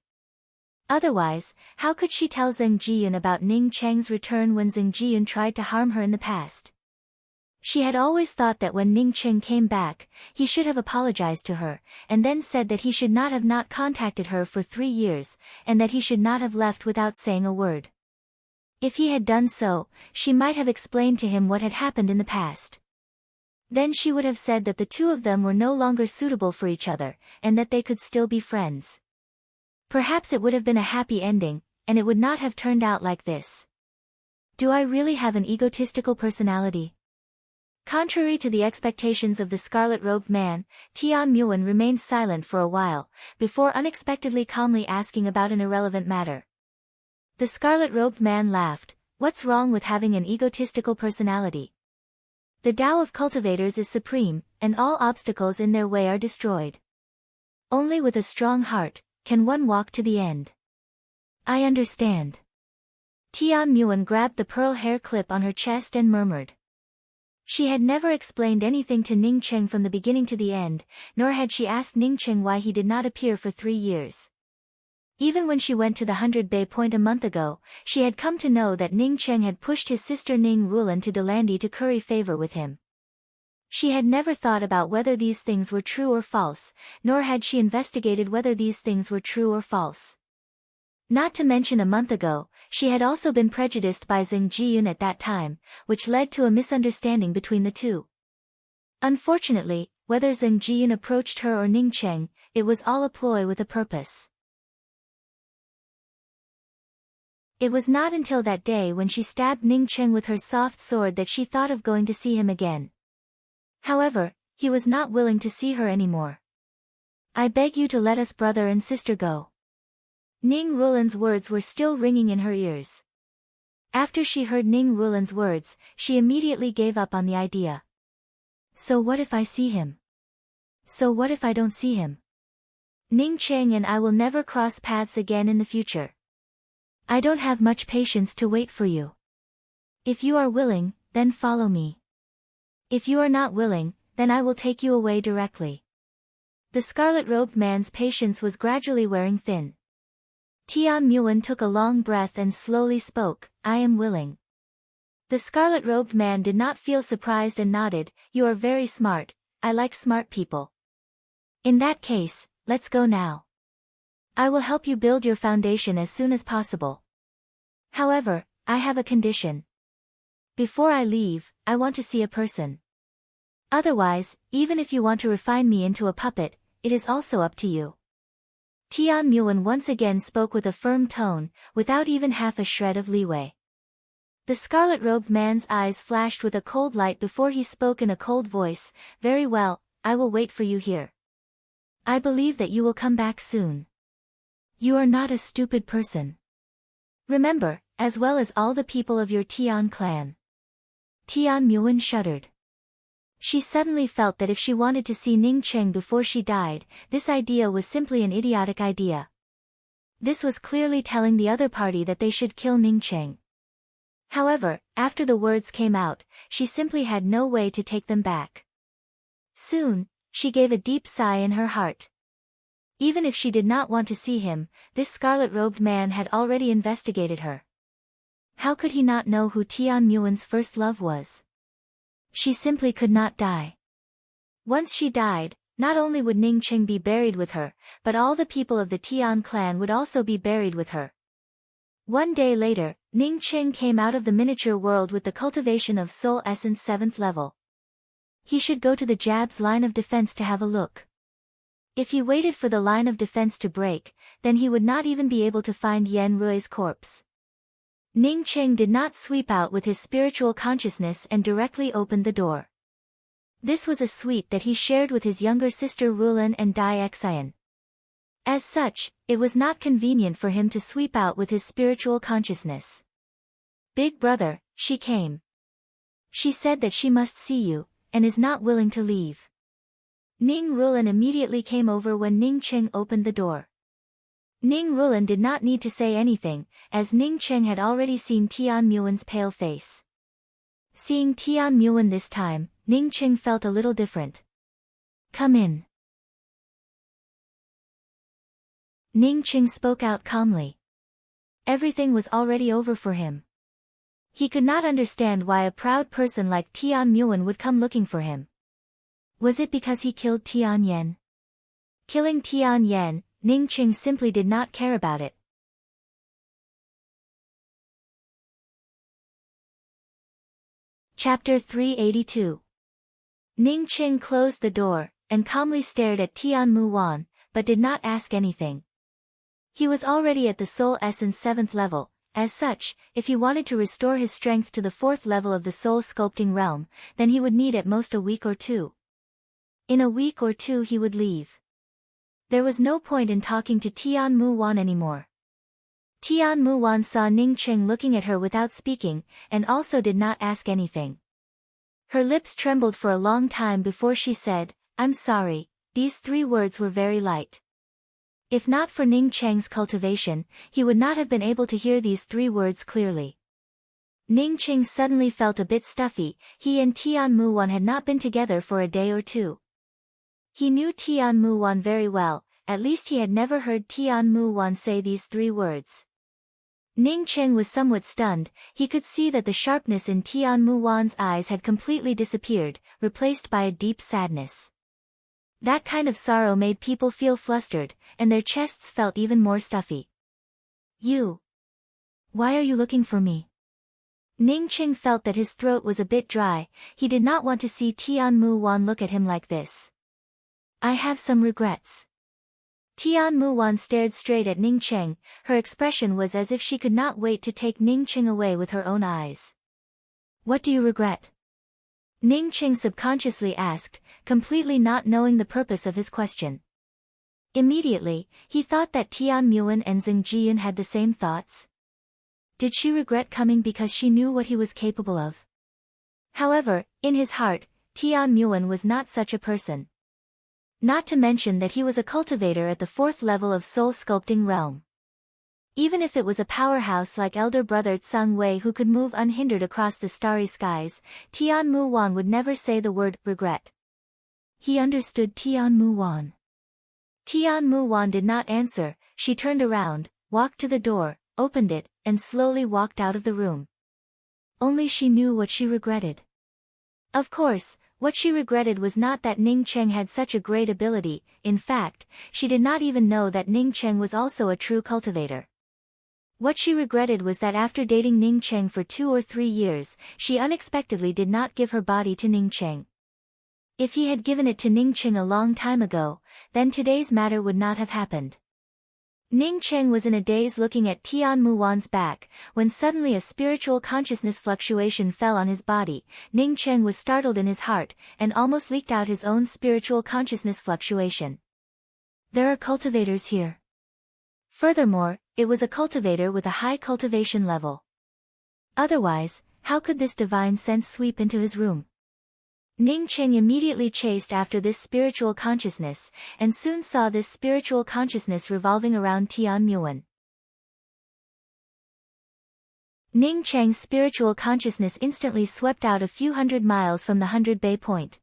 Otherwise, how could she tell Zheng Jiyun about Ning Cheng's return when Zheng Jiyun tried to harm her in the past? She had always thought that when Ning Cheng came back, he should have apologized to her, and then said that he should not have not contacted her for 3 years, and that he should not have left without saying a word. If he had done so, she might have explained to him what had happened in the past. Then she would have said that the two of them were no longer suitable for each other, and that they could still be friends. Perhaps it would have been a happy ending, and it would not have turned out like this. Do I really have an egotistical personality? Contrary to the expectations of the scarlet-robed man, Tian Muan remained silent for a while, before unexpectedly calmly asking about an irrelevant matter. The scarlet-robed man laughed. What's wrong with having an egotistical personality? The Tao of cultivators is supreme, and all obstacles in their way are destroyed. Only with a strong heart can one walk to the end. I understand. Tian Muan grabbed the pearl hair clip on her chest and murmured. She had never explained anything to Ning Cheng from the beginning to the end, nor had she asked Ning Cheng why he did not appear for 3 years. Even when she went to the 100 Bay Point a month ago, she had come to know that Ning Cheng had pushed his sister Ning Rulan to Delandi to curry favor with him. She had never thought about whether these things were true or false, nor had she investigated whether these things were true or false. Not to mention a month ago, she had also been prejudiced by Zheng Jiyun at that time, which led to a misunderstanding between the two. Unfortunately, whether Zheng Jiyun approached her or Ning Cheng, it was all a ploy with a purpose. It was not until that day when she stabbed Ning Cheng with her soft sword that she thought of going to see him again. However, he was not willing to see her anymore. I beg you to let us brother and sister go. Ning Rulan's words were still ringing in her ears. After she heard Ning Rulan's words, she immediately gave up on the idea. So what if I see him? So what if I don't see him? Ning Cheng and I will never cross paths again in the future. I don't have much patience to wait for you. If you are willing, then follow me. If you are not willing, then I will take you away directly. The scarlet-robed man's patience was gradually wearing thin. Tian Muan took a long breath and slowly spoke, I am willing. The scarlet-robed man did not feel surprised and nodded, you are very smart, I like smart people. In that case, let's go now. I will help you build your foundation as soon as possible. However, I have a condition. Before I leave, I want to see a person. Otherwise, even if you want to refine me into a puppet, it is also up to you. Tian Muan once again spoke with a firm tone, without even half a shred of leeway. The scarlet-robed man's eyes flashed with a cold light before he spoke in a cold voice, very well, I will wait for you here. I believe that you will come back soon. You are not a stupid person. Remember, as well as all the people of your Tian clan. Tian Muan shuddered. She suddenly felt that if she wanted to see Ning Cheng before she died, this idea was simply an idiotic idea. This was clearly telling the other party that they should kill Ning Cheng. However, after the words came out, she simply had no way to take them back. Soon, she gave a deep sigh in her heart. Even if she did not want to see him, this scarlet-robed man had already investigated her. How could he not know who Tian Muan's first love was? She simply could not die. Once she died, not only would Ning Cheng be buried with her, but all the people of the Tian clan would also be buried with her. One day later, Ning Cheng came out of the miniature world with the cultivation of soul essence 7th level. he should go to the Jab's line of defense to have a look. If he waited for the line of defense to break, then he would not even be able to find Yen Rui's corpse. Ning Cheng did not sweep out with his spiritual consciousness and directly opened the door. This was a suite that he shared with his younger sister Rulin and Dai Xian. As such, it was not convenient for him to sweep out with his spiritual consciousness. "Big brother," she came. "She said that she must see you, and is not willing to leave." Ning Rulin immediately came over when Ning Cheng opened the door. Ning Rulin did not need to say anything, as Ning Cheng had already seen Tian Muwen's pale face. Seeing Tian Muwen this time, Ning Cheng felt a little different. "Come in." Ning Cheng spoke out calmly. Everything was already over for him. He could not understand why a proud person like Tian Muwen would come looking for him. Was it because he killed Tian Yen? Killing Tian Yen, Ning Cheng simply did not care about it. Chapter 382. Ning Cheng closed the door, and calmly stared at Tian Muwen, but did not ask anything. He was already at the Soul Essence 7th level, as such, if he wanted to restore his strength to the 4th level of the Soul Sculpting Realm, then he would need at most a week or two. In a week or two he would leave. There was no point in talking to Tian Muwen anymore. Tian Muwen saw Ning Cheng looking at her without speaking, and also did not ask anything. Her lips trembled for a long time before she said, "I'm sorry." These 3 words were very light. If not for Ning Cheng's cultivation, he would not have been able to hear these 3 words clearly. Ning Cheng suddenly felt a bit stuffy. He and Tian Muwen had not been together for a day or two. He knew Tian Muwen very well, at least he had never heard Tian Muwen say these 3 words. Ning Cheng was somewhat stunned. He could see that the sharpness in Tian Muwen's eyes had completely disappeared, replaced by a deep sadness. That kind of sorrow made people feel flustered, and their chests felt even more stuffy. "You. Why are you looking for me?" Ning Cheng felt that his throat was a bit dry. He did not want to see Tian Muwen look at him like this. "I have some regrets." Tian Muwen stared straight at Ning Cheng. Her expression was as if she could not wait to take Ning Cheng away with her own eyes. "What do you regret?" Ning Cheng subconsciously asked, completely not knowing the purpose of his question. Immediately, he thought that Tian Muwen and Zheng Jiyun had the same thoughts. Did she regret coming because she knew what he was capable of? However, in his heart, Tian Muwen was not such a person. Not to mention that he was a cultivator at the 4th level of Soul Sculpting Realm. Even if it was a powerhouse like elder brother Tsang Wei who could move unhindered across the starry skies, Tian Muwen would never say the word regret. He understood Tian Muwen. Tian Muwen did not answer. She turned around, walked to the door, opened it, and slowly walked out of the room. Only she knew what she regretted. Of course, what she regretted was not that Ning Cheng had such a great ability. In fact, she did not even know that Ning Cheng was also a true cultivator. What she regretted was that after dating Ning Cheng for 2 or 3 years, she unexpectedly did not give her body to Ning Cheng. If he had given it to Ning Cheng a long time ago, then today's matter would not have happened. Ning Cheng was in a daze looking at Tian Muwen's back, when suddenly a spiritual consciousness fluctuation fell on his body. Ning Cheng was startled in his heart, and almost leaked out his own spiritual consciousness fluctuation. There are cultivators here. Furthermore, it was a cultivator with a high cultivation level. Otherwise, how could this divine sense sweep into his room? Ning Cheng immediately chased after this spiritual consciousness, and soon saw this spiritual consciousness revolving around Tian Muwen. Ning Cheng's spiritual consciousness instantly swept out a few hundred miles from the 100 Bay Point.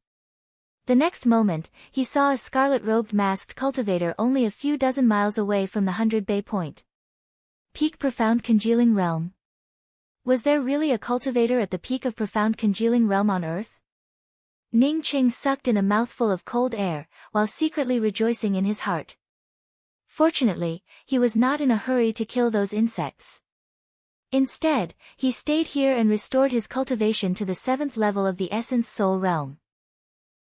The next moment, he saw a scarlet-robed masked cultivator only a few dozen miles away from the 100 Bay Point. Peak Profound Congealing Realm. Was there really a cultivator at the peak of Profound Congealing Realm on Earth? Ning Cheng sucked in a mouthful of cold air, while secretly rejoicing in his heart. Fortunately, he was not in a hurry to kill those insects. Instead, he stayed here and restored his cultivation to the 7th level of the Essence Soul Realm.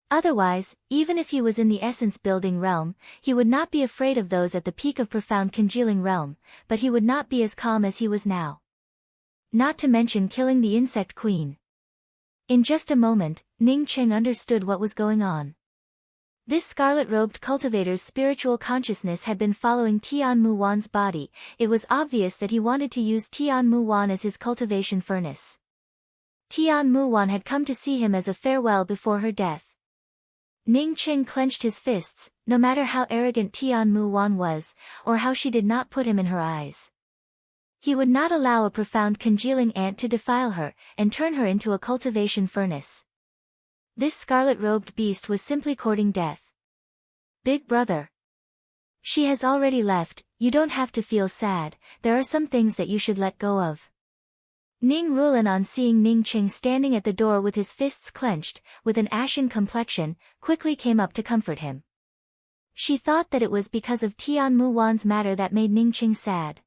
Otherwise, even if he was in the essence-building realm, he would not be afraid of those at the peak of profound congealing realm, but he would not be as calm as he was now. Not to mention killing the insect queen. In just a moment, Ning Cheng understood what was going on. This scarlet-robed cultivator's spiritual consciousness had been following Tian Mu Wan's body. It was obvious that he wanted to use Tian Mu Wan as his cultivation furnace. Tian Mu Wan had come to see him as a farewell before her death. Ning Cheng clenched his fists, no matter how arrogant Tian Mu Wan was, or how she did not put him in her eyes. He would not allow a profound congealing ant to defile her, and turn her into a cultivation furnace. This scarlet-robed beast was simply courting death. Big brother. She has already left, you don't have to feel sad, there are some things that you should let go of. Ning Rulan, on seeing Ning Cheng standing at the door with his fists clenched, with an ashen complexion, quickly came up to comfort him. She thought that it was because of Tian Mu Wan's matter that made Ning Cheng sad.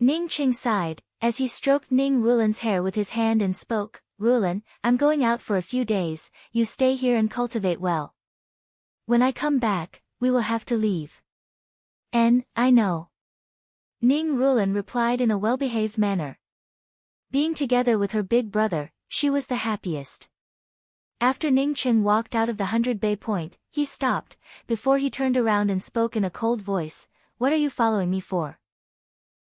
Ning Cheng sighed, as he stroked Ning Rulan's hair with his hand and spoke, Rulan, I'm going out for a few days, you stay here and cultivate well. When I come back, we will have to leave. I know. Ning Rulan replied in a well-behaved manner. Being together with her big brother, she was the happiest. After Ning Cheng walked out of the 100 Bay Point, he stopped, before he turned around and spoke in a cold voice, What are you following me for?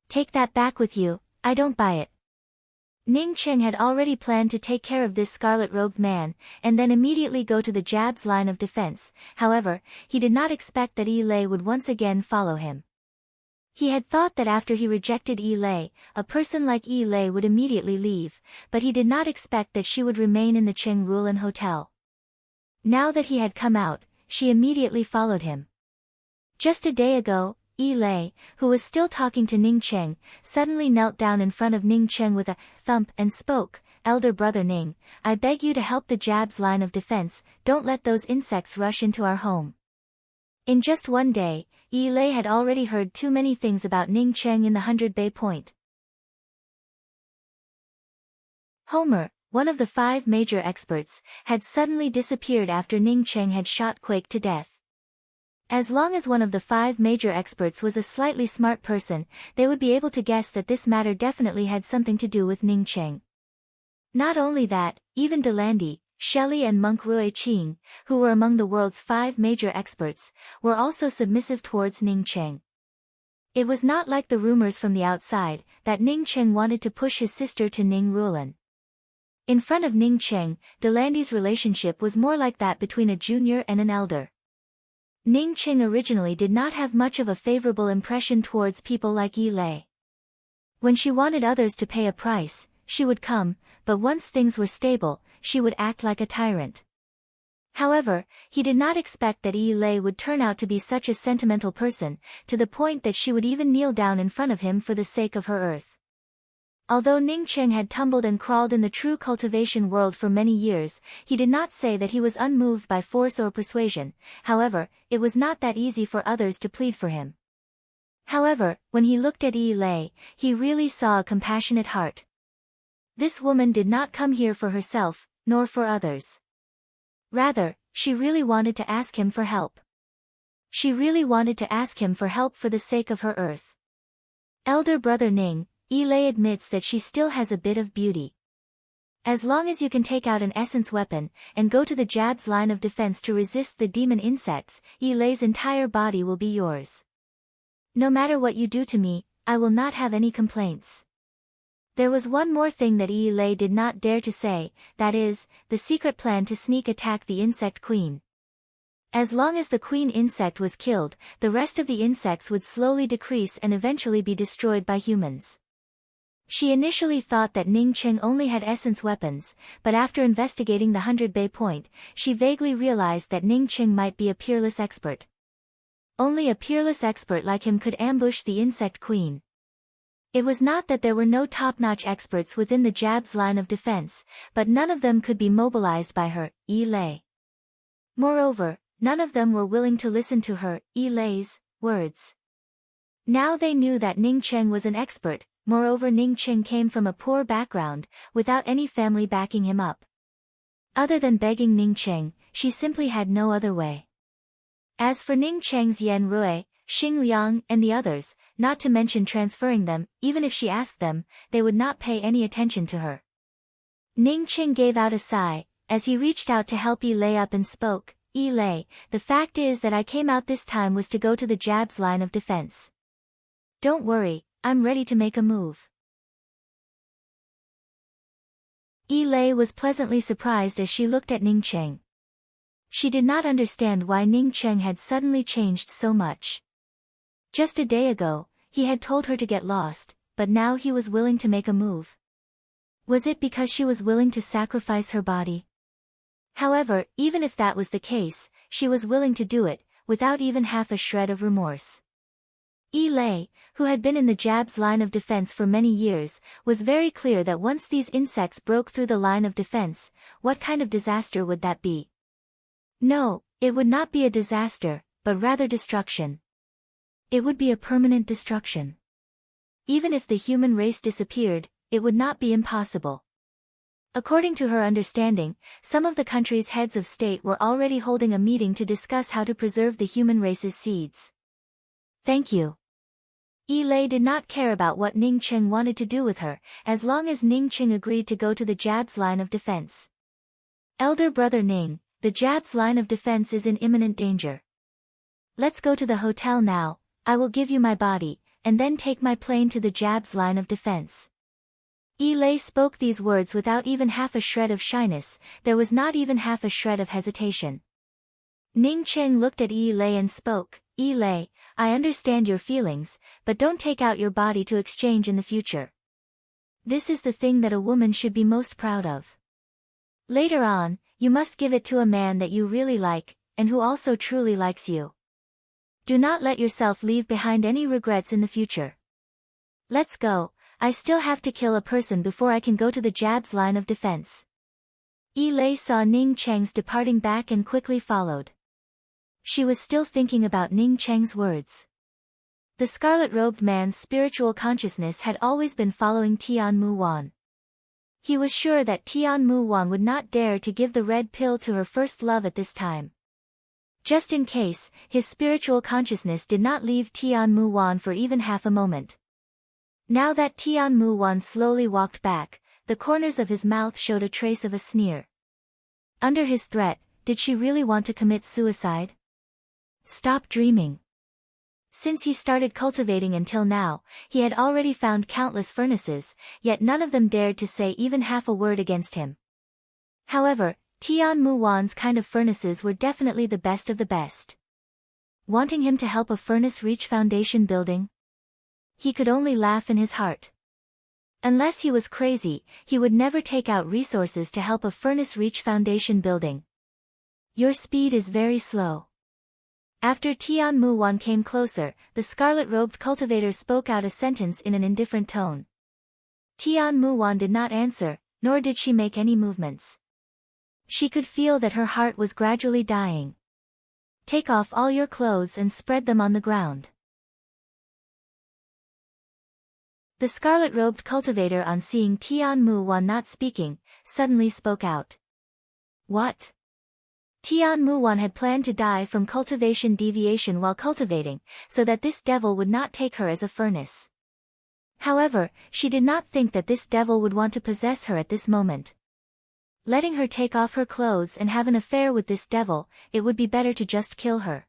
Take that back with you, I don't buy it. Ning Cheng had already planned to take care of this scarlet-robed man, and then immediately go to the Jab's line of defense. However, he did not expect that Yi Lei would once again follow him. He had thought that after he rejected Yi Lei, a person like Yi Lei would immediately leave, but he did not expect that she would remain in the Cheng Rulan Hotel. Now that he had come out, she immediately followed him. Just a day ago, Yi Lei, who was still talking to Ning Cheng, suddenly knelt down in front of Ning Cheng with a thump and spoke, Elder brother Ning, I beg you to help the Jab's line of defense, don't let those insects rush into our home. In just one day, Yi Lei had already heard too many things about Ning Cheng in the 100 Bay Point. Homer, one of the 5 major experts, had suddenly disappeared after Ning Cheng had shot Quake to death. As long as one of the 5 major experts was a slightly smart person, they would be able to guess that this matter definitely had something to do with Ning Cheng. Not only that, even Delandy, Shelley and monk Rui Qing, who were among the world's 5 major experts, were also submissive towards Ning Cheng. It was not like the rumors from the outside, that Ning Cheng wanted to push his sister to Ning Rulan. In front of Ning Cheng, Delandy's relationship was more like that between a junior and an elder. Ning Cheng originally did not have much of a favorable impression towards people like Yi Lei. When she wanted others to pay a price, she would come, but once things were stable, she would act like a tyrant. However, he did not expect that Yi Lei would turn out to be such a sentimental person, to the point that she would even kneel down in front of him for the sake of her earth. Although Ning Cheng had tumbled and crawled in the true cultivation world for many years, he did not say that he was unmoved by force or persuasion. However, it was not that easy for others to plead for him. However, when he looked at Yi Lei, he really saw a compassionate heart. This woman did not come here for herself, nor for others. Rather, she really wanted to ask him for help. She really wanted to ask him for help for the sake of her earth. Elder brother Ning, Yi Lei admits that she still has a bit of beauty. As long as you can take out an essence weapon, and go to the Jab's line of defense to resist the demon insects, Yi Lei's entire body will be yours. No matter what you do to me, I will not have any complaints. There was one more thing that Yi Lei did not dare to say, that is, the secret plan to sneak attack the insect queen. As long as the queen insect was killed, the rest of the insects would slowly decrease and eventually be destroyed by humans. She initially thought that Ning Cheng only had essence weapons, but after investigating the 100 Bay Point, she vaguely realized that Ning Cheng might be a peerless expert. Only a peerless expert like him could ambush the insect queen. It was not that there were no top-notch experts within the Jab's line of defense, but none of them could be mobilized by her, Yi Lei. Moreover, none of them were willing to listen to her, Yi Lei's, words. Now they knew that Ning Cheng was an expert. Moreover, Ning Cheng came from a poor background, without any family backing him up. Other than begging Ning Cheng, she simply had no other way. As for Ning Cheng's Yan Rui, Xing Liang and the others, not to mention transferring them, even if she asked them, they would not pay any attention to her. Ning Cheng gave out a sigh, as he reached out to help Yi Lei up and spoke, "Yi Lei, the fact is that I came out this time was to go to the Jab's line of defense. Don't worry, I'm ready to make a move." Yi Lei was pleasantly surprised as she looked at Ning Cheng. She did not understand why Ning Cheng had suddenly changed so much. Just a day ago, he had told her to get lost, but now he was willing to make a move. Was it because she was willing to sacrifice her body? However, even if that was the case, she was willing to do it, without even half a shred of remorse. Yi Lei, who had been in the Jab's line of defense for many years, was very clear that once these insects broke through the line of defense, what kind of disaster would that be? No, it would not be a disaster, but rather destruction. It would be a permanent destruction. Even if the human race disappeared, it would not be impossible. According to her understanding, some of the country's heads of state were already holding a meeting to discuss how to preserve the human race's seeds. Thank you. Yi Lei did not care about what Ning Cheng wanted to do with her, as long as Ning Cheng agreed to go to the Jab's line of defense. Elder brother Ning, the Jab's line of defense is in imminent danger. Let's go to the hotel now, I will give you my body, and then take my plane to the Jab's line of defense. Yi Lei spoke these words without even half a shred of shyness, there was not even half a shred of hesitation. Ning Cheng looked at Yi Lei and spoke, "Yi Lei, I understand your feelings, but don't take out your body to exchange in the future. This is the thing that a woman should be most proud of. Later on, you must give it to a man that you really like, and who also truly likes you. Do not let yourself leave behind any regrets in the future. Let's go, I still have to kill a person before I can go to the Jab's line of defense." Yi Lei saw Ning Cheng's departing back and quickly followed. She was still thinking about Ning Cheng's words. The scarlet-robed man's spiritual consciousness had always been following Tian Mu Wan. He was sure that Tian Mu Wan would not dare to give the red pill to her first love at this time. Just in case, his spiritual consciousness did not leave Tian Mu Wan for even half a moment. Now that Tian Mu Wan slowly walked back, the corners of his mouth showed a trace of a sneer. Under his threat, did she really want to commit suicide? Stop dreaming. Since he started cultivating until now, he had already found countless furnaces, yet none of them dared to say even half a word against him. However, Tian Mu Wan's kind of furnaces were definitely the best of the best. Wanting him to help a furnace reach foundation building? He could only laugh in his heart. Unless he was crazy, he would never take out resources to help a furnace reach foundation building. Your speed is very slow. After Tian Mu Wan came closer, the scarlet-robed cultivator spoke out a sentence in an indifferent tone. Tian Mu Wan did not answer, nor did she make any movements. She could feel that her heart was gradually dying. Take off all your clothes and spread them on the ground. The scarlet-robed cultivator, on seeing Tian Mu Wan not speaking, suddenly spoke out. What? Tian Mu Wan had planned to die from cultivation deviation while cultivating, so that this devil would not take her as a furnace. However, she did not think that this devil would want to possess her at this moment. Letting her take off her clothes and have an affair with this devil, it would be better to just kill her.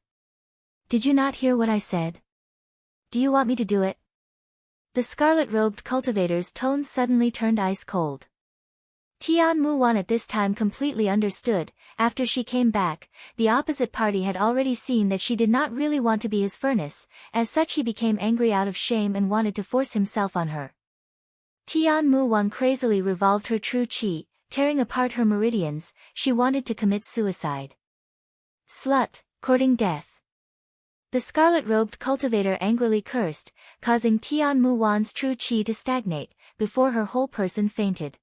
Did you not hear what I said? Do you want me to do it? The scarlet-robed cultivator's tone suddenly turned ice cold. Tian Mu Wan at this time completely understood. After she came back, the opposite party had already seen that she did not really want to be his furnace, as such he became angry out of shame and wanted to force himself on her. Tian Mu Wan crazily revolved her true qi, tearing apart her meridians, she wanted to commit suicide. Slut, courting death. The scarlet-robed cultivator angrily cursed, causing Tian Mu Wan's true qi to stagnate, before her whole person fainted.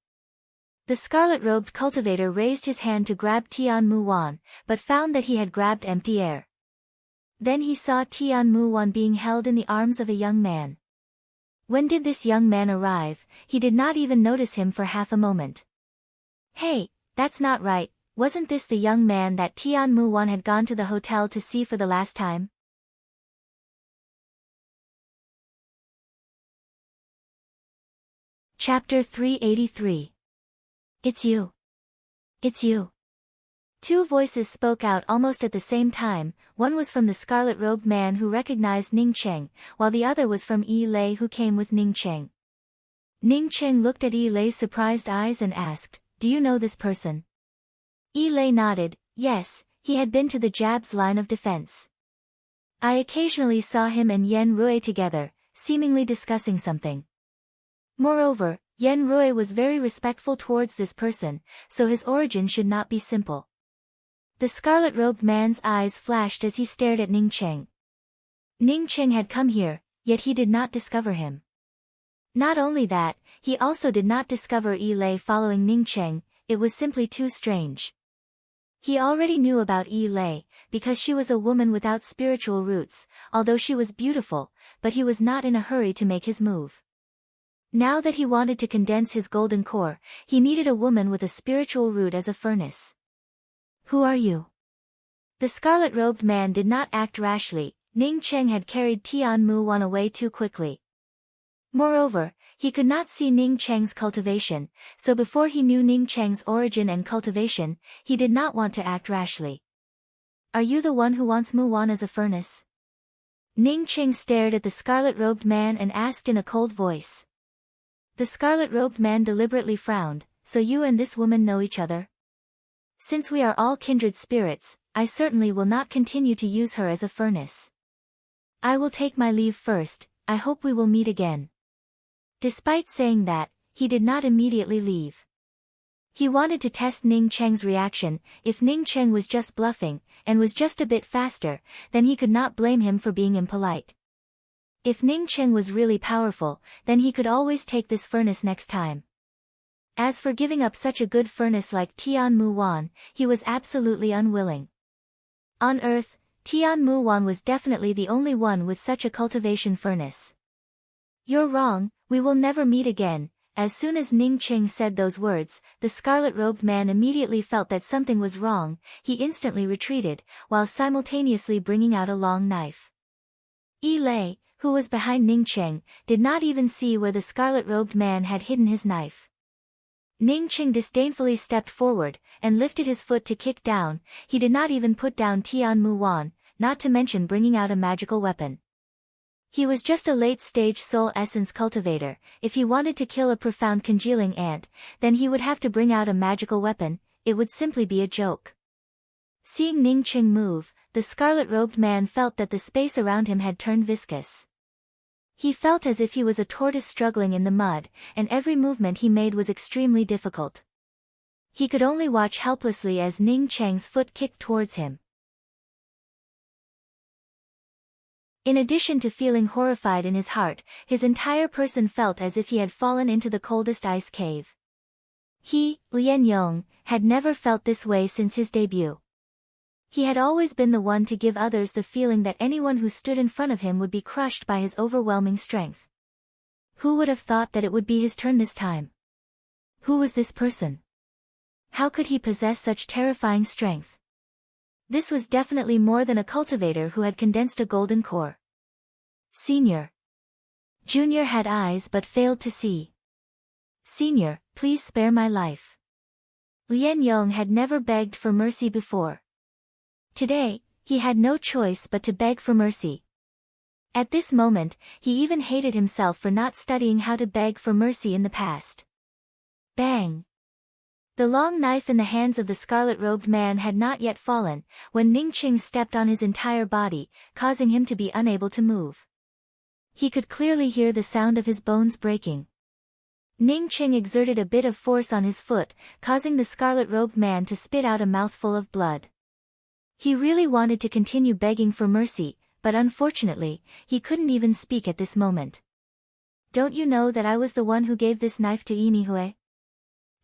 The scarlet-robed cultivator raised his hand to grab Tian Mu Wan, but found that he had grabbed empty air. Then he saw Tian Mu Wan being held in the arms of a young man. When did this young man arrive? He did not even notice him for half a moment. Hey, that's not right, Wasn't this the young man that Tian Mu-wan had gone to the hotel to see for the last time? Chapter 383. It's you. It's you. Two voices spoke out almost at the same time. One was from the scarlet-robed man who recognized Ning Cheng, while the other was from Yi Lei who came with Ning Cheng. Ning Cheng looked at Yi Lei's surprised eyes and asked, "Do you know this person?" Yi Lei nodded. Yes, he had been to the Jab's line of defense. I occasionally saw him and Yen Rui together, seemingly discussing something. Moreover, Yen Rui was very respectful towards this person, so his origin should not be simple. The scarlet-robed man's eyes flashed as he stared at Ning Cheng. Ning Cheng had come here, yet he did not discover him. Not only that, he also did not discover Yi Lei following Ning Cheng. It was simply too strange. He already knew about Yi Lei, because she was a woman without spiritual roots, although she was beautiful, but he was not in a hurry to make his move. Now that he wanted to condense his golden core, he needed a woman with a spiritual root as a furnace. Who are you? The scarlet-robed man did not act rashly. Ning Cheng had carried Tian Mu-wan away too quickly. Moreover, he could not see Ning Cheng's cultivation, so before he knew Ning Cheng's origin and cultivation, he did not want to act rashly. Are you the one who wants Mu-wan as a furnace? Ning Cheng stared at the scarlet-robed man and asked in a cold voice. The scarlet-robed man deliberately frowned. So you and this woman know each other? Since we are all kindred spirits, I certainly will not continue to use her as a furnace. I will take my leave first. I hope we will meet again. Despite saying that, he did not immediately leave. He wanted to test Ning Cheng's reaction. If Ning Cheng was just bluffing, and was just a bit faster, then he could not blame him for being impolite. If Ning Cheng was really powerful, then he could always take this furnace next time. As for giving up such a good furnace like Tian Mu-wan, he was absolutely unwilling. On Earth, Tian Mu-wan was definitely the only one with such a cultivation furnace. You're wrong, we will never meet again. As soon as Ning Cheng said those words, the scarlet-robed man immediately felt that something was wrong. He instantly retreated, while simultaneously bringing out a long knife. Yi Lei, who was behind Ning Cheng, did not even see where the scarlet-robed man had hidden his knife. Ning Cheng disdainfully stepped forward, and lifted his foot to kick down. He did not even put down Tian Mu-wan, not to mention bringing out a magical weapon. He was just a late-stage soul essence cultivator. If he wanted to kill a profound congealing ant, then he would have to bring out a magical weapon. It would simply be a joke. Seeing Ning Cheng move, the scarlet-robed man felt that the space around him had turned viscous. He felt as if he was a tortoise struggling in the mud, and every movement he made was extremely difficult. He could only watch helplessly as Ning Cheng's foot kicked towards him. In addition to feeling horrified in his heart, his entire person felt as if he had fallen into the coldest ice cave. He, Lian Yong, had never felt this way since his debut. He had always been the one to give others the feeling that anyone who stood in front of him would be crushed by his overwhelming strength. Who would have thought that it would be his turn this time? Who was this person? How could he possess such terrifying strength? This was definitely more than a cultivator who had condensed a golden core. Senior. Junior had eyes but failed to see. Senior, please spare my life. Lian Yong had never begged for mercy before. Today, he had no choice but to beg for mercy. At this moment, he even hated himself for not studying how to beg for mercy in the past. Bang! The long knife in the hands of the scarlet-robed man had not yet fallen, when Ning Cheng stepped on his entire body, causing him to be unable to move. He could clearly hear the sound of his bones breaking. Ning Cheng exerted a bit of force on his foot, causing the scarlet-robed man to spit out a mouthful of blood. He really wanted to continue begging for mercy, but unfortunately, he couldn't even speak at this moment. Don't you know that I was the one who gave this knife to Yinihue?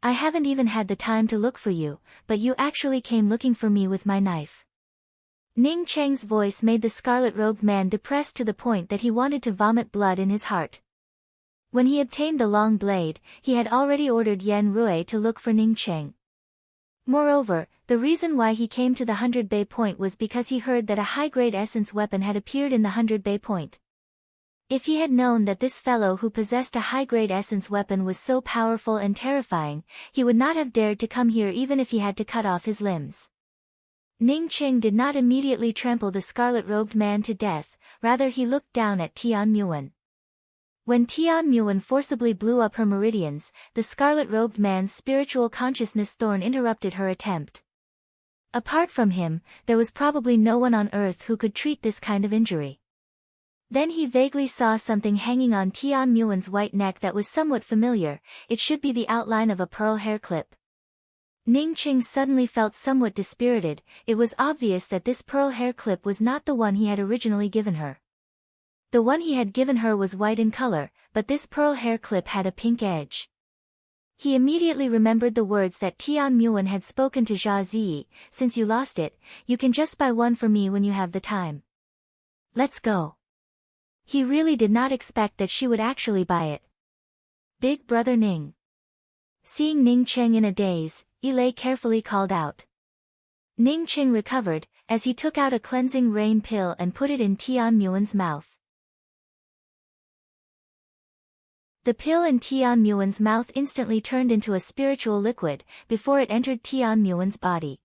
I haven't even had the time to look for you, but you actually came looking for me with my knife. Ning Cheng's voice made the scarlet-robed man depressed to the point that he wanted to vomit blood in his heart. When he obtained the long blade, he had already ordered Yen Rui to look for Ning Cheng. Moreover, the reason why he came to the 100 Bay Point was because he heard that a high-grade essence weapon had appeared in the 100 Bay Point. If he had known that this fellow who possessed a high-grade essence weapon was so powerful and terrifying, he would not have dared to come here even if he had to cut off his limbs. Ning Qing did not immediately trample the scarlet-robed man to death, rather he looked down at Tian Muan. When Tian Muan forcibly blew up her meridians, the scarlet-robed man's spiritual consciousness thorn interrupted her attempt. Apart from him, there was probably no one on earth who could treat this kind of injury. Then he vaguely saw something hanging on Tian Muan's white neck that was somewhat familiar. It should be the outline of a pearl hair clip. Ning Qing suddenly felt somewhat dispirited. It was obvious that this pearl hair clip was not the one he had originally given her. The one he had given her was white in color, but this pearl hair clip had a pink edge. He immediately remembered the words that Tian Muan had spoken to Jia Ziyi, "Since you lost it, you can just buy one for me when you have the time. Let's go." He really did not expect that she would actually buy it. Big brother Ning. Seeing Ning Qing in a daze, Ilay carefully called out. Ning Qing recovered, as he took out a cleansing rain pill and put it in Tian Muan's mouth. The pill in Tian Muan's mouth instantly turned into a spiritual liquid, before it entered Tian Muan's body.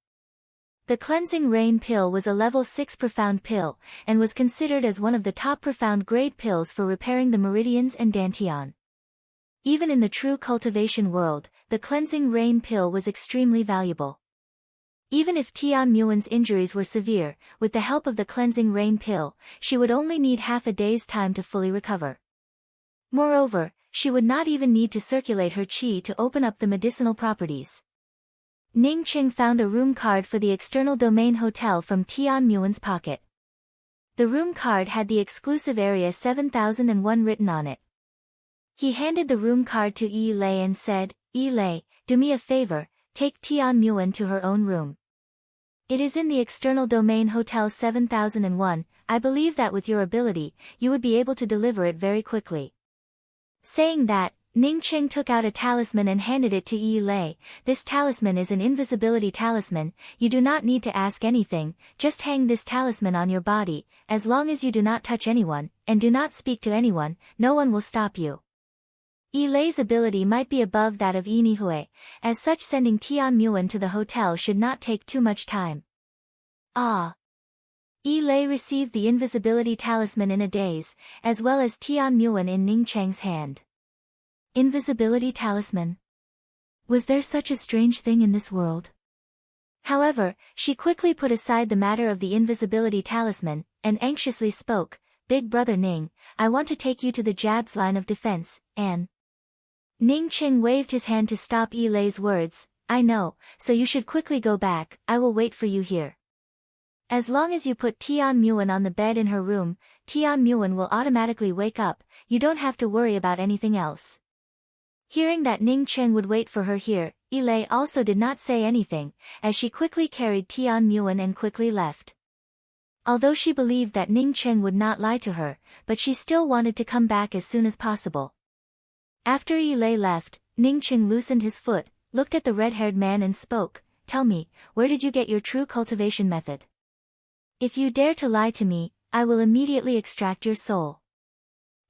The cleansing rain pill was a level 6 profound pill, and was considered as one of the top profound grade pills for repairing the meridians and dantian. Even in the true cultivation world, the cleansing rain pill was extremely valuable. Even if Tian Muan's injuries were severe, with the help of the cleansing rain pill, she would only need half a day's time to fully recover. Moreover, she would not even need to circulate her qi to open up the medicinal properties. Ning Qing found a room card for the external domain hotel from Tian Muan's pocket. The room card had the exclusive area 7001 written on it. He handed the room card to Yi Lei and said, "Yi Lei, do me a favor, take Tian Muan to her own room. It is in the external domain hotel 7001, I believe that with your ability, you would be able to deliver it very quickly." Saying that, Ning Qing took out a talisman and handed it to Yi Lei. "This talisman is an invisibility talisman, you do not need to ask anything, just hang this talisman on your body, as long as you do not touch anyone, and do not speak to anyone, no one will stop you." Yi Lei's ability might be above that of Yi Nihui, as such sending Tian Muan to the hotel should not take too much time. Ah! Yi Lei received the invisibility talisman in a daze, as well as Tian Muan in Ning Cheng's hand. Invisibility talisman. Was there such a strange thing in this world? However, she quickly put aside the matter of the invisibility talisman, and anxiously spoke, "Big brother Ning, I want to take you to the Jab's line of defense, and..." Ning Qing waved his hand to stop Yi Lei's words, "I know, so you should quickly go back, I will wait for you here. As long as you put Tian Muan on the bed in her room, Tian Muan will automatically wake up, you don't have to worry about anything else." Hearing that Ning Qing would wait for her here, Yi Lei also did not say anything, as she quickly carried Tian Muan and quickly left. Although she believed that Ning Qing would not lie to her, but she still wanted to come back as soon as possible. After Yi Lei left, Ning Qing loosened his foot, looked at the red-haired man and spoke, "Tell me, where did you get your true cultivation method? If you dare to lie to me, I will immediately extract your soul."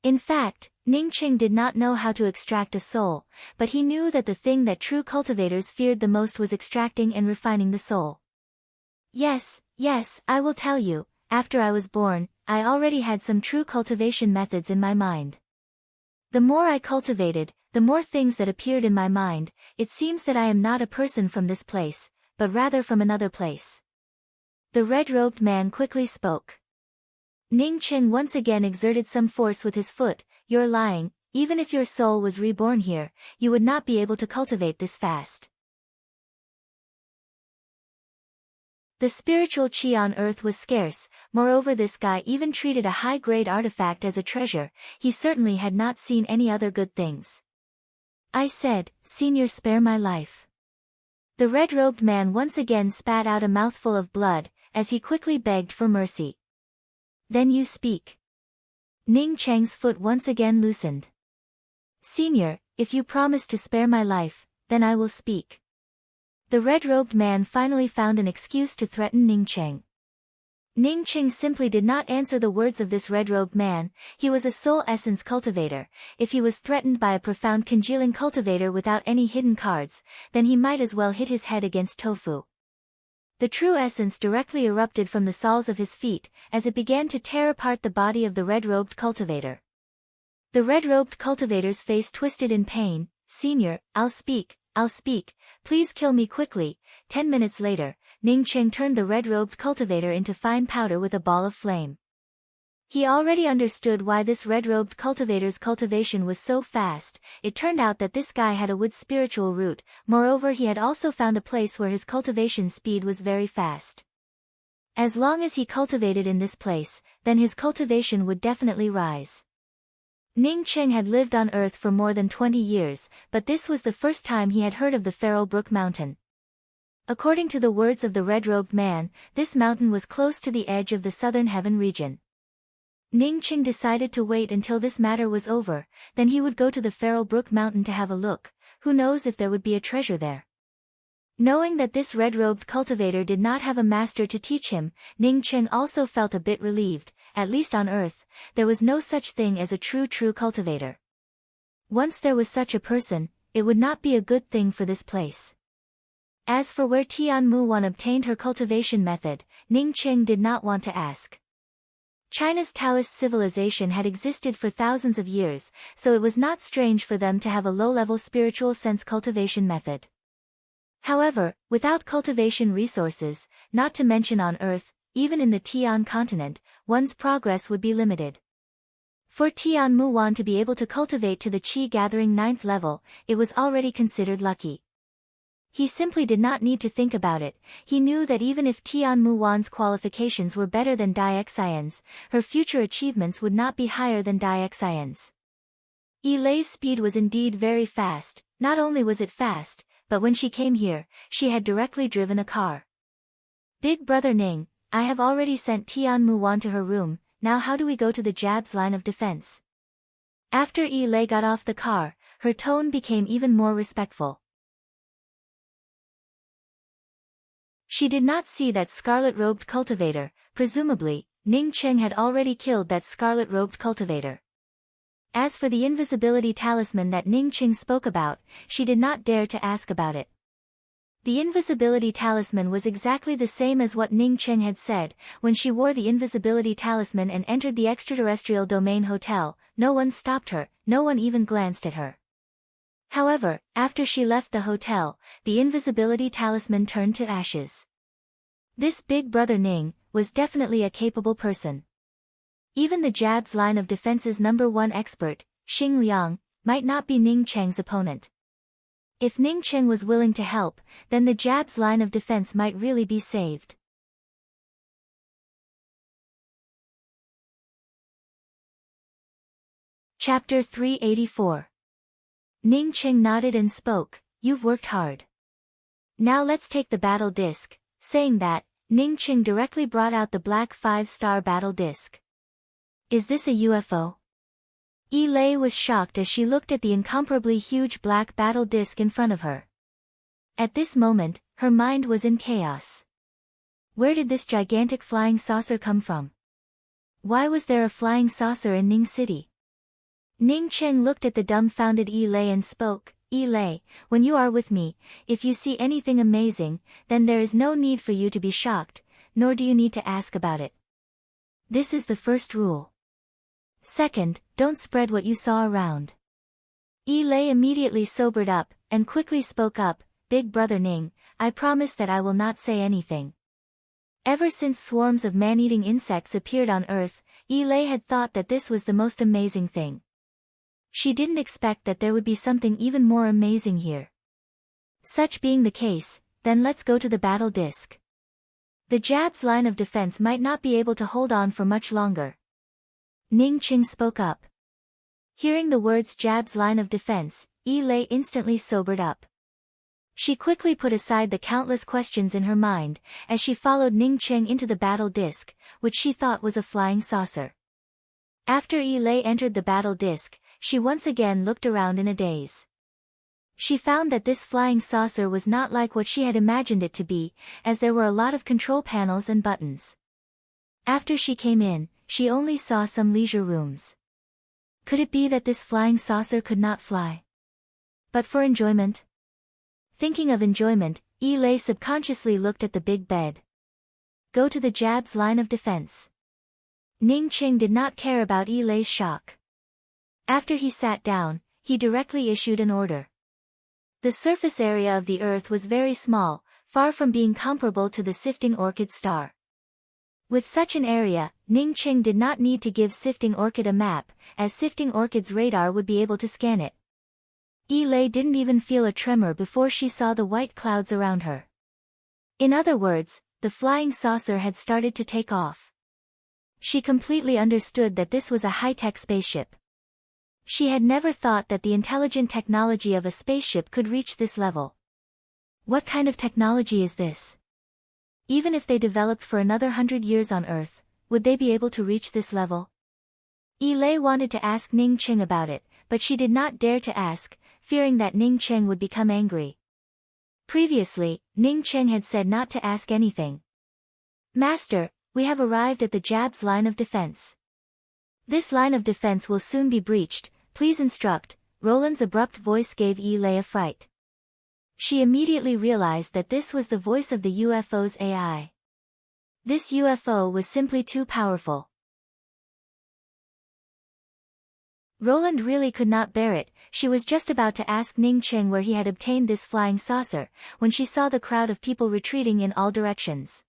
In fact, Ning Qing did not know how to extract a soul, but he knew that the thing that true cultivators feared the most was extracting and refining the soul. Yes, I will tell you, after I was born, I already had some true cultivation methods in my mind. The more I cultivated, the more things that appeared in my mind. It seems that I am not a person from this place, but rather from another place. The red-robed man quickly spoke. Ning Qing once again exerted some force with his foot. "You're lying, even if your soul was reborn here, you would not be able to cultivate this fast. The spiritual qi on earth was scarce, moreover this guy even treated a high-grade artifact as a treasure, he certainly had not seen any other good things. I said, "Senior, spare my life." The red-robed man once again spat out a mouthful of blood, as he quickly begged for mercy. "Then you speak." Ning Cheng's foot once again loosened. "Senior, if you promise to spare my life, then I will speak." The red-robed man finally found an excuse to threaten Ning Cheng. Ning Cheng simply did not answer the words of this red-robed man. He was a soul essence cultivator. If he was threatened by a profound congealing cultivator without any hidden cards, then he might as well hit his head against tofu. The true essence directly erupted from the soles of his feet, as it began to tear apart the body of the red-robed cultivator. The red-robed cultivator's face twisted in pain. "Senior, I'll speak, please kill me quickly." 10 minutes later, Ning Cheng turned the red-robed cultivator into fine powder with a ball of flame. He already understood why this red-robed cultivator's cultivation was so fast. It turned out that this guy had a wood spiritual root. Moreover, he had also found a place where his cultivation speed was very fast. As long as he cultivated in this place, then his cultivation would definitely rise. Ning Cheng had lived on Earth for more than 20 years, but this was the first time he had heard of the Feral Brook Mountain. According to the words of the red-robed man, this mountain was close to the edge of the southern heaven region. Ning Cheng decided to wait until this matter was over, then he would go to the Feral Brook Mountain to have a look. Who knows if there would be a treasure there. Knowing that this red-robed cultivator did not have a master to teach him, Ning Cheng also felt a bit relieved. At least on Earth, there was no such thing as a true cultivator. Once there was such a person, it would not be a good thing for this place. As for where Tian Muwan obtained her cultivation method, Ning Cheng did not want to ask. China's Taoist civilization had existed for thousands of years, so it was not strange for them to have a low-level spiritual sense cultivation method. However, without cultivation resources, not to mention on Earth, even in the Tian continent, one's progress would be limited. For Tian Muwan to be able to cultivate to the Qi-gathering 9th level, it was already considered lucky. He simply did not need to think about it. He knew that even if Tian Muwan's qualifications were better than Dai Xian's, her future achievements would not be higher than Dai Xian's. Yilei's speed was indeed very fast. Not only was it fast, but when she came here, she had directly driven a car. "Big brother Ning, I have already sent Tian Muwan to her room. Now how do we go to the Jab's line of defense?" After Yilei got off the car, her tone became even more respectful. She did not see that scarlet-robed cultivator. Presumably, Ning Cheng had already killed that scarlet-robed cultivator. As for the invisibility talisman that Ning Cheng spoke about, she did not dare to ask about it. The invisibility talisman was exactly the same as what Ning Cheng had said. When she wore the invisibility talisman and entered the extraterrestrial domain hotel, no one stopped her, no one even glanced at her. However, after she left the hotel, the invisibility talisman turned to ashes. This big brother Ning was definitely a capable person. Even the Jab's line of defense's #1 expert, Xing Liang, might not be Ning Cheng's opponent. If Ning Cheng was willing to help, then the Jab's line of defense might really be saved. Chapter 384. Ning Cheng nodded and spoke, "You've worked hard. Now let's take the battle disc." Saying that, Ning Cheng directly brought out the black 5-star battle disc. "Is this a UFO?" Yilei was shocked as she looked at the incomparably huge black battle disc in front of her. At this moment, her mind was in chaos. Where did this gigantic flying saucer come from? Why was there a flying saucer in Ning City? Ning Cheng looked at the dumbfounded Yilei and spoke, "Yilei, when you are with me, if you see anything amazing, then there is no need for you to be shocked, nor do you need to ask about it. This is the first rule. Second, don't spread what you saw around." Yilei immediately sobered up, and quickly spoke up, "Big brother Ning, I promise that I will not say anything." Ever since swarms of man-eating insects appeared on Earth, Yilei had thought that this was the most amazing thing. She didn't expect that there would be something even more amazing here. Such being the case, then let's go to the battle disc. The Jab's line of defense might not be able to hold on for much longer. Ning Cheng spoke up. Hearing the words Jab's line of defense, Yilei instantly sobered up. She quickly put aside the countless questions in her mind, as she followed Ning Cheng into the battle disc, which she thought was a flying saucer. After Yilei entered the battle disc, she once again looked around in a daze. She found that this flying saucer was not like what she had imagined it to be, as there were a lot of control panels and buttons. After she came in, she only saw some leisure rooms. Could it be that this flying saucer could not fly? But for enjoyment? Thinking of enjoyment, Yi subconsciously looked at the big bed. Go to the Jab's line of defense. Ning Qing did not care about Yi shock. After he sat down, he directly issued an order. The surface area of the Earth was very small, far from being comparable to the Sifting Orchid star. With such an area, Ning Qing did not need to give Sifting Orchid a map, as Sifting Orchid's radar would be able to scan it. Yi didn't even feel a tremor before she saw the white clouds around her. In other words, the flying saucer had started to take off. She completely understood that this was a high-tech spaceship. She had never thought that the intelligent technology of a spaceship could reach this level. What kind of technology is this? Even if they developed for another 100 years on Earth, would they be able to reach this level? Yi wanted to ask Ning Qing about it, but she did not dare to ask, fearing that Ning Qing would become angry. Previously, Ning Qing had said not to ask anything. Master, we have arrived at the Jab's line of defense. This line of defense will soon be breached, please instruct. Roland's abrupt voice gave Yi a fright. She immediately realized that this was the voice of the UFO's AI. This UFO was simply too powerful. Roland really could not bear it. She was just about to ask Ning Qing where he had obtained this flying saucer, when she saw the crowd of people retreating in all directions.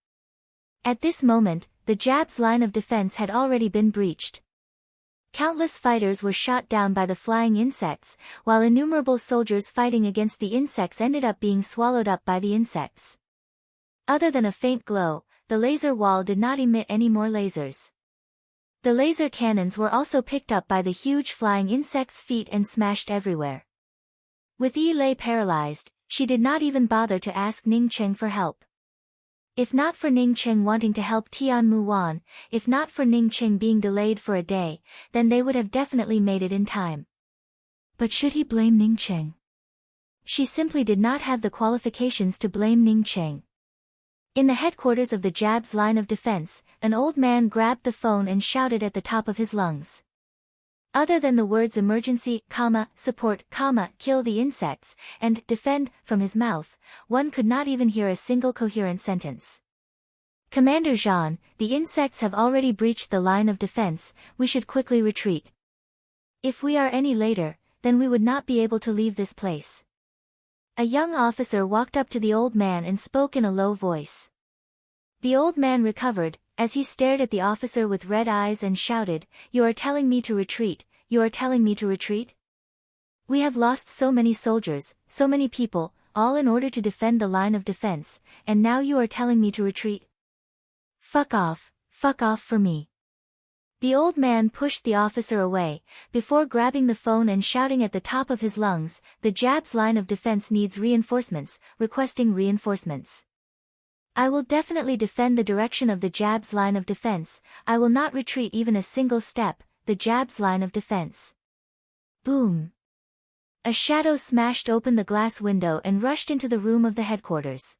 At this moment, the Jab's line of defense had already been breached. Countless fighters were shot down by the flying insects, while innumerable soldiers fighting against the insects ended up being swallowed up by the insects. Other than a faint glow, the laser wall did not emit any more lasers. The laser cannons were also picked up by the huge flying insects' feet and smashed everywhere. With Yi paralyzed, she did not even bother to ask Ning Qing for help. If not for Ning Qing wanting to help Tian Muwan, if not for Ning Qing being delayed for a day, then they would have definitely made it in time. But should he blame Ning Qing? She simply did not have the qualifications to blame Ning Qing. In the headquarters of the Jab's line of defense, an old man grabbed the phone and shouted at the top of his lungs. Other than the words emergency, support, kill the insects, and defend from his mouth, one could not even hear a single coherent sentence. Commander Jean, the insects have already breached the line of defense, we should quickly retreat. If we are any later, then we would not be able to leave this place. A young officer walked up to the old man and spoke in a low voice. The old man recovered, as he stared at the officer with red eyes and shouted, "You are telling me to retreat, you are telling me to retreat? We have lost so many soldiers, so many people, all in order to defend the line of defense, and now you are telling me to retreat? Fuck off for me." The old man pushed the officer away, before grabbing the phone and shouting at the top of his lungs, "The Jab's line of defense needs reinforcements, requesting reinforcements. I will definitely defend the direction of the Jab's line of defense, I will not retreat even a single step, the Jab's line of defense." Boom! A shadow smashed open the glass window and rushed into the room of the headquarters.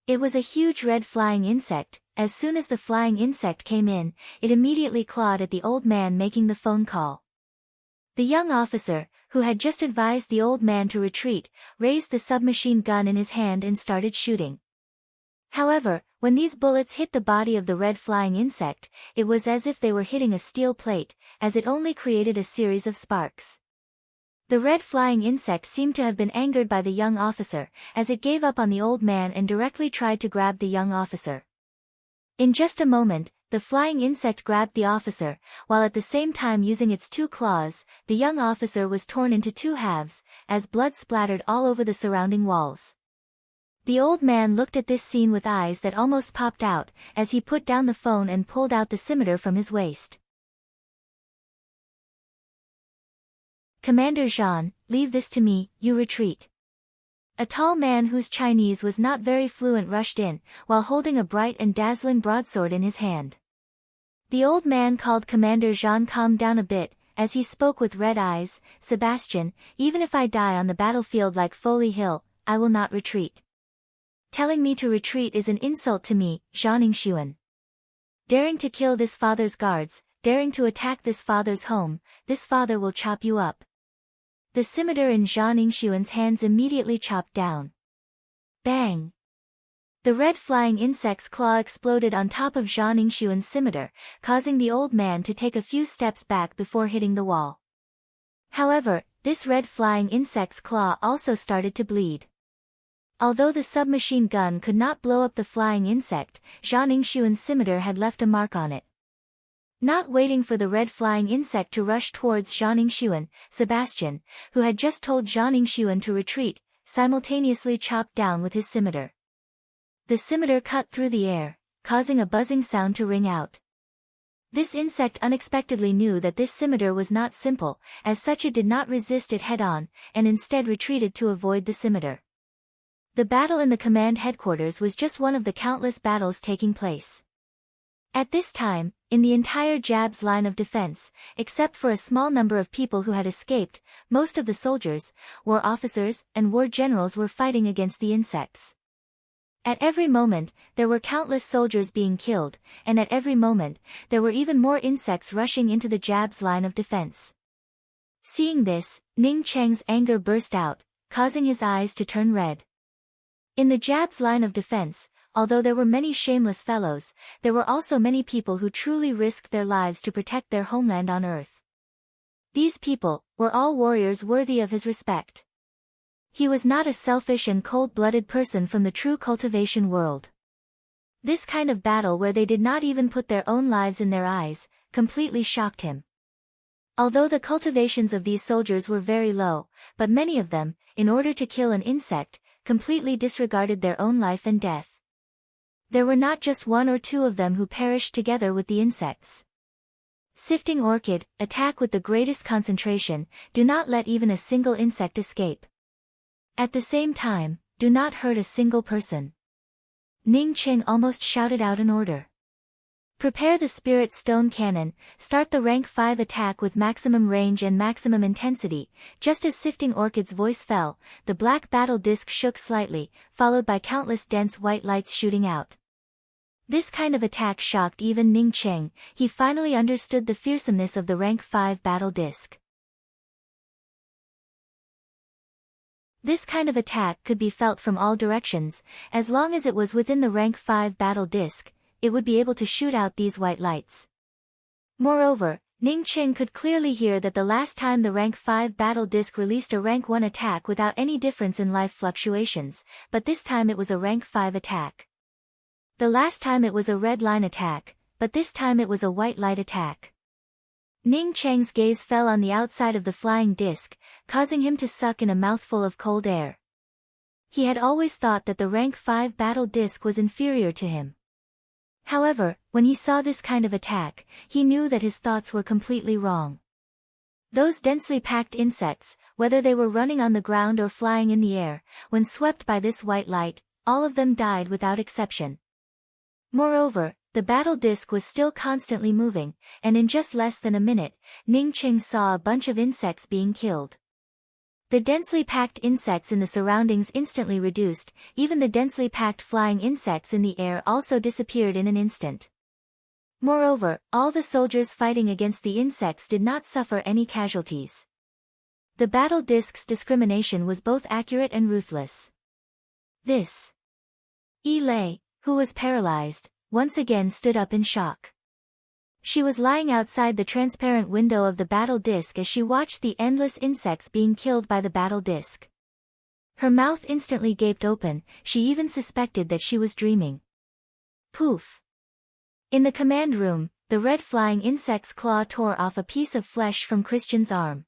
It was a huge red flying insect. As soon as the flying insect came in, it immediately clawed at the old man making the phone call. The young officer, who had just advised the old man to retreat, raised the submachine gun in his hand and started shooting. However, when these bullets hit the body of the red flying insect, it was as if they were hitting a steel plate, as it only created a series of sparks. The red flying insect seemed to have been angered by the young officer, as it gave up on the old man and directly tried to grab the young officer. In just a moment, the flying insect grabbed the officer, while at the same time using its two claws, the young officer was torn into two halves, as blood splattered all over the surrounding walls. The old man looked at this scene with eyes that almost popped out, as he put down the phone and pulled out the scimitar from his waist. "Commander Jean, leave this to me, you retreat." A tall man whose Chinese was not very fluent rushed in, while holding a bright and dazzling broadsword in his hand. The old man called Commander Jean calm down a bit, as he spoke with red eyes, "Sebastian, even if I die on the battlefield like Foley Hill, I will not retreat. Telling me to retreat is an insult to me, Zhang. Daring to kill this father's guards, daring to attack this father's home, this father will chop you up." The scimitar in Zhang Ningxuan's hands immediately chopped down. Bang! The red flying insect's claw exploded on top of Zhang Ningxuan's scimitar, causing the old man to take a few steps back before hitting the wall. However, this red flying insect's claw also started to bleed. Although the submachine gun could not blow up the flying insect, Zhang Ningxuan's scimitar had left a mark on it. Not waiting for the red flying insect to rush towards Zhang Ningxuan, Sebastian, who had just told Zhang Ningxuan to retreat, simultaneously chopped down with his scimitar. The scimitar cut through the air, causing a buzzing sound to ring out. This insect unexpectedly knew that this scimitar was not simple, as such it did not resist it head-on, and instead retreated to avoid the scimitar. The battle in the command headquarters was just one of the countless battles taking place. At this time, in the entire Jab's line of defense, except for a small number of people who had escaped, most of the soldiers, war officers, and war generals were fighting against the insects. At every moment, there were countless soldiers being killed, and at every moment, there were even more insects rushing into the Jab's line of defense. Seeing this, Ning Cheng's anger burst out, causing his eyes to turn red. In the Jab's line of defense, although there were many shameless fellows, there were also many people who truly risked their lives to protect their homeland on Earth. These people were all warriors worthy of his respect. He was not a selfish and cold-blooded person from the true cultivation world. This kind of battle where they did not even put their own lives in their eyes, completely shocked him. Although the cultivations of these soldiers were very low, but many of them, in order to kill an insect, completely disregarded their own life and death. There were not just one or two of them who perished together with the insects. Sifting orchid, attack with the greatest concentration, do not let even a single insect escape. At the same time, do not hurt a single person. Ning Cheng almost shouted out an order. Prepare the Spirit Stone Cannon, start the rank 5 attack with maximum range and maximum intensity. Just as Sifting Orchid's voice fell, the black battle disc shook slightly, followed by countless dense white lights shooting out. This kind of attack shocked even Ning Cheng. He finally understood the fearsomeness of the rank 5 battle disc. This kind of attack could be felt from all directions, as long as it was within the rank 5 battle disc. It would be able to shoot out these white lights. Moreover, Ning Cheng could clearly hear that the last time the rank 5 battle disc released a rank 1 attack without any difference in life fluctuations, but this time it was a rank 5 attack. The last time it was a red line attack, but this time it was a white light attack. Ning Cheng's gaze fell on the outside of the flying disc, causing him to suck in a mouthful of cold air. He had always thought that the rank 5 battle disc was inferior to him. However, when he saw this kind of attack, he knew that his thoughts were completely wrong. Those densely packed insects, whether they were running on the ground or flying in the air, when swept by this white light, all of them died without exception. Moreover, the battle disc was still constantly moving, and in just less than a minute, Ning Cheng saw a bunch of insects being killed. The densely packed insects in the surroundings instantly reduced, even the densely packed flying insects in the air also disappeared in an instant. Moreover, all the soldiers fighting against the insects did not suffer any casualties. The battle disc's discrimination was both accurate and ruthless. This Yi Lei, who was paralyzed, once again stood up in shock. She was lying outside the transparent window of the battle disc as she watched the endless insects being killed by the battle disc. Her mouth instantly gaped open, she even suspected that she was dreaming. Poof! In the command room, the red flying insect's claw tore off a piece of flesh from Christian's arm.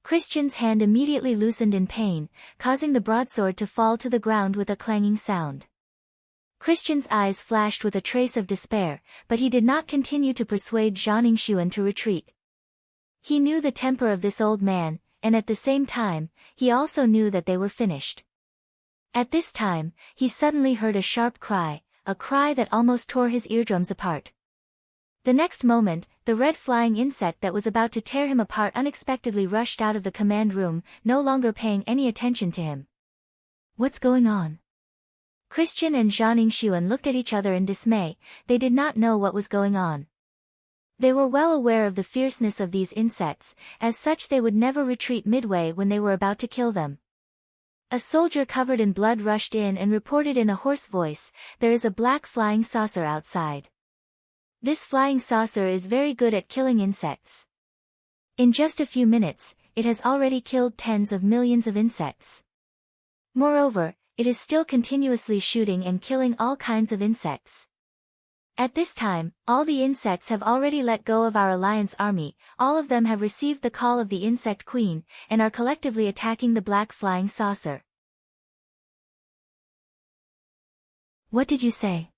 Christian's hand immediately loosened in pain, causing the broadsword to fall to the ground with a clanging sound. Christian's eyes flashed with a trace of despair, but he did not continue to persuade Zhang Ningxuan to retreat. He knew the temper of this old man, and at the same time, he also knew that they were finished. At this time, he suddenly heard a sharp cry, a cry that almost tore his eardrums apart. The next moment, the red flying insect that was about to tear him apart unexpectedly rushed out of the command room, no longer paying any attention to him. What's going on? Christian and Zhang Ningxuan looked at each other in dismay. They did not know what was going on. They were well aware of the fierceness of these insects, as such they would never retreat midway when they were about to kill them. A soldier covered in blood rushed in and reported in a hoarse voice, "There is a black flying saucer outside. This flying saucer is very good at killing insects. In just a few minutes, it has already killed tens of millions of insects. Moreover, it is still continuously shooting and killing all kinds of insects. At this time, all the insects have already let go of our alliance army, all of them have received the call of the insect queen, and are collectively attacking the black flying saucer." What did you say?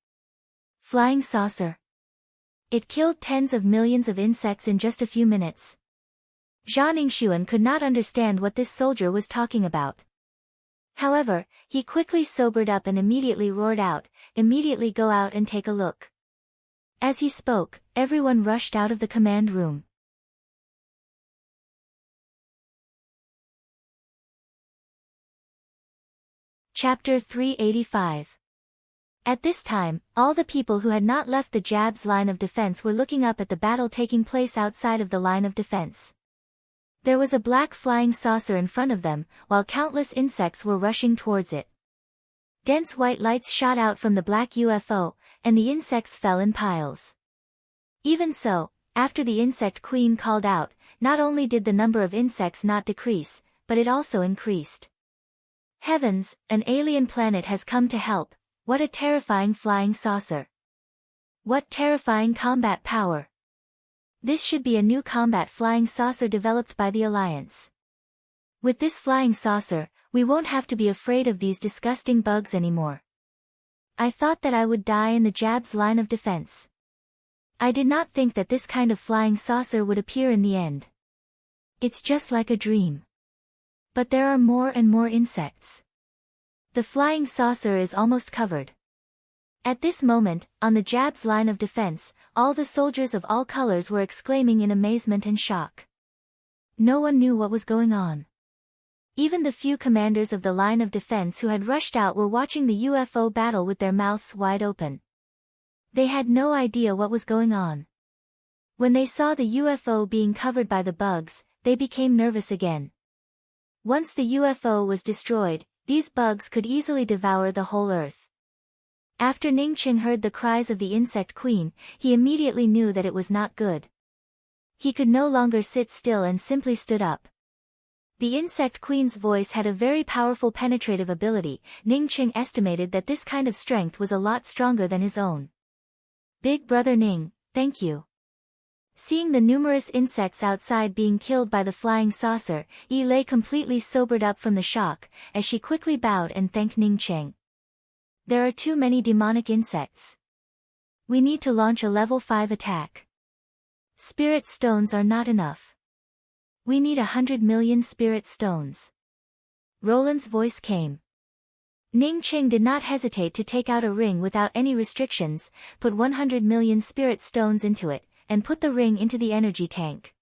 Flying saucer. It killed tens of millions of insects in just a few minutes. Zhang Ningxuan could not understand what this soldier was talking about. However, he quickly sobered up and immediately roared out, "Immediately go out and take a look." As he spoke, everyone rushed out of the command room. Chapter 385. At this time, all the people who had not left the Jab's line of defense were looking up at the battle taking place outside of the line of defense. There was a black flying saucer in front of them, while countless insects were rushing towards it. Dense white lights shot out from the black UFO, and the insects fell in piles. Even so, after the insect queen called out, not only did the number of insects not decrease, but it also increased. Heavens, an alien planet has come to help. What a terrifying flying saucer. What terrifying combat power. This should be a new combat flying saucer developed by the Alliance. With this flying saucer, we won't have to be afraid of these disgusting bugs anymore. I thought that I would die in the Jab's line of defense. I did not think that this kind of flying saucer would appear in the end. It's just like a dream. But there are more and more insects. The flying saucer is almost covered. At this moment, on the Jab's line of defense, all the soldiers of all colors were exclaiming in amazement and shock. No one knew what was going on. Even the few commanders of the line of defense who had rushed out were watching the UFO battle with their mouths wide open. They had no idea what was going on. When they saw the UFO being covered by the bugs, they became nervous again. Once the UFO was destroyed, these bugs could easily devour the whole Earth. After Ningqing heard the cries of the insect queen, he immediately knew that it was not good. He could no longer sit still and simply stood up. The insect queen's voice had a very powerful penetrative ability. Ningqing estimated that this kind of strength was a lot stronger than his own. "Big brother Ning, thank you." Seeing the numerous insects outside being killed by the flying saucer, Yi Lei completely sobered up from the shock, as she quickly bowed and thanked Ningqing. "There are too many demonic insects. We need to launch a level 5 attack. Spirit stones are not enough. We need 100 million spirit stones." Roland's voice came. Ningqing did not hesitate to take out a ring without any restrictions, put 100 million spirit stones into it, and put the ring into the energy tank.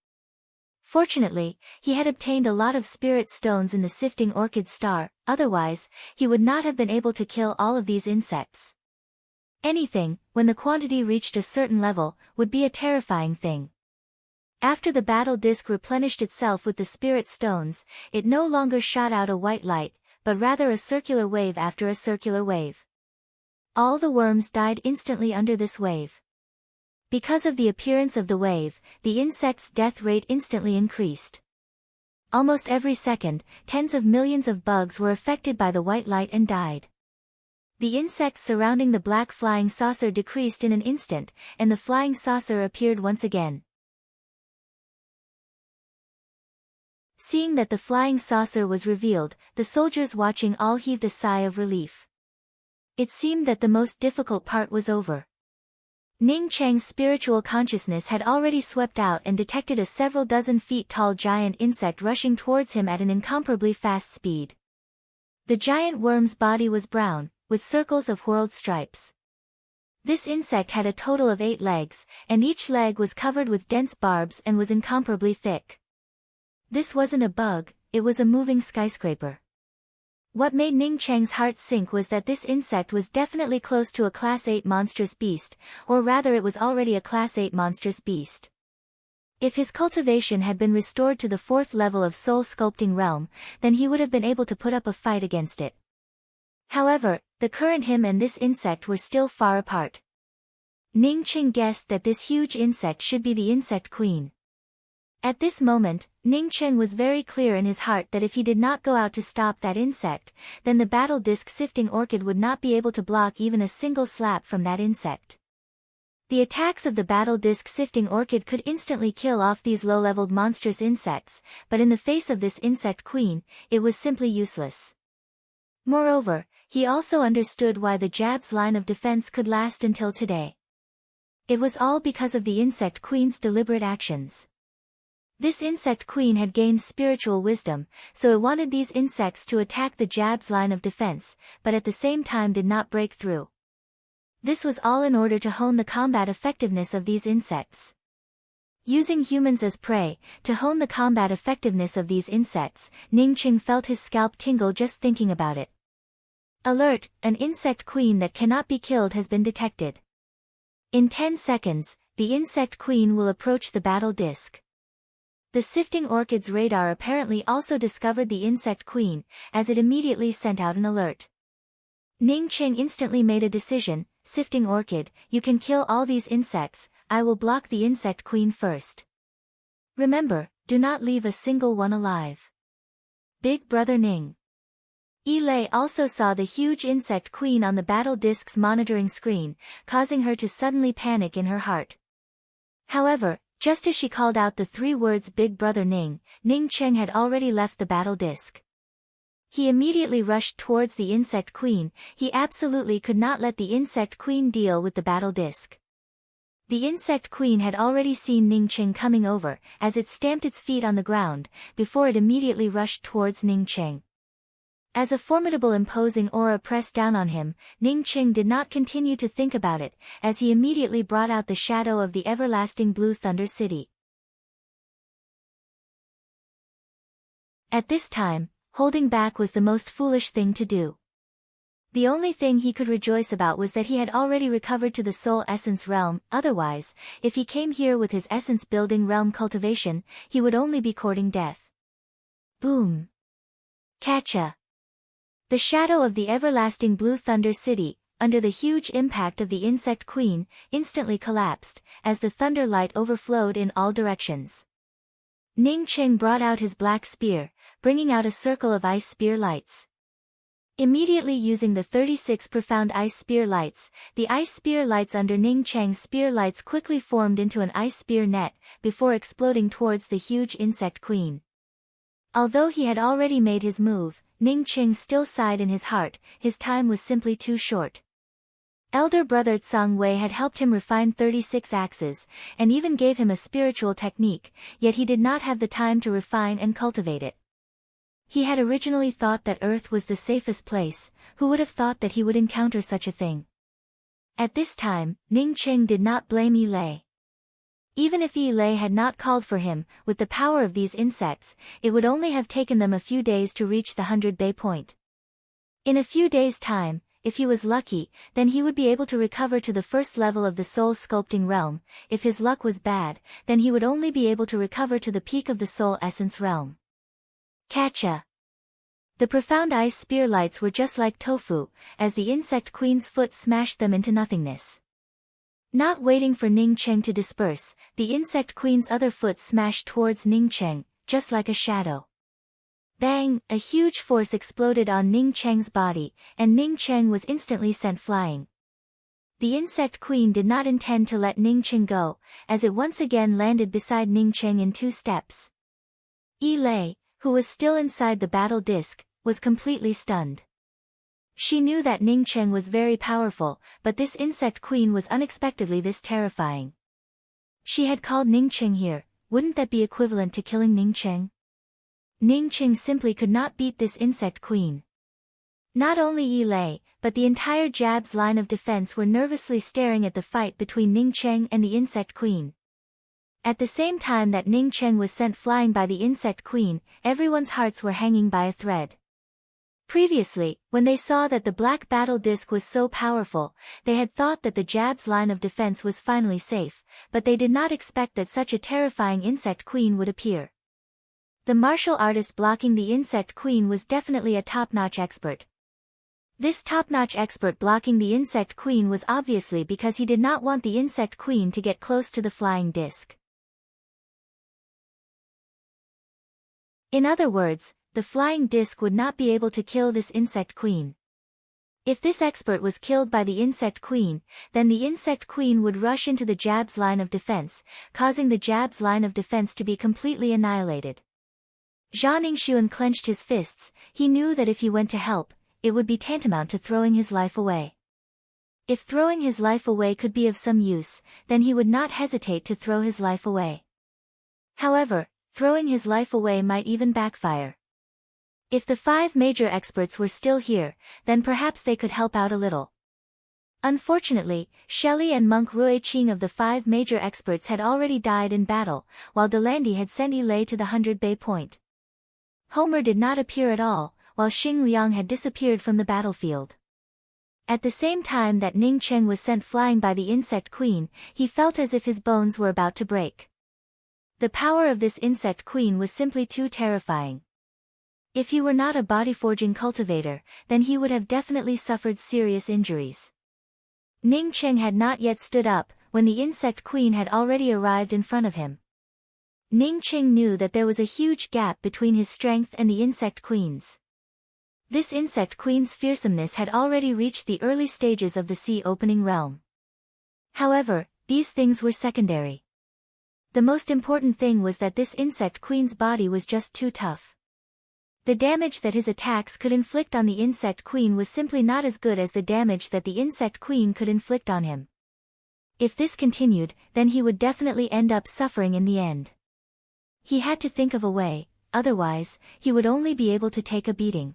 Fortunately, he had obtained a lot of spirit stones in the sifting orchid star, otherwise, he would not have been able to kill all of these insects. Anything, when the quantity reached a certain level, would be a terrifying thing. After the battle disc replenished itself with the spirit stones, it no longer shot out a white light, but rather a circular wave after a circular wave. All the worms died instantly under this wave. Because of the appearance of the wave, the insect's death rate instantly increased. Almost every second, tens of millions of bugs were affected by the white light and died. The insects surrounding the black flying saucer decreased in an instant, and the flying saucer appeared once again. Seeing that the flying saucer was revealed, the soldiers watching all heaved a sigh of relief. It seemed that the most difficult part was over. Ning Cheng's spiritual consciousness had already swept out and detected a several dozen feet tall giant insect rushing towards him at an incomparably fast speed. The giant worm's body was brown, with circles of whorled stripes. This insect had a total of 8 legs, and each leg was covered with dense barbs and was incomparably thick. This wasn't a bug, it was a moving skyscraper. What made Ning Cheng's heart sink was that this insect was definitely close to a Class 8 monstrous beast, or rather it was already a Class 8 monstrous beast. If his cultivation had been restored to the 4th level of soul sculpting realm, then he would have been able to put up a fight against it. However, the current him and this insect were still far apart. Ning Cheng guessed that this huge insect should be the insect queen. At this moment, Ning Cheng was very clear in his heart that if he did not go out to stop that insect, then the battle disc sifting orchid would not be able to block even a single slap from that insect. The attacks of the battle disc sifting orchid could instantly kill off these low-leveled monstrous insects, but in the face of this insect queen, it was simply useless. Moreover, he also understood why the jab's line of defense could last until today. It was all because of the insect queen's deliberate actions. This insect queen had gained spiritual wisdom, so it wanted these insects to attack the jab's line of defense, but at the same time did not break through. This was all in order to hone the combat effectiveness of these insects. Using humans as prey, to hone the combat effectiveness of these insects, Ning Cheng felt his scalp tingle just thinking about it. Alert, an insect queen that cannot be killed has been detected. In 10 seconds, the insect queen will approach the battle disc. The sifting orchid's radar apparently also discovered the insect queen, as it immediately sent out an alert. Ning Cheng instantly made a decision. Sifting orchid, you can kill all these insects, I will block the insect queen first. Remember, do not leave a single one alive. Big Brother Ning. Lei also saw the huge insect queen on the battle disc's monitoring screen, causing her to suddenly panic in her heart. However, just as she called out the 3 words Big Brother Ning, Ning Cheng had already left the battle disc. He immediately rushed towards the insect queen. He absolutely could not let the insect queen deal with the battle disc. The insect queen had already seen Ning Cheng coming over, as it stamped its feet on the ground, before it immediately rushed towards Ning Cheng. As a formidable imposing aura pressed down on him, Ning Cheng did not continue to think about it, as he immediately brought out the shadow of the everlasting Blue Thunder City. At this time, holding back was the most foolish thing to do. The only thing he could rejoice about was that he had already recovered to the soul essence realm, otherwise, if he came here with his essence building realm cultivation, he would only be courting death. Boom! Catcha! The shadow of the everlasting Blue Thunder City, under the huge impact of the insect queen, instantly collapsed, as the thunder light overflowed in all directions. Ning Cheng brought out his black spear, bringing out a circle of ice spear lights. Immediately using the 36 profound ice spear lights, the ice spear lights under Ning Cheng's spear lights quickly formed into an ice spear net, before exploding towards the huge insect queen. Although he had already made his move, Ning Cheng still sighed in his heart, his time was simply too short. Elder brother Tsang Wei had helped him refine 36 axes, and even gave him a spiritual technique, yet he did not have the time to refine and cultivate it. He had originally thought that Earth was the safest place. Who would have thought that he would encounter such a thing? At this time, Ning Cheng did not blame Lei. Even if Lei had not called for him, with the power of these insects, it would only have taken them a few days to reach the 100-bay point. In a few days' time, if he was lucky, then he would be able to recover to the 1st level of the soul sculpting realm. If his luck was bad, then he would only be able to recover to the peak of the soul essence realm. Catcha! The profound ice spear lights were just like tofu, as the insect queen's foot smashed them into nothingness. Not waiting for Ning Cheng to disperse, the insect queen's other foot smashed towards Ning Cheng, just like a shadow. Bang! A huge force exploded on Ning Cheng's body, and Ning Cheng was instantly sent flying. The insect queen did not intend to let Ning Cheng go, as it once again landed beside Ning Cheng in 2 steps. Lei, who was still inside the battle disc, was completely stunned. She knew that Ning Cheng was very powerful, but this insect queen was unexpectedly this terrifying. She had called Ning Cheng here, wouldn't that be equivalent to killing Ning Cheng? Ning Cheng simply could not beat this insect queen. Not only Lei, but the entire Jab's line of defense were nervously staring at the fight between Ning Cheng and the Insect Queen. At the same time that Ning Cheng was sent flying by the Insect Queen, everyone's hearts were hanging by a thread. Previously, when they saw that the black battle disc was so powerful, they had thought that the Jab's line of defense was finally safe, but they did not expect that such a terrifying Insect Queen would appear. The martial artist blocking the Insect Queen was definitely a top-notch expert. This top-notch expert blocking the Insect Queen was obviously because he did not want the Insect Queen to get close to the flying disc. In other words, the flying disc would not be able to kill this Insect Queen. If this expert was killed by the Insect Queen, then the Insect Queen would rush into the Jab's line of defense, causing the Jab's line of defense to be completely annihilated. Zhao Ningxuan clenched his fists. He knew that if he went to help, it would be tantamount to throwing his life away. If throwing his life away could be of some use, then he would not hesitate to throw his life away. However, throwing his life away might even backfire. If the 5 major experts were still here, then perhaps they could help out a little. Unfortunately, Shelley and Monk Ruiqing of the 5 major experts had already died in battle, while Delandy had sent Lei to the 100 Bay Point. Homer did not appear at all, while Xing Liang had disappeared from the battlefield. At the same time that Ning Cheng was sent flying by the Insect Queen, he felt as if his bones were about to break. The power of this Insect Queen was simply too terrifying. If he were not a body-forging cultivator, then he would have definitely suffered serious injuries. Ning Cheng had not yet stood up, when the Insect Queen had already arrived in front of him. Ning Cheng knew that there was a huge gap between his strength and the Insect Queen's. This Insect Queen's fearsomeness had already reached the early stages of the sea-opening realm. However, these things were secondary. The most important thing was that this Insect Queen's body was just too tough. The damage that his attacks could inflict on the Insect Queen was simply not as good as the damage that the Insect Queen could inflict on him. If this continued, then he would definitely end up suffering in the end. He had to think of a way, otherwise, he would only be able to take a beating.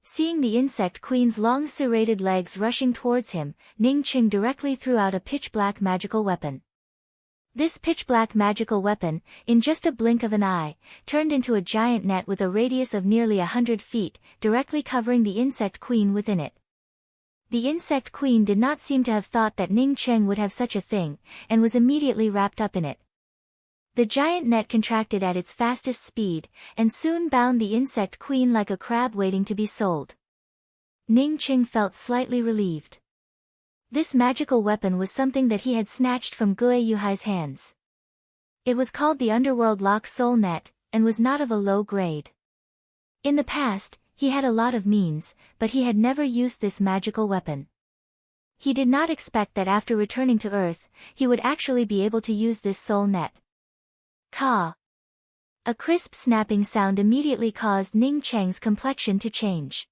Seeing the Insect Queen's long serrated legs rushing towards him, Ning Cheng directly threw out a pitch-black magical weapon. This pitch-black magical weapon, in just a blink of an eye, turned into a giant net with a radius of nearly 100 feet, directly covering the Insect Queen within it. The Insect Queen did not seem to have thought that Ning Cheng would have such a thing, and was immediately wrapped up in it. The giant net contracted at its fastest speed, and soon bound the Insect Queen like a crab waiting to be sold. Ning Cheng felt slightly relieved. This magical weapon was something that he had snatched from Gue Yuhai's hands. It was called the Underworld Lock Soul Net, and was not of a low grade. In the past, he had a lot of means, but he had never used this magical weapon. He did not expect that after returning to Earth, he would actually be able to use this soul net. Ka! A crisp snapping sound immediately caused Ning Cheng's complexion to change.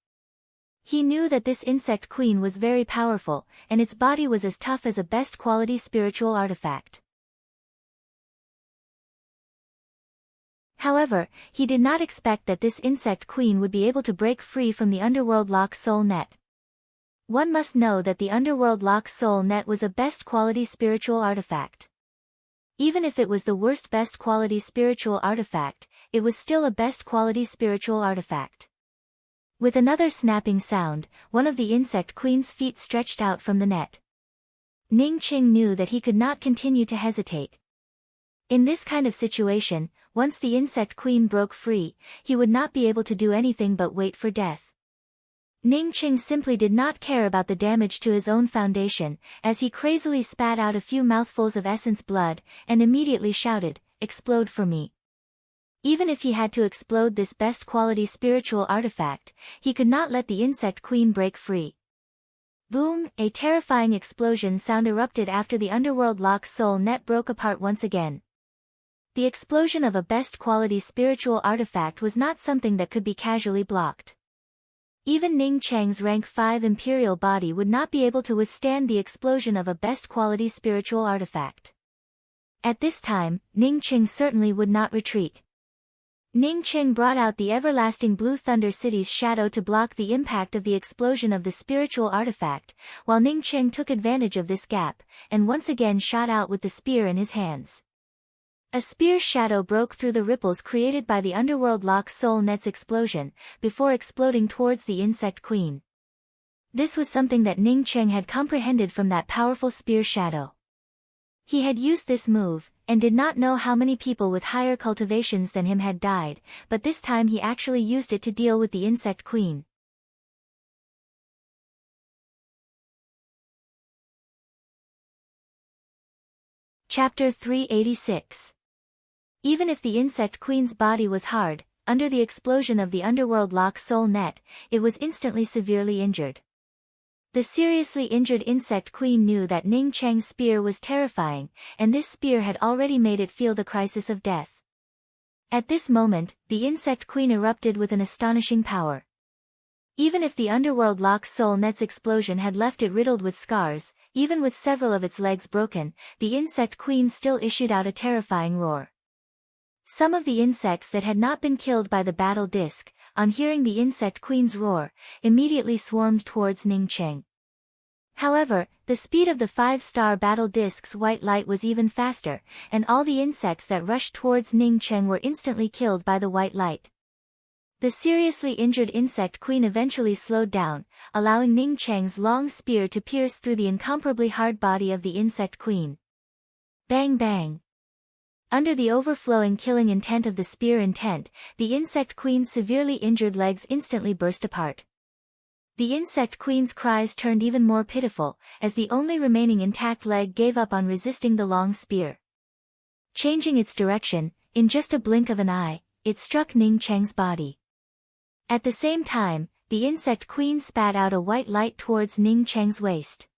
He knew that this Insect Queen was very powerful, and its body was as tough as a best-quality spiritual artifact. However, he did not expect that this Insect Queen would be able to break free from the Underworld Lock Soul Net. One must know that the Underworld Lock Soul Net was a best-quality spiritual artifact. Even if it was the worst best-quality spiritual artifact, it was still a best-quality spiritual artifact. With another snapping sound, one of the Insect Queen's feet stretched out from the net. Ning Cheng knew that he could not continue to hesitate. In this kind of situation, once the Insect Queen broke free, he would not be able to do anything but wait for death. Ning Cheng simply did not care about the damage to his own foundation, as he crazily spat out a few mouthfuls of essence blood, and immediately shouted, "Explode for me." Even if he had to explode this best-quality spiritual artifact, he could not let the Insect Queen break free. Boom! A terrifying explosion sound erupted after the Underworld Lock Soul Net broke apart once again. The explosion of a best-quality spiritual artifact was not something that could be casually blocked. Even Ning Cheng's rank 5 Imperial body would not be able to withstand the explosion of a best-quality spiritual artifact. At this time, Ning Cheng certainly would not retreat. Ning Cheng brought out the everlasting Blue Thunder City's shadow to block the impact of the explosion of the spiritual artifact, while Ning Cheng took advantage of this gap, and once again shot out with the spear in his hands. A spear's shadow broke through the ripples created by the underworld lock soul net's explosion, before exploding towards the insect queen. This was something that Ning Cheng had comprehended from that powerful spear shadow. He had used this move, and did not know how many people with higher cultivations than him had died, but this time he actually used it to deal with the insect queen. Chapter 386. Even if the insect queen's body was hard, under the explosion of the underworld lock soul net, it was instantly severely injured. The seriously injured insect queen knew that Ning Cheng's spear was terrifying, and this spear had already made it feel the crisis of death. At this moment, the insect queen erupted with an astonishing power. Even if the underworld lock soul net's explosion had left it riddled with scars, even with several of its legs broken, the insect queen still issued out a terrifying roar. Some of the insects that had not been killed by the battle disc, on hearing the insect queen's roar, immediately swarmed towards Ning Cheng. However, the speed of the 5-star battle disc's white light was even faster, and all the insects that rushed towards Ning Cheng were instantly killed by the white light. The seriously injured insect queen eventually slowed down, allowing Ning Cheng's long spear to pierce through the incomparably hard body of the insect queen. Bang bang! Under the overflowing killing intent of the spear intent, the insect queen's severely injured legs instantly burst apart. The insect queen's cries turned even more pitiful, as the only remaining intact leg gave up on resisting the long spear. Changing its direction, in just a blink of an eye, it struck Ning Cheng's body. At the same time, the insect queen spat out a white light towards Ning Cheng's waist.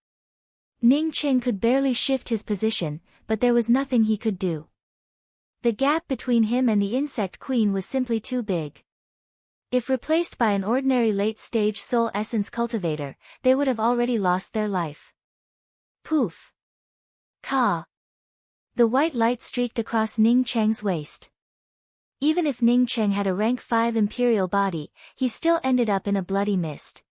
Ning Cheng could barely shift his position, but there was nothing he could do. The gap between him and the insect queen was simply too big. If replaced by an ordinary late-stage soul essence cultivator, they would have already lost their life. Poof! Ka! The white light streaked across Ning Cheng's waist. Even if Ning Cheng had a rank 5 imperial body, he still ended up in a bloody mist.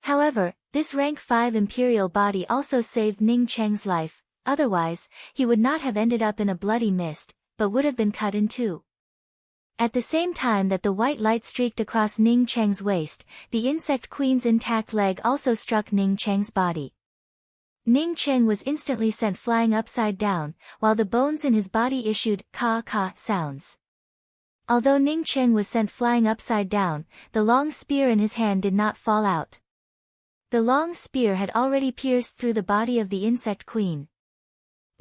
However, this rank 5 imperial body also saved Ning Cheng's life, otherwise, he would not have ended up in a bloody mist, but would have been cut in two. At the same time that the white light streaked across Ning Cheng's waist, the insect queen's intact leg also struck Ning Cheng's body. Ning Cheng was instantly sent flying upside down, while the bones in his body issued ka-ka sounds. Although Ning Cheng was sent flying upside down, the long spear in his hand did not fall out. The long spear had already pierced through the body of the insect queen.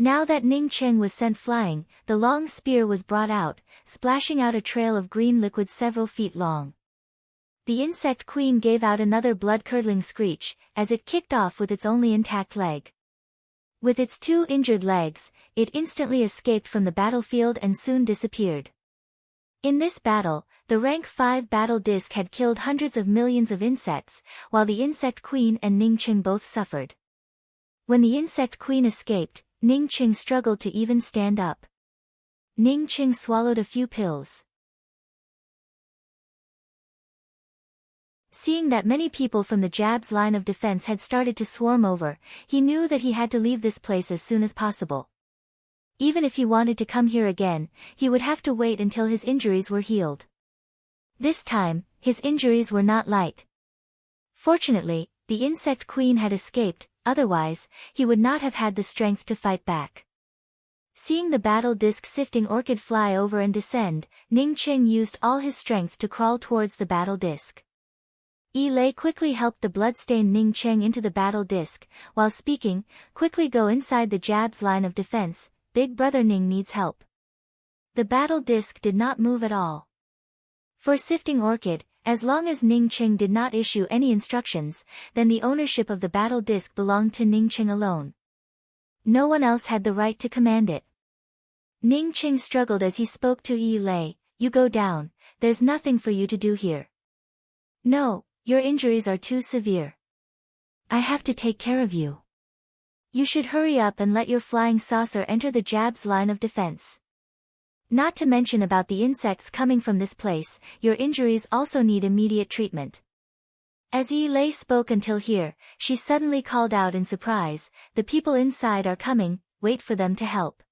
Now that Ning Cheng was sent flying, the long spear was brought out, splashing out a trail of green liquid several feet long. The insect queen gave out another blood-curdling screech, as it kicked off with its only intact leg. With its two injured legs, it instantly escaped from the battlefield and soon disappeared. In this battle, the rank 5 battle disc had killed hundreds of millions of insects, while the insect queen and Ning Cheng both suffered. When the insect queen escaped, Ning Cheng struggled to even stand up. Ning Cheng swallowed a few pills. Seeing that many people from the Jab's line of defense had started to swarm over, he knew that he had to leave this place as soon as possible. Even if he wanted to come here again, he would have to wait until his injuries were healed. This time, his injuries were not light. Fortunately, the insect queen had escaped, otherwise, he would not have had the strength to fight back. Seeing the battle disc sifting orchid fly over and descend, Ning Cheng used all his strength to crawl towards the battle disc. Yi Lei quickly helped the bloodstained Ning Cheng into the battle disc, while speaking, "Quickly go inside the Jab's line of defense, Big Brother Ning needs help." The battle disc did not move at all. For sifting orchid, as long as Ning Cheng did not issue any instructions, then the ownership of the battle disc belonged to Ning Cheng alone. No one else had the right to command it. Ning Cheng struggled as he spoke to Yi Lei, "You go down, there's nothing for you to do here." "No, your injuries are too severe. I have to take care of you. You should hurry up and let your flying saucer enter the Jab's line of defense." Not to mention about the insects coming from this place, your injuries also need immediate treatment. As Yi Lei spoke until here, she suddenly called out in surprise, "The people inside are coming, wait for them to help."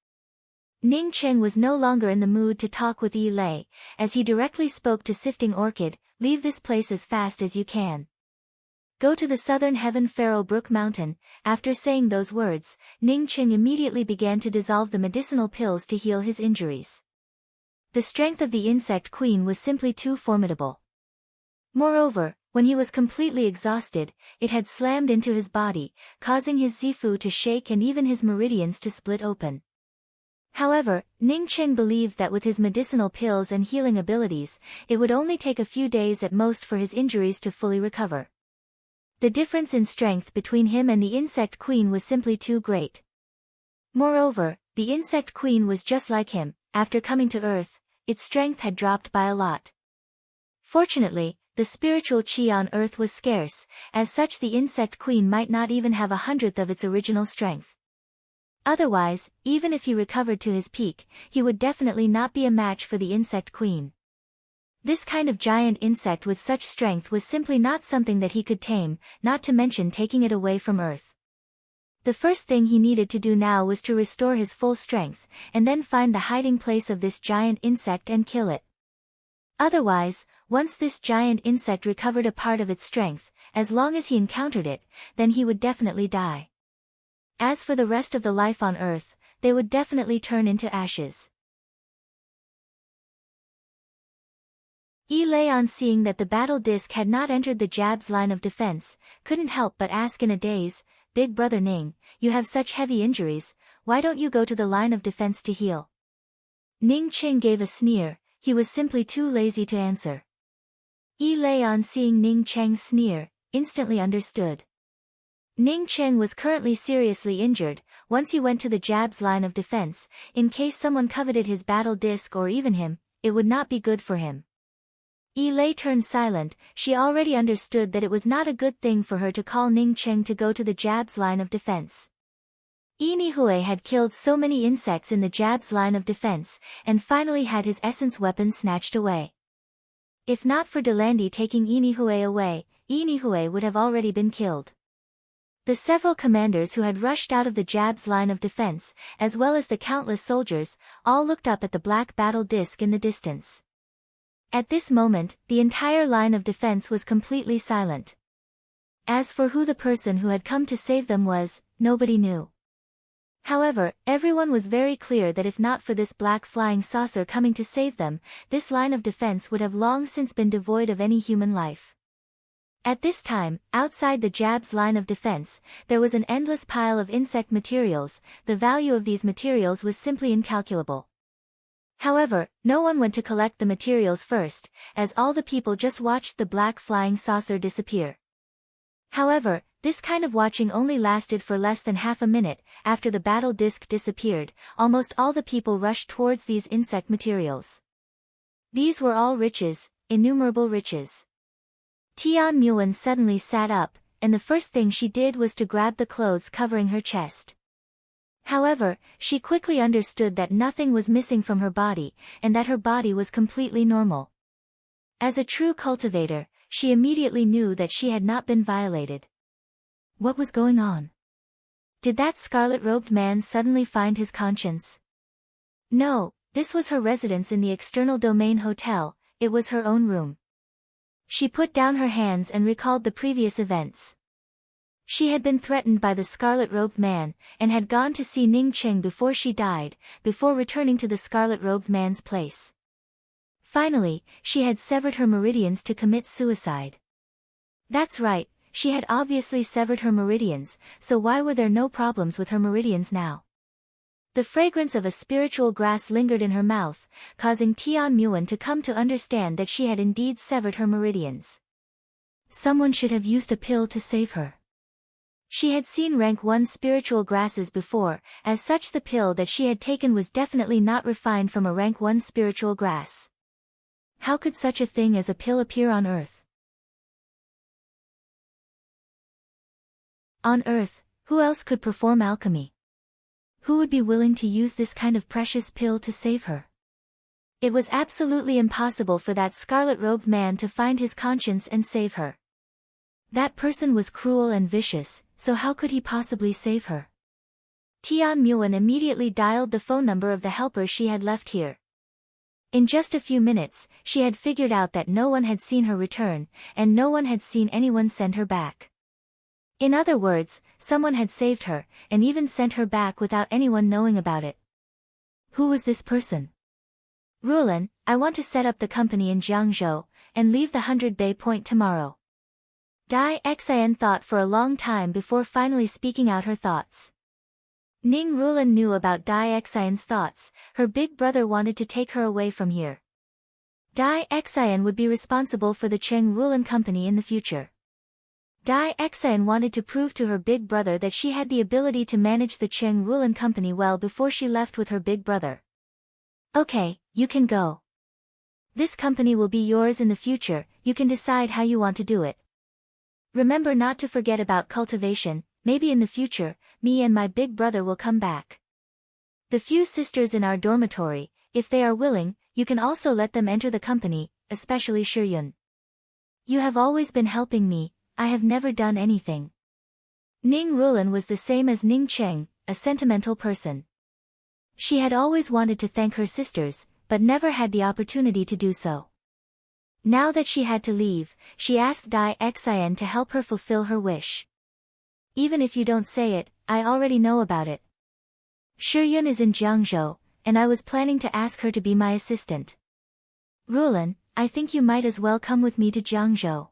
Ning Cheng was no longer in the mood to talk with Yi Lei, as he directly spoke to Sifting Orchid, "Leave this place as fast as you can. Go to the southern Heaven Pharaoh Brook Mountain." After saying those words, Ning Cheng immediately began to dissolve the medicinal pills to heal his injuries. The strength of the insect queen was simply too formidable. Moreover, when he was completely exhausted, it had slammed into his body, causing his Zifu to shake and even his meridians to split open. However, Ning Cheng believed that with his medicinal pills and healing abilities, it would only take a few days at most for his injuries to fully recover. The difference in strength between him and the insect queen was simply too great. Moreover, the insect queen was just like him. After coming to Earth, its strength had dropped by a lot. Fortunately, the spiritual chi on Earth was scarce, as such the insect queen might not even have 1/100th of its original strength. Otherwise, even if he recovered to his peak, he would definitely not be a match for the insect queen. This kind of giant insect with such strength was simply not something that he could tame, not to mention taking it away from Earth. The first thing he needed to do now was to restore his full strength, and then find the hiding place of this giant insect and kill it. Otherwise, once this giant insect recovered a part of its strength, as long as he encountered it, then he would definitely die. As for the rest of the life on Earth, they would definitely turn into ashes. Yi Lei, on seeing that the battle disc had not entered the jab's line of defense, couldn't help but ask in a daze, "Big brother Ning, you have such heavy injuries, why don't you go to the line of defense to heal?" Ning Cheng gave a sneer, he was simply too lazy to answer. Yi Lei, on seeing Ning Cheng's sneer, instantly understood. Ning Cheng was currently seriously injured. Once he went to the jab's line of defense, in case someone coveted his battle disc or even him, it would not be good for him. Yi Lei turned silent. She already understood that it was not a good thing for her to call Ning Cheng to go to the jab's line of defense. Yi Nihue had killed so many insects in the jab's line of defense, and finally had his essence weapon snatched away. If not for Delandi taking Yi Nihue away, Yi Nihue would have already been killed. The several commanders who had rushed out of the jab's line of defense, as well as the countless soldiers, all looked up at the black battle disc in the distance. At this moment, the entire line of defense was completely silent. As for who the person who had come to save them was, nobody knew. However, everyone was very clear that if not for this black flying saucer coming to save them, this line of defense would have long since been devoid of any human life. At this time, outside the jab's line of defense, there was an endless pile of insect materials. The value of these materials was simply incalculable. However, no one went to collect the materials first, as all the people just watched the black flying saucer disappear. However, this kind of watching only lasted for less than half a minute. After the battle disc disappeared, almost all the people rushed towards these insect materials. These were all riches, innumerable riches. Tian Muan suddenly sat up, and the first thing she did was to grab the clothes covering her chest. However, she quickly understood that nothing was missing from her body, and that her body was completely normal. As a true cultivator, she immediately knew that she had not been violated. What was going on? Did that scarlet-robed man suddenly find his conscience? No, this was her residence in the External Domain Hotel. It was her own room. She put down her hands and recalled the previous events. She had been threatened by the scarlet-robed man, and had gone to see Ning Cheng before she died, before returning to the scarlet-robed man's place. Finally, she had severed her meridians to commit suicide. That's right, she had obviously severed her meridians, so why were there no problems with her meridians now? The fragrance of a spiritual grass lingered in her mouth, causing Tian Muan to come to understand that she had indeed severed her meridians. Someone should have used a pill to save her. She had seen rank 1 spiritual grasses before, as such the pill that she had taken was definitely not refined from a rank 1 spiritual grass. How could such a thing as a pill appear on Earth? On Earth, who else could perform alchemy? Who would be willing to use this kind of precious pill to save her? It was absolutely impossible for that scarlet-robed man to find his conscience and save her. That person was cruel and vicious, so how could he possibly save her? Tian Muan immediately dialed the phone number of the helper she had left here. In just a few minutes, she had figured out that no one had seen her return, and no one had seen anyone send her back. In other words, someone had saved her, and even sent her back without anyone knowing about it. Who was this person? Rulan, I want to set up the company in Jiangzhou, and leave the 100 Bay Point tomorrow. Dai Xian thought for a long time before finally speaking out her thoughts. Ning Rulan knew about Dai Xian's thoughts. Her big brother wanted to take her away from here. Dai Xian would be responsible for the Cheng Rulan company in the future. Dai Xian wanted to prove to her big brother that she had the ability to manage the Cheng Rulan company well before she left with her big brother. Okay, you can go. This company will be yours in the future, you can decide how you want to do it. Remember not to forget about cultivation, maybe in the future, me and my big brother will come back. The few sisters in our dormitory, if they are willing, you can also let them enter the company, especially Shiyun. You have always been helping me, I have never done anything. Ning Rulan was the same as Ning Cheng, a sentimental person. She had always wanted to thank her sisters, but never had the opportunity to do so. Now that she had to leave, she asked Dai Xian to help her fulfill her wish. Even if you don't say it, I already know about it. Shiyun is in Jiangzhou, and I was planning to ask her to be my assistant. Rulan, I think you might as well come with me to Jiangzhou.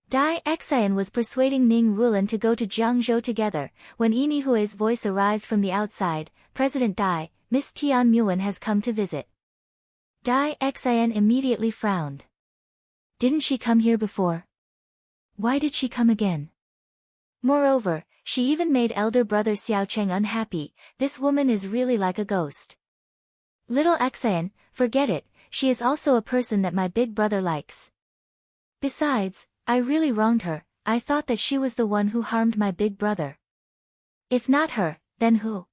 Dai Xian was persuading Ning Rulan to go to Jiangzhou together, when Yi Hui's voice arrived from the outside. President Dai, Miss Tian Muan has come to visit. Dai Xian immediately frowned. Didn't she come here before? Why did she come again? Moreover, she even made elder brother Xiao Cheng unhappy. This woman is really like a ghost. Little Xian, forget it, she is also a person that my big brother likes. Besides, I really wronged her, I thought that she was the one who harmed my big brother. If not her, then who?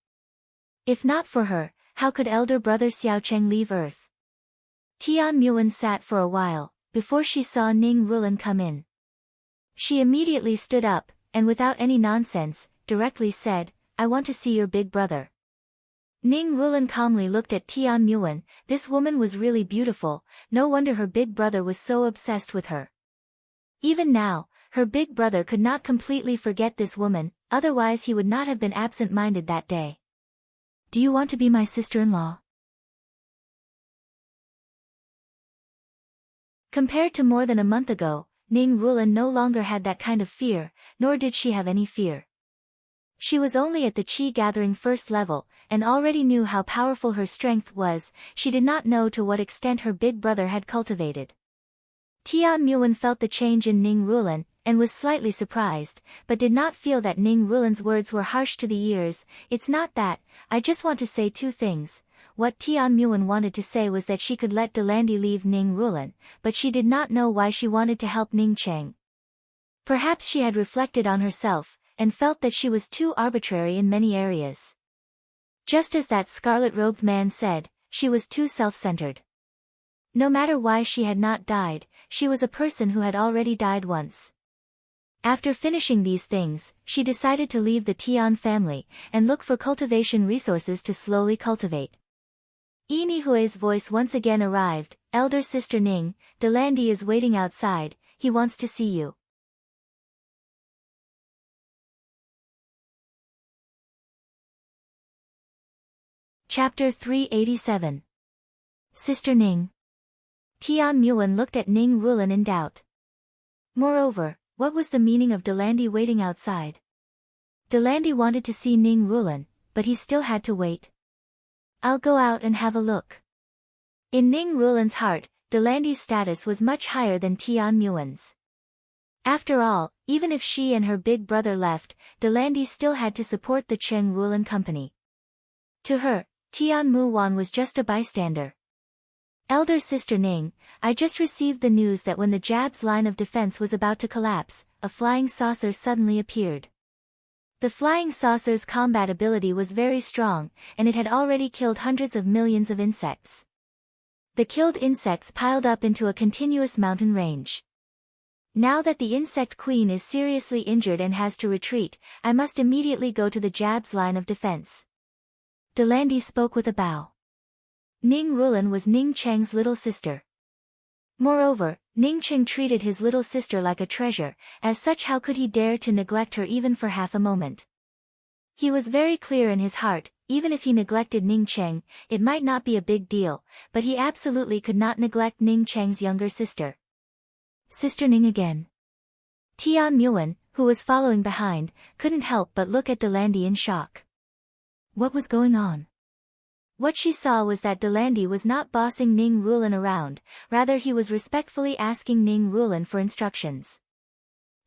If not for her, how could elder brother Xiao Cheng leave Earth? Tian Muan sat for a while, before she saw Ning Rulan come in. She immediately stood up, and without any nonsense, directly said, I want to see your big brother. Ning Rulan calmly looked at Tian Muan. This woman was really beautiful, no wonder her big brother was so obsessed with her. Even now, her big brother could not completely forget this woman, otherwise he would not have been absent-minded that day. Do you want to be my sister-in-law? Compared to more than a month ago, Ning Rulan no longer had that kind of fear, nor did she have any fear. She was only at the Qi gathering first level, and already knew how powerful her strength was. She did not know to what extent her big brother had cultivated. Tian Muan felt the change in Ning Rulan, and was slightly surprised, but did not feel that Ning Rulan's words were harsh to the ears. It's not that, I just want to say two things. What Tian Muan wanted to say was that she could let Delandi leave Ning Rulan, but she did not know why she wanted to help Ning Cheng. Perhaps she had reflected on herself, and felt that she was too arbitrary in many areas. Just as that scarlet-robed man said, she was too self-centered. No matter why she had not died, she was a person who had already died once. After finishing these things, she decided to leave the Tian family, and look for cultivation resources to slowly cultivate. Yi Hui's voice once again arrived, Elder Sister Ning, Delandi is waiting outside, he wants to see you. Chapter 387. Sister Ning. Tian Muan looked at Ning Rulan in doubt. Moreover, what was the meaning of Delandi waiting outside? Delandi wanted to see Ning Rulan, but he still had to wait. I'll go out and have a look. In Ning Rulan's heart, Delandi's status was much higher than Tian Muan's. After all, even if she and her big brother left, Delandi still had to support the Cheng Rulan company. To her, Tian Muan was just a bystander. Elder Sister Ning, I just received the news that when the Jab's line of defense was about to collapse, a flying saucer suddenly appeared. The flying saucer's combat ability was very strong, and it had already killed hundreds of millions of insects. The killed insects piled up into a continuous mountain range. Now that the insect queen is seriously injured and has to retreat, I must immediately go to the Jab's line of defense. Delandy spoke with a bow. Ning Rulan was Ning Cheng's little sister. Moreover, Ning Cheng treated his little sister like a treasure, as such how could he dare to neglect her even for half a moment? He was very clear in his heart, even if he neglected Ning Cheng, it might not be a big deal, but he absolutely could not neglect Ning Cheng's younger sister. Sister Ning again. Tian Muan, who was following behind, couldn't help but look at Delandy in shock. What was going on? What she saw was that Delandy was not bossing Ning Rulan around, rather he was respectfully asking Ning Rulan for instructions.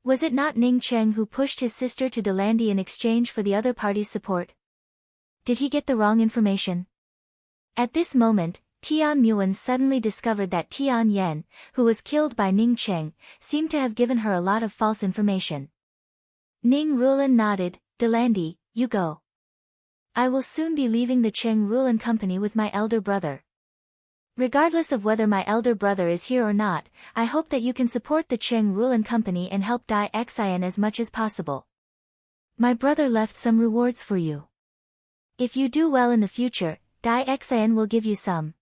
Was it not Ning Cheng who pushed his sister to Delandy in exchange for the other party's support? Did he get the wrong information? At this moment, Tian Muan suddenly discovered that Tian Yen, who was killed by Ning Cheng, seemed to have given her a lot of false information. Ning Rulan nodded. Delandy, you go. I will soon be leaving the Cheng Rulan company with my elder brother. Regardless of whether my elder brother is here or not, I hope that you can support the Cheng Rulan company and help Dai Xian as much as possible. My brother left some rewards for you. If you do well in the future, Dai Xian will give you some.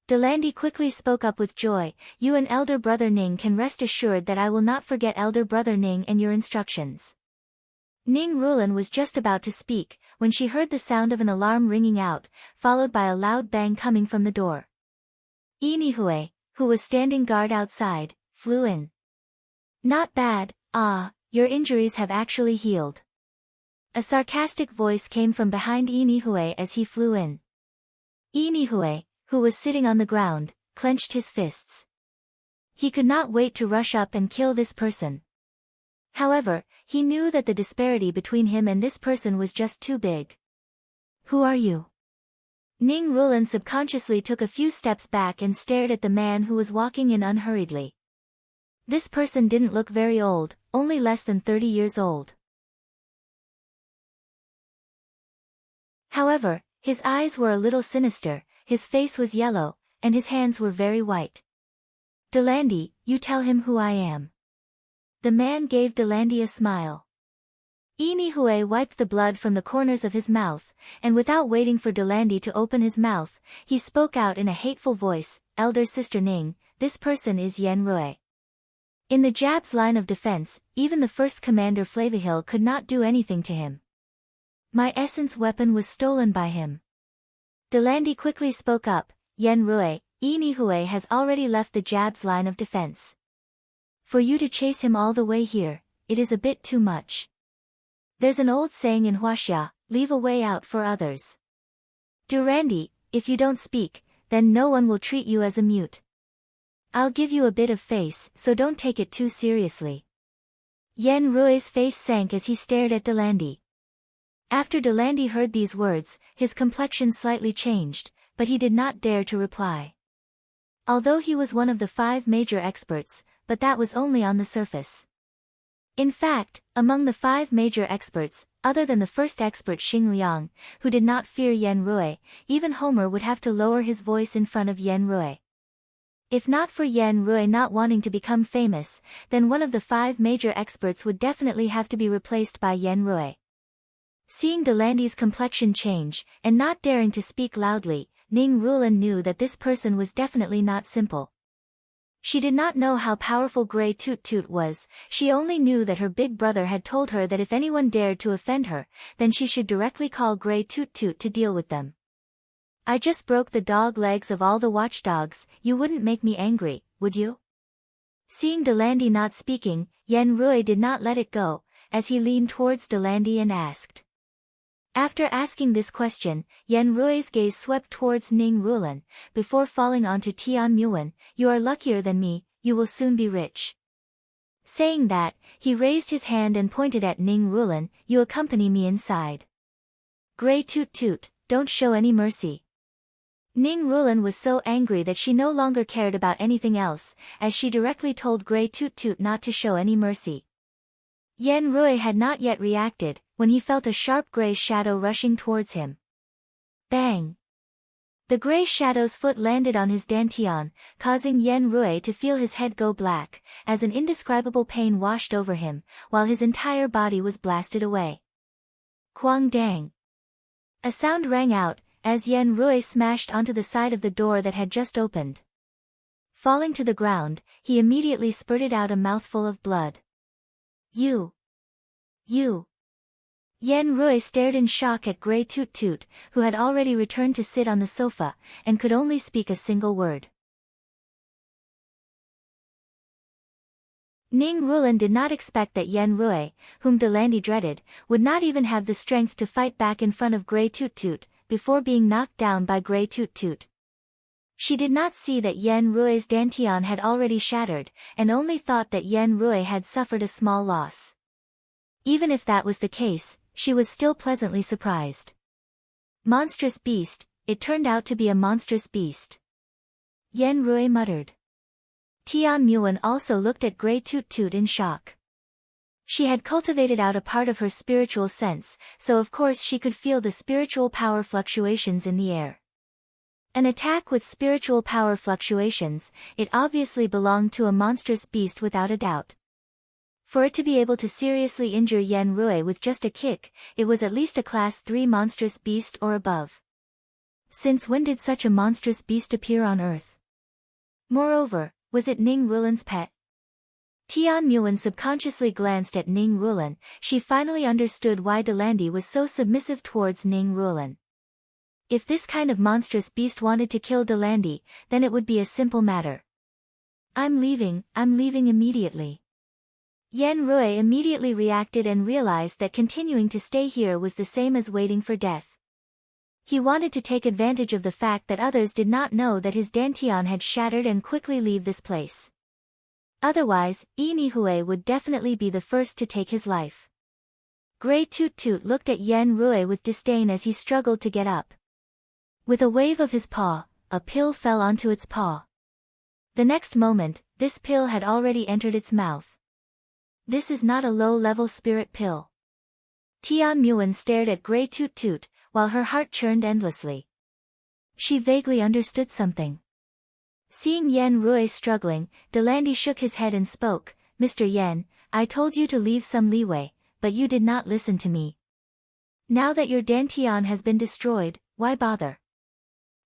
Delandy quickly spoke up with joy. You and elder brother Ning can rest assured that I will not forget elder brother Ning and your instructions. Ning Rulan was just about to speak, when she heard the sound of an alarm ringing out, followed by a loud bang coming from the door. Yinihue, who was standing guard outside, flew in. Not bad, your injuries have actually healed. A sarcastic voice came from behind Yinihue as he flew in. Yinihue, who was sitting on the ground, clenched his fists. He could not wait to rush up and kill this person. However, he knew that the disparity between him and this person was just too big. Who are you? Ning Rulan subconsciously took a few steps back and stared at the man who was walking in unhurriedly. This person didn't look very old, only less than 30 years old. However, his eyes were a little sinister, his face was yellow, and his hands were very white. Delandy, you tell him who I am. The man gave Delandy a smile. Yinihue wiped the blood from the corners of his mouth, and without waiting for Delandy to open his mouth, he spoke out in a hateful voice, Elder Sister Ning, this person is Yen Rui. In the Jab's line of defense, even the first commander Flavihill could not do anything to him. My essence weapon was stolen by him. Delandy quickly spoke up, Yen Rui, Yinihue has already left the Jab's line of defense. For you to chase him all the way here, it is a bit too much. There's an old saying in Huaxia, leave a way out for others. Durandi, if you don't speak, then no one will treat you as a mute. I'll give you a bit of face, so don't take it too seriously. Yen Rui's face sank as he stared at Delandy. After Delandy heard these words, his complexion slightly changed, but he did not dare to reply. Although he was one of the 5 major experts, but that was only on the surface. In fact, among the 5 major experts, other than the first expert Xing Liang, who did not fear Yen Rui, even Homer would have to lower his voice in front of Yen Rui. If not for Yen Rui not wanting to become famous, then one of the 5 major experts would definitely have to be replaced by Yen Rui. Seeing Delandy's complexion change, and not daring to speak loudly, Ning Rulan knew that this person was definitely not simple. She did not know how powerful Grey Toot Toot was, she only knew that her big brother had told her that if anyone dared to offend her, then she should directly call Grey Toot Toot to deal with them. I just broke the dog legs of all the watchdogs, you wouldn't make me angry, would you? Seeing Delandy not speaking, Yen Rui did not let it go, as he leaned towards Delandy and asked. After asking this question, Yen Rui's gaze swept towards Ning Rulan, before falling onto Tian Muan, you are luckier than me, you will soon be rich. Saying that, he raised his hand and pointed at Ning Rulan, you accompany me inside. Grey Toot Toot, don't show any mercy. Ning Rulan was so angry that she no longer cared about anything else, as she directly told Grey Toot Toot not to show any mercy. Yen Rui had not yet reacted, when he felt a sharp grey shadow rushing towards him. Bang! The gray shadow's foot landed on his dantian, causing Yen Rui to feel his head go black, as an indescribable pain washed over him, while his entire body was blasted away. Quang dang! A sound rang out, as Yen Rui smashed onto the side of the door that had just opened. Falling to the ground, he immediately spurted out a mouthful of blood. You! Yen Rui stared in shock at Grey Toot Toot, who had already returned to sit on the sofa, and could only speak a single word. Ning Rulan did not expect that Yen Rui, whom Delandy dreaded, would not even have the strength to fight back in front of Grey Toot Toot, before being knocked down by Grey Toot Toot. She did not see that Yen Rui's dantian had already shattered, and only thought that Yen Rui had suffered a small loss. Even if that was the case, she was still pleasantly surprised. Monstrous beast, it turned out to be a monstrous beast. Yen Rui muttered. Tian Muan also looked at Grey Toot Toot in shock. She had cultivated out a part of her spiritual sense, so of course she could feel the spiritual power fluctuations in the air. An attack with spiritual power fluctuations, it obviously belonged to a monstrous beast without a doubt. For it to be able to seriously injure Yen Rui with just a kick, it was at least a Class 3 monstrous beast or above. Since when did such a monstrous beast appear on Earth? Moreover, was it Ning Rulan's pet? Tian Muan subconsciously glanced at Ning Rulan. She finally understood why Delandy was so submissive towards Ning Rulan. If this kind of monstrous beast wanted to kill Delandy, then it would be a simple matter. I'm leaving immediately. Yen Rui immediately reacted and realized that continuing to stay here was the same as waiting for death. He wanted to take advantage of the fact that others did not know that his dantian had shattered and quickly leave this place. Otherwise, Yinihue would definitely be the first to take his life. Grey Toot Toot looked at Yen Rui with disdain as he struggled to get up. With a wave of his paw, a pill fell onto its paw. The next moment, this pill had already entered its mouth. This is not a low-level spirit pill. Tian Muan stared at Grey Toot Toot, while her heart churned endlessly. She vaguely understood something. Seeing Yen Rui struggling, Delandy shook his head and spoke, Mr. Yen, I told you to leave some leeway, but you did not listen to me. Now that your dantian has been destroyed, why bother?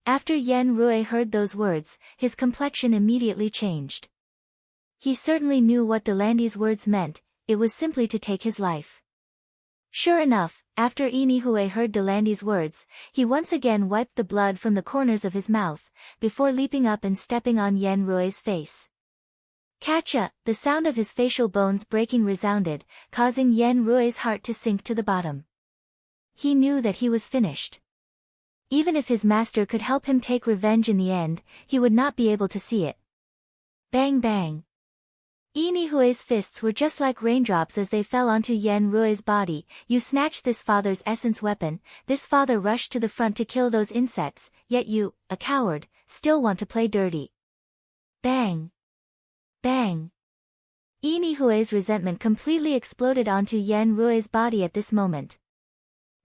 After Yen Rui heard those words, his complexion immediately changed. He certainly knew what Delandy's words meant, it was simply to take his life. Sure enough, after Yinihue heard Delandy's words, he once again wiped the blood from the corners of his mouth, before leaping up and stepping on Yen Rui's face. Catcha! The sound of his facial bones breaking resounded, causing Yen Rui's heart to sink to the bottom. He knew that he was finished. Even if his master could help him take revenge in the end, he would not be able to see it. Bang bang! Yinihue's fists were just like raindrops as they fell onto Yen Rui's body. You snatched this father's essence weapon, this father rushed to the front to kill those insects, yet you, a coward, still want to play dirty. Bang! Bang! Yinihue's resentment completely exploded onto Yen Rui's body at this moment.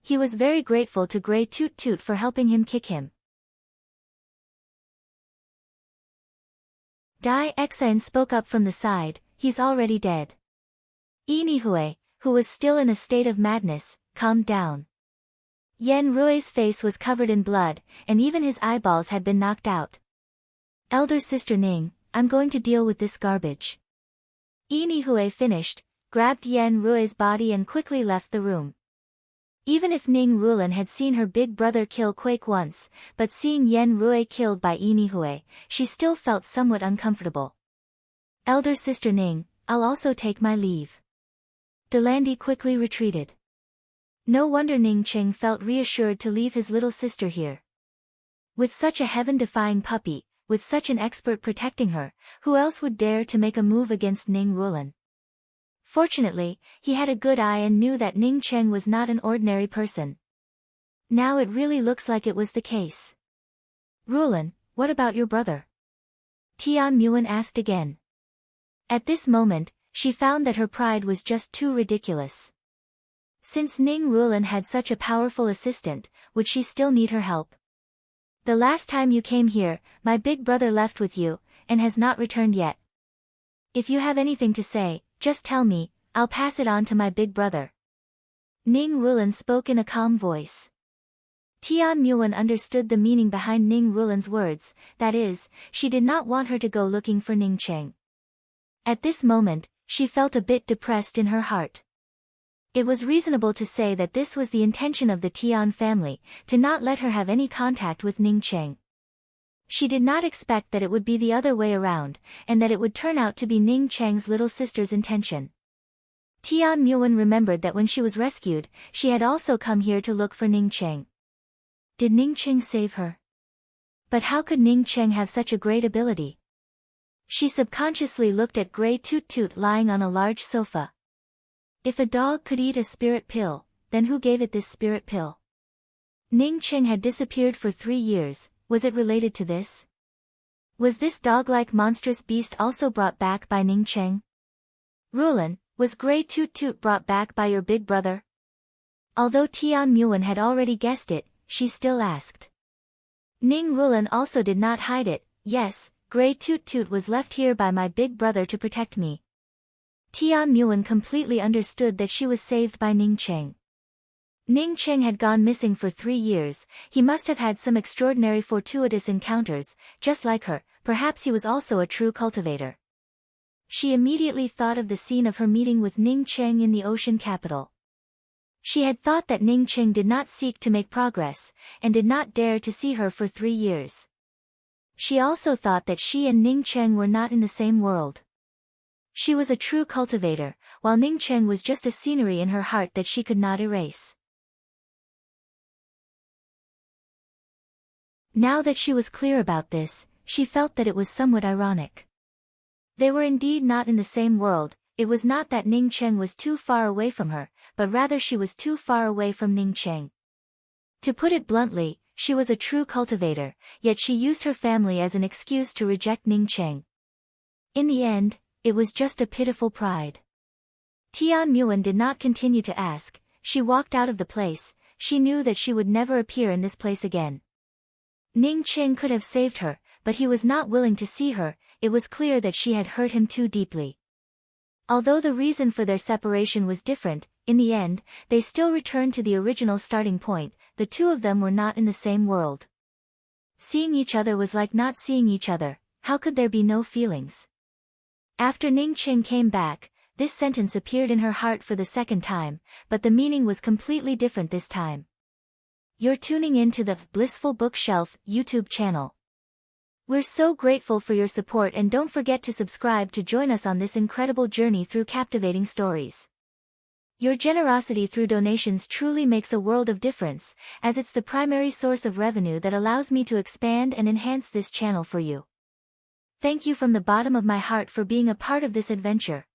He was very grateful to Grey Toot Toot for helping him kick him. Dai Exine spoke up from the side, he's already dead. Yinihue, who was still in a state of madness, calmed down. Yen Rui's face was covered in blood, and even his eyeballs had been knocked out. Elder Sister Ning, I'm going to deal with this garbage. Yinihue finished, grabbed Yen Rui's body and quickly left the room. Even if Ning Rulan had seen her big brother kill Quake once, but seeing Yen Rui killed by Yinihue, she still felt somewhat uncomfortable. Elder Sister Ning, I'll also take my leave. Delandy quickly retreated. No wonder Ning Cheng felt reassured to leave his little sister here. With such a heaven-defying puppy, with such an expert protecting her, who else would dare to make a move against Ning Rulan? Fortunately, he had a good eye and knew that Ning Cheng was not an ordinary person. Now it really looks like it was the case. Rulan, what about your brother? Tian Muan asked again. At this moment, she found that her pride was just too ridiculous. Since Ning Rulan had such a powerful assistant, would she still need her help? The last time you came here, my big brother left with you, and has not returned yet. If you have anything to say, just tell me, I'll pass it on to my big brother. Ning Rulan spoke in a calm voice. Tian Muan understood the meaning behind Ning Rulan's words, that is, she did not want her to go looking for Ning Cheng. At this moment, she felt a bit depressed in her heart. It was reasonable to say that this was the intention of the Tian family, to not let her have any contact with Ning Cheng. She did not expect that it would be the other way around, and that it would turn out to be Ning Cheng's little sister's intention. Tian Muan remembered that when she was rescued, she had also come here to look for Ning Cheng. Did Ning Cheng save her? But how could Ning Cheng have such a great ability? She subconsciously looked at Grey Toot Toot lying on a large sofa. If a dog could eat a spirit pill, then who gave it this spirit pill? Ning Cheng had disappeared for 3 years, was it related to this? Was this dog-like monstrous beast also brought back by Ning Cheng? Rulan, was Grey Toot Toot brought back by your big brother? Although Tian Muan had already guessed it, she still asked. Ning Rulan also did not hide it, yes, Grey Toot Toot was left here by my big brother to protect me. Tian Muan completely understood that she was saved by Ning Cheng. Ning Cheng had gone missing for 3 years, he must have had some extraordinary fortuitous encounters, just like her, perhaps he was also a true cultivator. She immediately thought of the scene of her meeting with Ning Cheng in the ocean capital. She had thought that Ning Cheng did not seek to make progress, and did not dare to see her for 3 years. She also thought that she and Ning Cheng were not in the same world. She was a true cultivator, while Ning Cheng was just a scenery in her heart that she could not erase. Now that she was clear about this, she felt that it was somewhat ironic. They were indeed not in the same world, it was not that Ning Cheng was too far away from her, but rather she was too far away from Ning Cheng. To put it bluntly, she was a true cultivator, yet she used her family as an excuse to reject Ning Cheng. In the end, it was just a pitiful pride. Tian Muan did not continue to ask, she walked out of the place, she knew that she would never appear in this place again. Ning Cheng could have saved her, but he was not willing to see her, it was clear that she had hurt him too deeply. Although the reason for their separation was different, in the end, they still returned to the original starting point, the two of them were not in the same world. Seeing each other was like not seeing each other, how could there be no feelings? After Ning Cheng came back, this sentence appeared in her heart for the second time, but the meaning was completely different this time. You're tuning in to the Blissful Bookshelf YouTube channel. We're so grateful for your support, and don't forget to subscribe to join us on this incredible journey through captivating stories. Your generosity through donations truly makes a world of difference, as it's the primary source of revenue that allows me to expand and enhance this channel for you. Thank you from the bottom of my heart for being a part of this adventure.